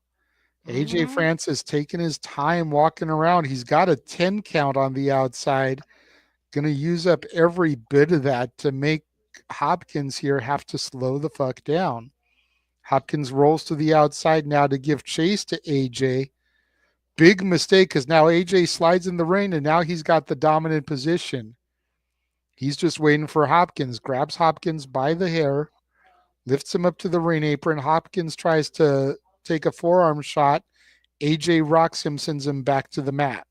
AJ Francis taking his time walking around. He's got a 10 count on the outside. Going to use up every bit of that to make Hopkins here have to slow the fuck down. Hopkins rolls to the outside now to give chase to AJ. Big mistake because now AJ slides in the ring and now he's got the dominant position. He's just waiting for Hopkins. Grabs Hopkins by the hair. Lifts him up to the ring apron. Hopkins tries to take a forearm shot. AJ rocks him, sends him back to the mat.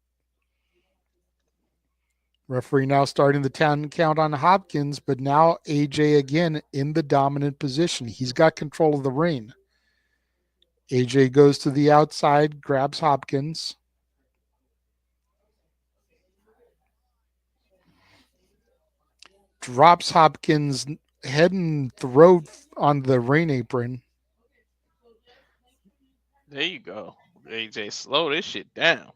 Referee now starting the 10 count on Hopkins, but now AJ again in the dominant position. He's got control of the ring. AJ goes to the outside, grabs Hopkins. Drops Hopkins head and throat on the ring apron. There you go. AJ, slow this shit down.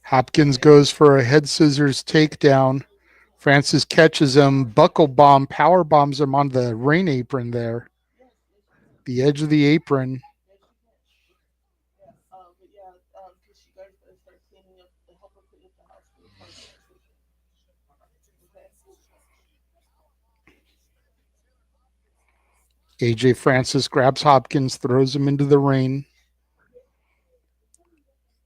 Hopkins goes for a head scissors takedown. Francis catches him, buckle bomb, power bombs him on the ring apron there. The edge of the apron. AJ Francis grabs Hopkins, throws him into the ring.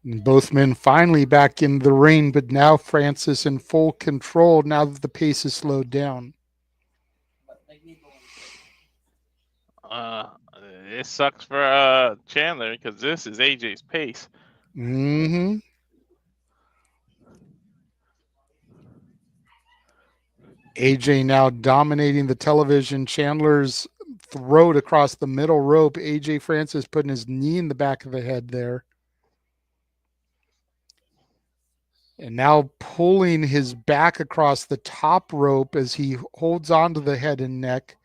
And both men finally back in the ring, but now Francis in full control now that the pace is slowed down. Uh, it sucks for Chandler because this is AJ's pace. Mm-hmm. AJ now dominating the television. Chandler's throat across the middle rope. AJ Francis putting his knee in the back of the head there. And now pulling his back across the top rope as he holds onto the head and neck.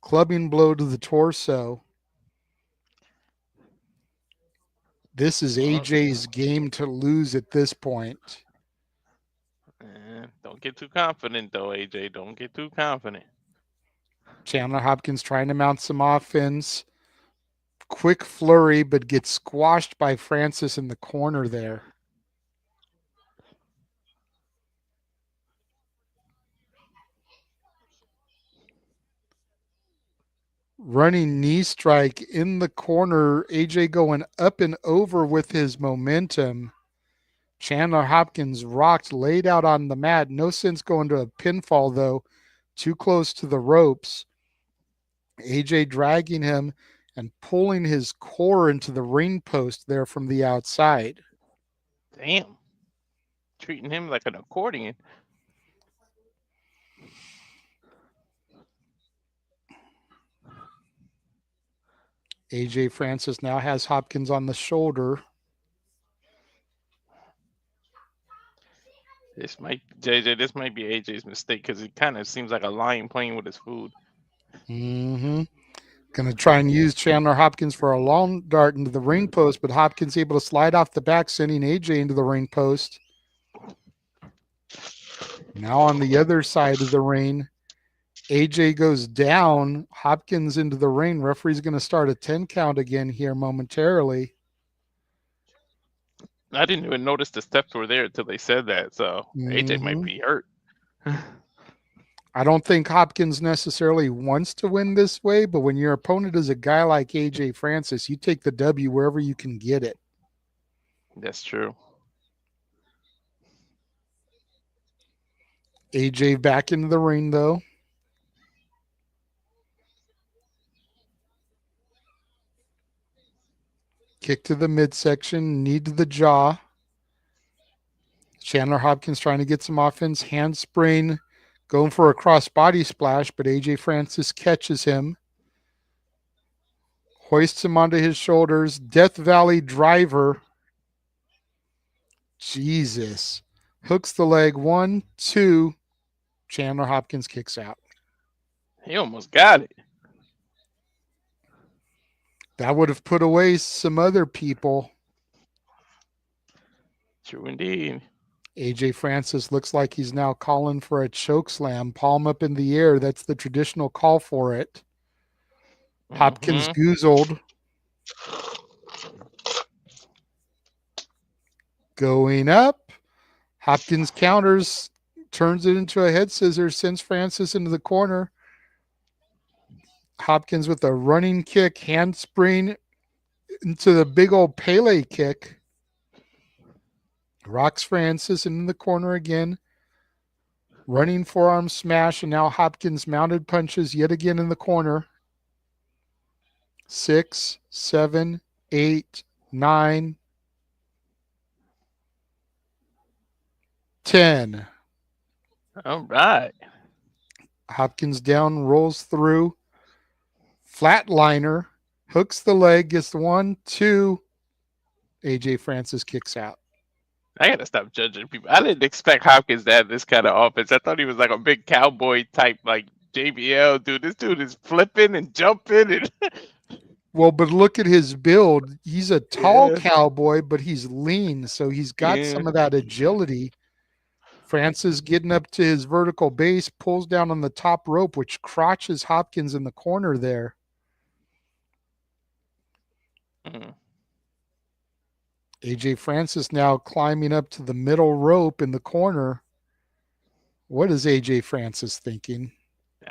Clubbing blow to the torso. This is AJ's game to lose at this point. Don't get too confident, though, AJ. Don't get too confident. Chandler Hopkins trying to mount some offense. Quick flurry, but gets squashed by Francis in the corner there. Running knee strike in the corner. AJ going up and over with his momentum. Chandler Hopkins rocked, laid out on the mat. No sense going to a pinfall, though. Too close to the ropes. AJ dragging him and pulling his core into the ring post there from the outside. Damn. Treating him like an accordion. AJ Francis now has Hopkins on the shoulder. This might be AJ's mistake because it kind of seems like a lion playing with his food. Mm-hmm. Going to try and use Chandler Hopkins for a long dart into the ring post, but Hopkins able to slide off the back, sending AJ into the ring post. Now on the other side of the ring, AJ goes down, Hopkins into the ring. Referee's going to start a 10 count again here momentarily. I didn't even notice the steps were there until they said that, so AJ might be hurt. I don't think Hopkins necessarily wants to win this way, but when your opponent is a guy like AJ Francis, you take the W wherever you can get it. That's true. AJ back into the ring, though. Kick to the midsection, knee to the jaw. Chandler Hopkins trying to get some offense. Handspring, going for a cross-body splash, but AJ Francis catches him. Hoists him onto his shoulders. Death Valley driver. Jesus. Hooks the leg. 1, 2. Chandler Hopkins kicks out. He almost got it. That would have put away some other people. True indeed. AJ Francis looks like he's now calling for a choke slam. Palm up in the air. That's the traditional call for it. Hopkins goozled. Going up. Hopkins counters. Turns it into a head scissors. Sends Francis into the corner. Hopkins with a running kick, handspring into the big old Pele kick. Rocks Francis into the corner again. Running forearm smash, and now Hopkins mounted punches yet again in the corner. 6, 7, 8, 9, 10. All right. Hopkins down, rolls through. Flatliner, hooks the leg, gets 1, 2. AJ Francis kicks out. I gotta stop judging people. I didn't expect Hopkins to have this kind of offense. I thought he was like a big cowboy type, like JBL, dude. This dude is flipping and jumping and Well, but look at his build. He's a tall yeah, cowboy, but he's lean, so he's got yeah. some of that agility. Francis getting up to his vertical base, pulls down on the top rope, which crotches Hopkins in the corner there. Mm. AJ Francis now climbing up to the middle rope in the corner. What is AJ Francis thinking?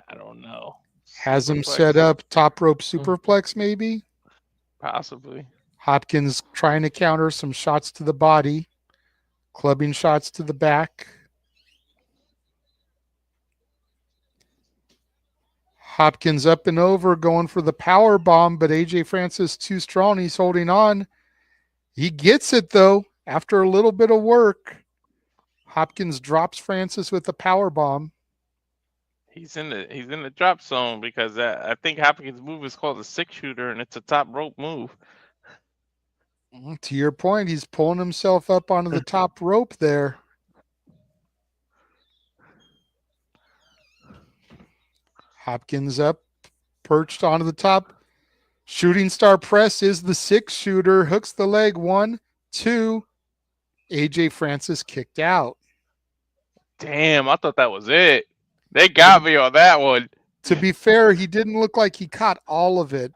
I don't know. Has him Superplex, set up top rope superplex, maybe? possibly. Hopkins trying to counter some shots to the body, clubbing shots to the back. Hopkins up and over, going for the power bomb, but AJ Francis too strong. He's holding on. He gets it, though, after a little bit of work. Hopkins drops Francis with the power bomb. He's in the drop zone because I think Hopkins' move is called a 6-shooter, and it's a top rope move. To your point, he's pulling himself up onto the top rope there. Hopkins up, perched onto the top. Shooting star press is the 6-shooter. Hooks the leg. 1, 2. AJ Francis kicked out. Damn, I thought that was it. They got me on that one. To be fair, he didn't look like he caught all of it.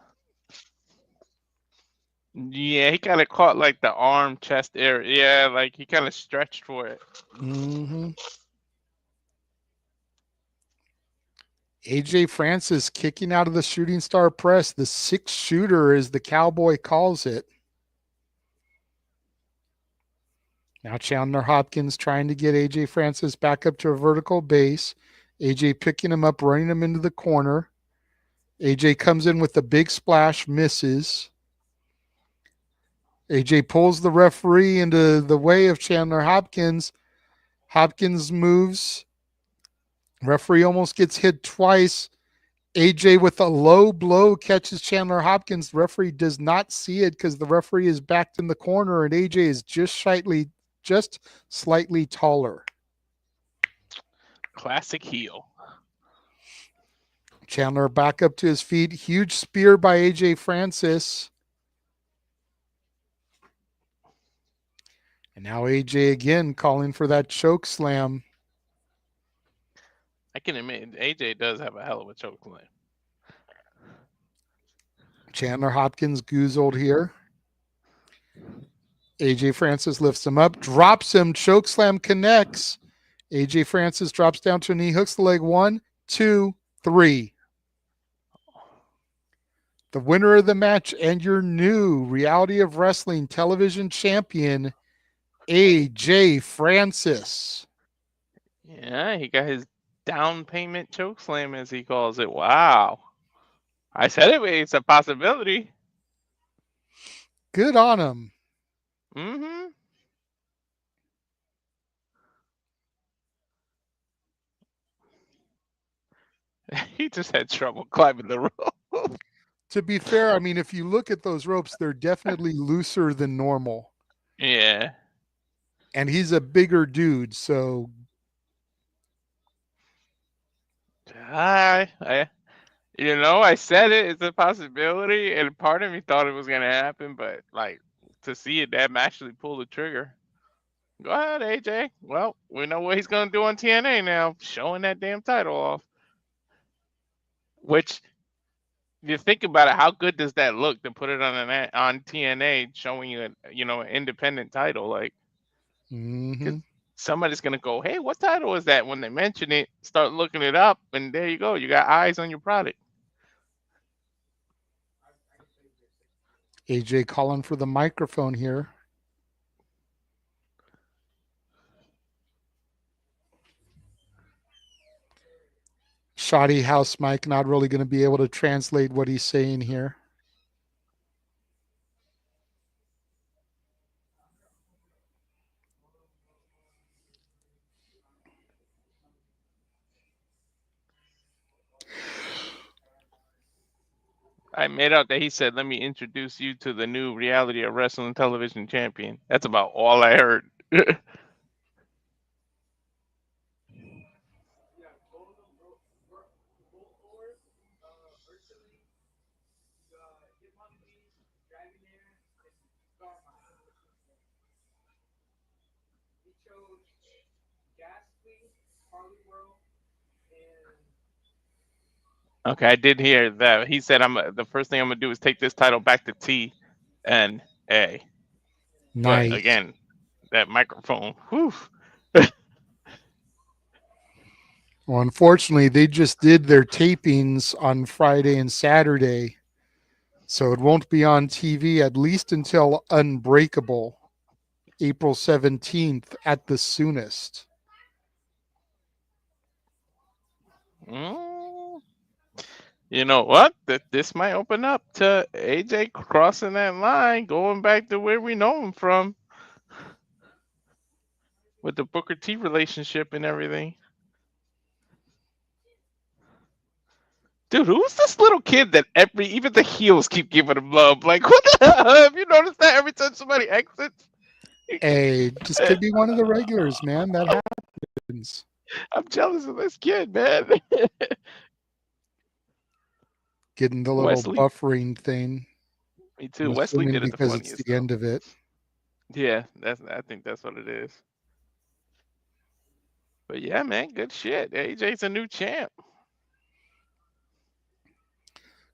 Yeah, he kind of caught like the arm, chest area. Yeah, like he kind of stretched for it. Mm-hmm. AJ Francis kicking out of the shooting star press. The 6-shooter, as the Cowboy calls it. Now Chandler Hopkins trying to get AJ Francis back up to a vertical base. AJ picking him up, running him into the corner. AJ comes in with a big splash, misses. AJ pulls the referee into the way of Chandler Hopkins. Hopkins moves. Referee almost gets hit twice. AJ with a low blow catches Chandler Hopkins. The referee does not see it because the referee is backed in the corner and AJ is just slightly taller. Classic heel. Chandler back up to his feet. Huge spear by AJ Francis. And now AJ again calling for that choke slam. I can admit AJ does have a hell of a choke slam. Chandler Hopkins goozled here. AJ Francis lifts him up, drops him, choke slam connects. AJ Francis drops down to a knee, hooks the leg. 1, 2, 3. The winner of the match and your new Reality of Wrestling television champion, AJ Francis. Yeah, he got his down payment choke slam, as he calls it. Wow. I said it's a possibility. Good on him. Mm-hmm. He just had trouble climbing the rope. To be fair, I mean, if you look at those ropes, they're definitely looser than normal. Yeah. And he's a bigger dude, so. I said it's a possibility, and part of me thought it was going to happen, but, like, to see it, them actually pull the trigger. Go ahead, AJ. Well, we know what he's going to do on TNA now, showing that damn title off. Which, if you think about it, how good does that look to put it on TNA, showing you, an independent title? Like, somebody's going to go, hey, what title is that? When they mention it, start looking it up, and there you go. You got eyes on your product. AJ calling for the microphone here. Shoddy house mic, not really going to be able to translate what he's saying here. I made out that he said, let me introduce you to the new Reality of Wrestling television champion. That's about all I heard. Okay, I did hear that. He said, "I'm the first thing I'm gonna do is take this title back to T and A." But Nice. again, that microphone. Whew. Well, unfortunately, they just did their tapings on Friday and Saturday, so it won't be on TV at least until Unbreakable, April 17th at the soonest. Mm, you know what? This might open up to AJ crossing that line, going back to where we know him from with the Booker T relationship and everything. Dude, who's this little kid that even the heels keep giving him love? Like, what the hell? Have you noticed that every time somebody exits? Hey, just could be one of the regulars, man. That happens. I'm jealous of this kid, man. Getting the little Wesley, buffering thing. me too. I'm Wesley assuming did it the because it's funniest the though. end of it. Yeah, I think that's what it is. But yeah, man, good shit. AJ's a new champ.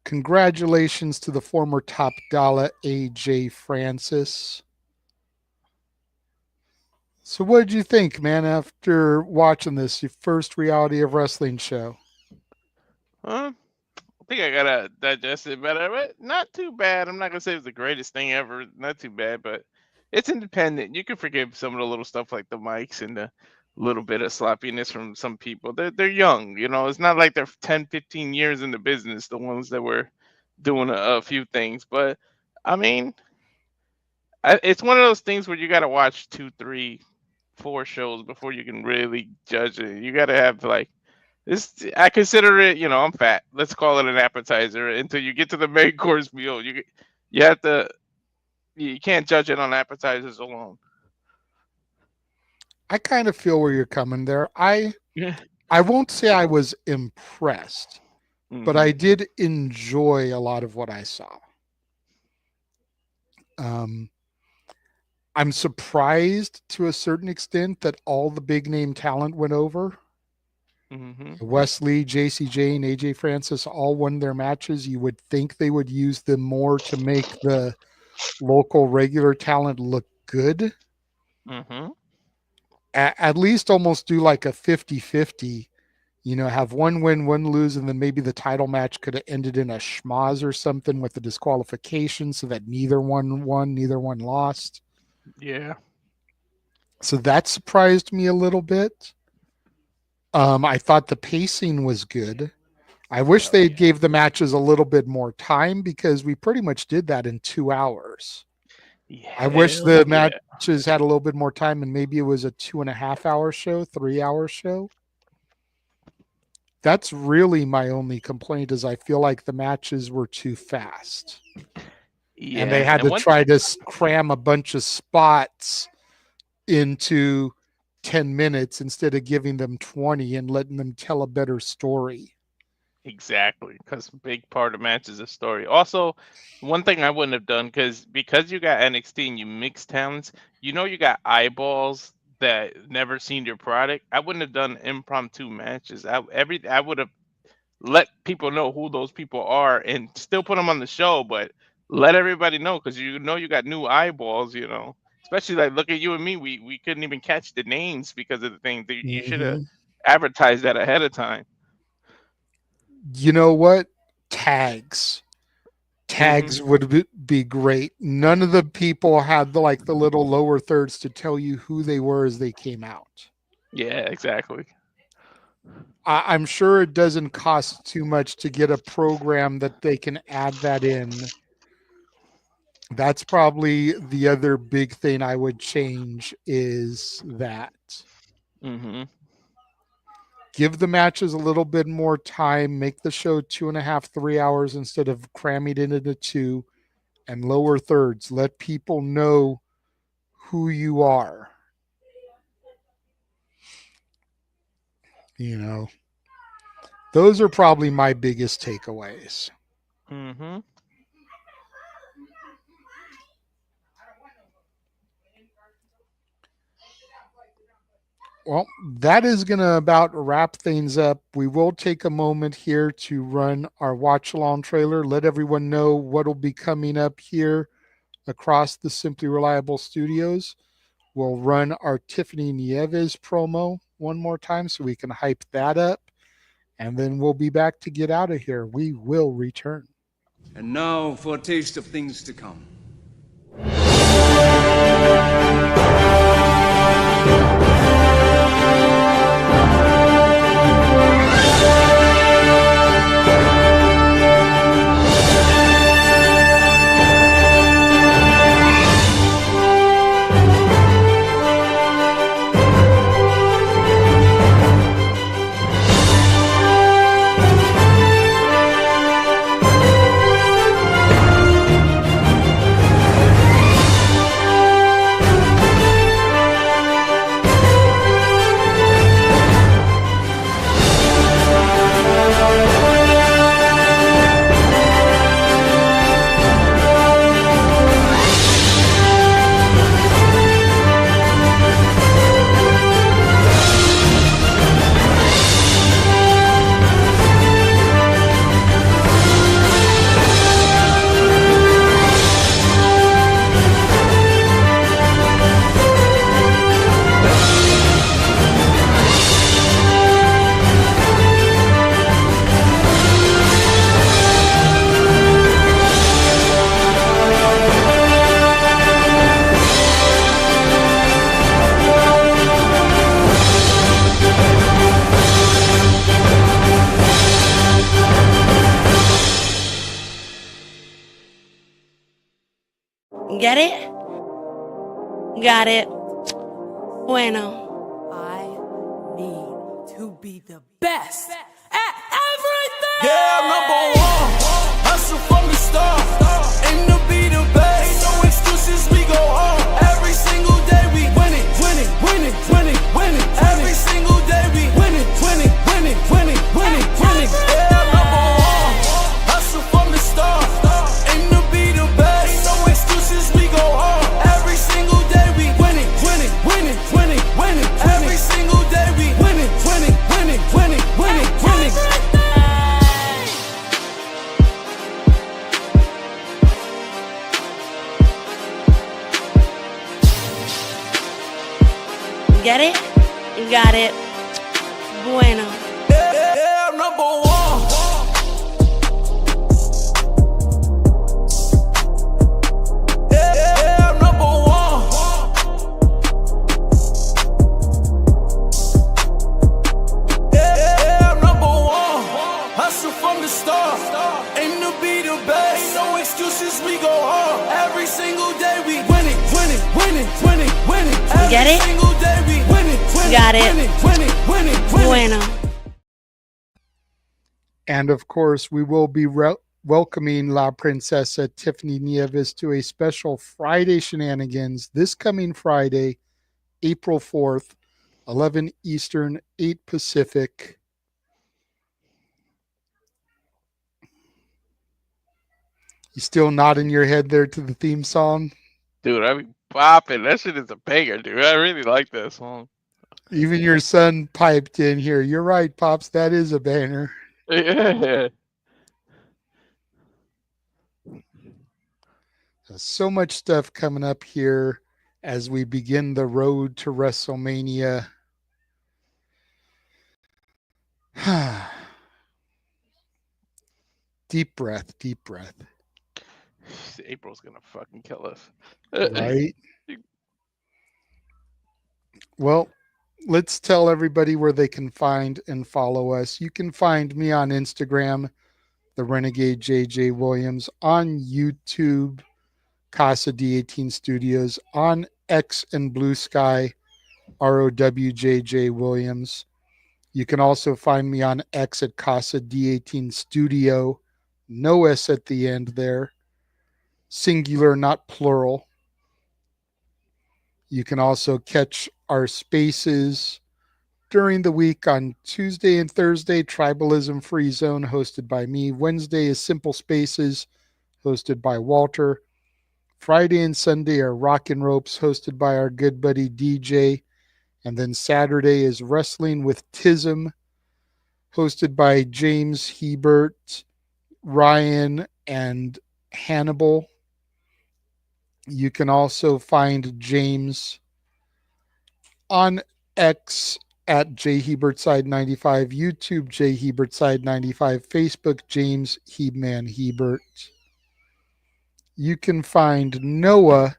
Congratulations to the former Top Dollar AJ Francis. So, what did you think, man, after watching this, your first reality of wrestling show? Huh? I think I gotta digest it better, but not too bad. I'm not gonna say it's the greatest thing ever. Not too bad, but it's independent. You can forgive some of the little stuff like the mics and the little bit of sloppiness from some people. They're young, you know. It's not like they're 10, 15 years in the business. The ones that were doing a few things, but I mean, it's one of those things where you gotta watch 2, 3, 4 shows before you can really judge it. You gotta have like this. I consider it, you know, I'm fat. Let's call it an appetizer until you get to the main course meal. You have to. You can't judge it on appetizers alone. I kind of feel where you're coming there. I Yeah. I won't say I was impressed, but I Hmm. did enjoy a lot of what I saw. Um, I'm surprised to a certain extent that all the big name talent went over. Hmm. Wesley, Jacy, Jayne, AJ Francis all won their matches. You would think they would use them more to make the local regular talent look good. Hmm. At least almost do like a 50-50. Have one win, one lose, and then maybe the title match could have ended in a schmoz or something with a disqualification so that neither one won, neither one lost. Yeah. So that surprised me a little bit. I thought the pacing was good. I wish Hell they yeah. gave the matches a little bit more time because we pretty much did that in 2 hours. I wish Hell the yeah. matches had a little bit more time and maybe it was a 2.5 hour show, 3 hour show. That's really my only complaint is I feel like the matches were too fast. And they Yeah. had And to one. try to cram a bunch of spots into 10 minutes instead of giving them 20 and letting them tell a better story. Exactly, because big part of match is a story. Also, one thing I wouldn't have done because you got NXT and you mix talents, you know you got eyeballs that never seen your product. I wouldn't have done impromptu matches. I would have let people know who those people are and still put them on the show, but let everybody know because you know you got new eyeballs. You know, especially like look at you and me. We couldn't even catch the names because of the thing. You should have Mm-hmm. advertised that ahead of time. You know what? Tags. Hmm. Tags would be great. None of the people had the little lower thirds to tell you who they were as they came out. Yeah, exactly. I'm sure it doesn't cost too much to get a program that they can add that in. That's probably the other big thing I would change is that. Hmm. Give the matches a little bit more time, make the show 2.5, 3 hours instead of cramming it into two, and lower thirds. Let people know who you are. You know, those are probably my biggest takeaways. Hmm. Well, that is going to about wrap things up. We will take a moment here to run our watch along trailer, let everyone know what will be coming up here across the Simply Reliable studios. We'll run our Tiffany Nieves promo one more time so we can hype that up. And then we'll be back to get out of here. We will return. And now for a taste of things to come. Get it? Got it. Bueno. I need to be the best at everything. Yeah, I'm number one. Hustle from the start. Aim to be the best. No excuses, we go on. Every single day we winning, winning, winning, winning, winning. Every single day we winning, winning, winning, winning, winning, winning. Yeah, I'm number one. Hustle from the start. Aim to be the best. No excuses, we go on. Every single day we winning, winning, winning, winning, winning. Every single day we winning, winning, winning, winning, winning, winning. Get it? Got it. Bueno. Yeah, I'm number one. Yeah, I'm number one. Yeah, I'm number one. Hustle from the start. Aim to be the best. Ain't no excuses, we go hard. Every single day we winning, winning, winning, winning, winning. Get it? Every single day we winning, winning, Got it. winning, winning, winning, winning. Bueno. And of course, we will be welcoming La Princesa Tiffany Nieves to a special Friday shenanigans this coming Friday, April 4th, 11 Eastern, 8 Pacific. You still nodding your head there to the theme song? Dude, I be popping. That shit is a banger, dude. I really like that song. Even your son piped in here. You're right, Pops. That is a banner. Yeah. So much stuff coming up here as we begin the road to WrestleMania. Deep breath, deep breath. April's gonna fucking kill us. Right? Well, let's tell everybody where they can find and follow us. You can find me on Instagram, the Renegade JJ Williams, on YouTube, Casa D18 Studios, on X and Blue Sky, ROWJJ Williams. You can also find me on X at Casa D18 Studio, no S at the end there, singular, not plural. You can also catch our spaces during the week on Tuesday and Thursday, Tribalism Free Zone, hosted by me. Wednesday is Simple Spaces, hosted by Walter. Friday and Sunday are Rockin' Ropes, hosted by our good buddy DJ. And then Saturday is Wrestling with Tism, hosted by James Hebert, Ryan, and Hannibal. You can also find James on X at jhebertside95, YouTube jhebertside95, Facebook James Hebman Hebert. You can find Noah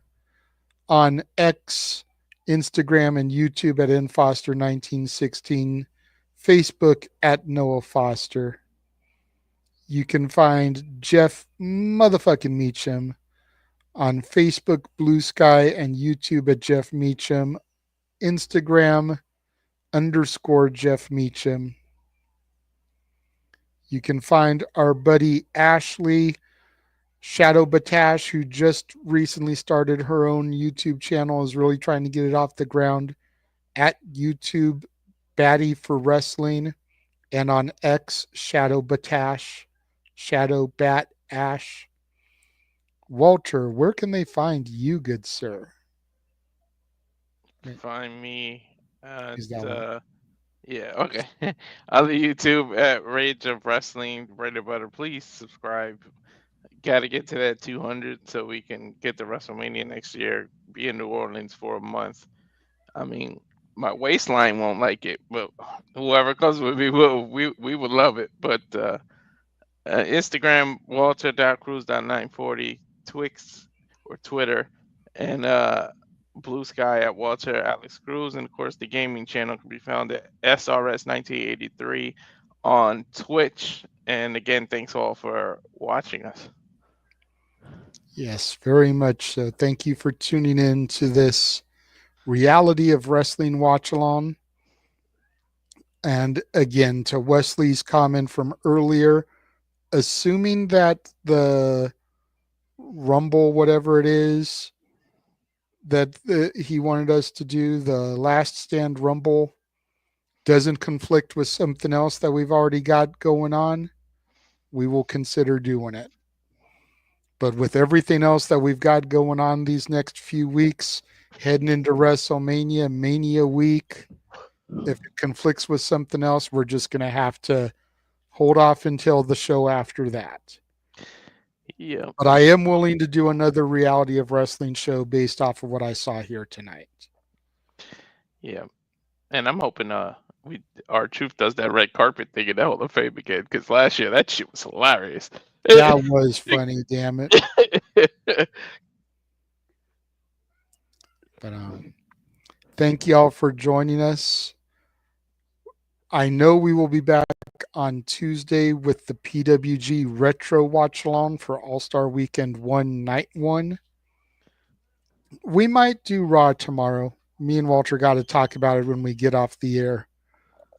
on X, Instagram, and YouTube at nfoster1916, Facebook at Noah Foster. You can find Jeff motherfucking Meacham on Facebook, Blue Sky, and YouTube at Jeff Meacham, Instagram _Jeff Meacham. You can find our buddy Ashley Shadow Batash, who just recently started her own YouTube channel, is really trying to get it off the ground, at YouTube Batty for Wrestling, and on X Shadow Batash, Shadow Bat Ash. Walter, where can they find you, good sir? Find me at Is that one? yeah, okay. On the YouTube at Rage of Wrestling, Bread and Butter. Please subscribe. Gotta get to that 200 so we can get to WrestleMania next year. Be in New Orleans for a month. I mean, my waistline won't like it, but whoever comes with me will. We would love it. But Instagram Walter.Cruz.940, Twix or Twitter, and Blue Sky at Walter Alex Cruz, and of course the gaming channel can be found at SRS 1983 on Twitch. And again, thanks all for watching us. Yes, very much so. Thank you for tuning in to this Reality of Wrestling watch along. And again, to Wesley's comment from earlier, assuming that the Rumble, whatever it is, that he wanted us to do, the Last Stand Rumble, doesn't conflict with something else that we've already got going on, we will consider doing it. But with everything else that we've got going on these next few weeks, heading into WrestleMania, Mania week, if it conflicts with something else, we're just going to have to hold off until the show after that. Yeah. But I am willing to do another Reality of Wrestling show based off of what I saw here tonight. Yeah. And I'm hoping our Truth does that red carpet thing in the Hall of Fame again, because last year that shit was hilarious. That was funny, damn it. But thank y'all for joining us. I know we will be back on Tuesday with the PWG Retro Watch Along for All-Star Weekend 1 Night 1. We might do Raw tomorrow. Me and Walter got to talk about it when we get off the air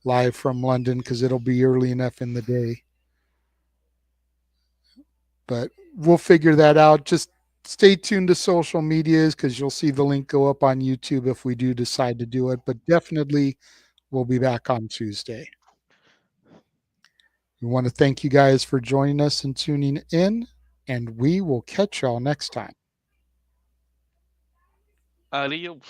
live from London, because it'll be early enough in the day. But we'll figure that out. Just stay tuned to social medias, because you'll see the link go up on YouTube if we do decide to do it. But definitely we'll be back on Tuesday. We want to thank you guys for joining us and tuning in, and we will catch y'all next time. Adios.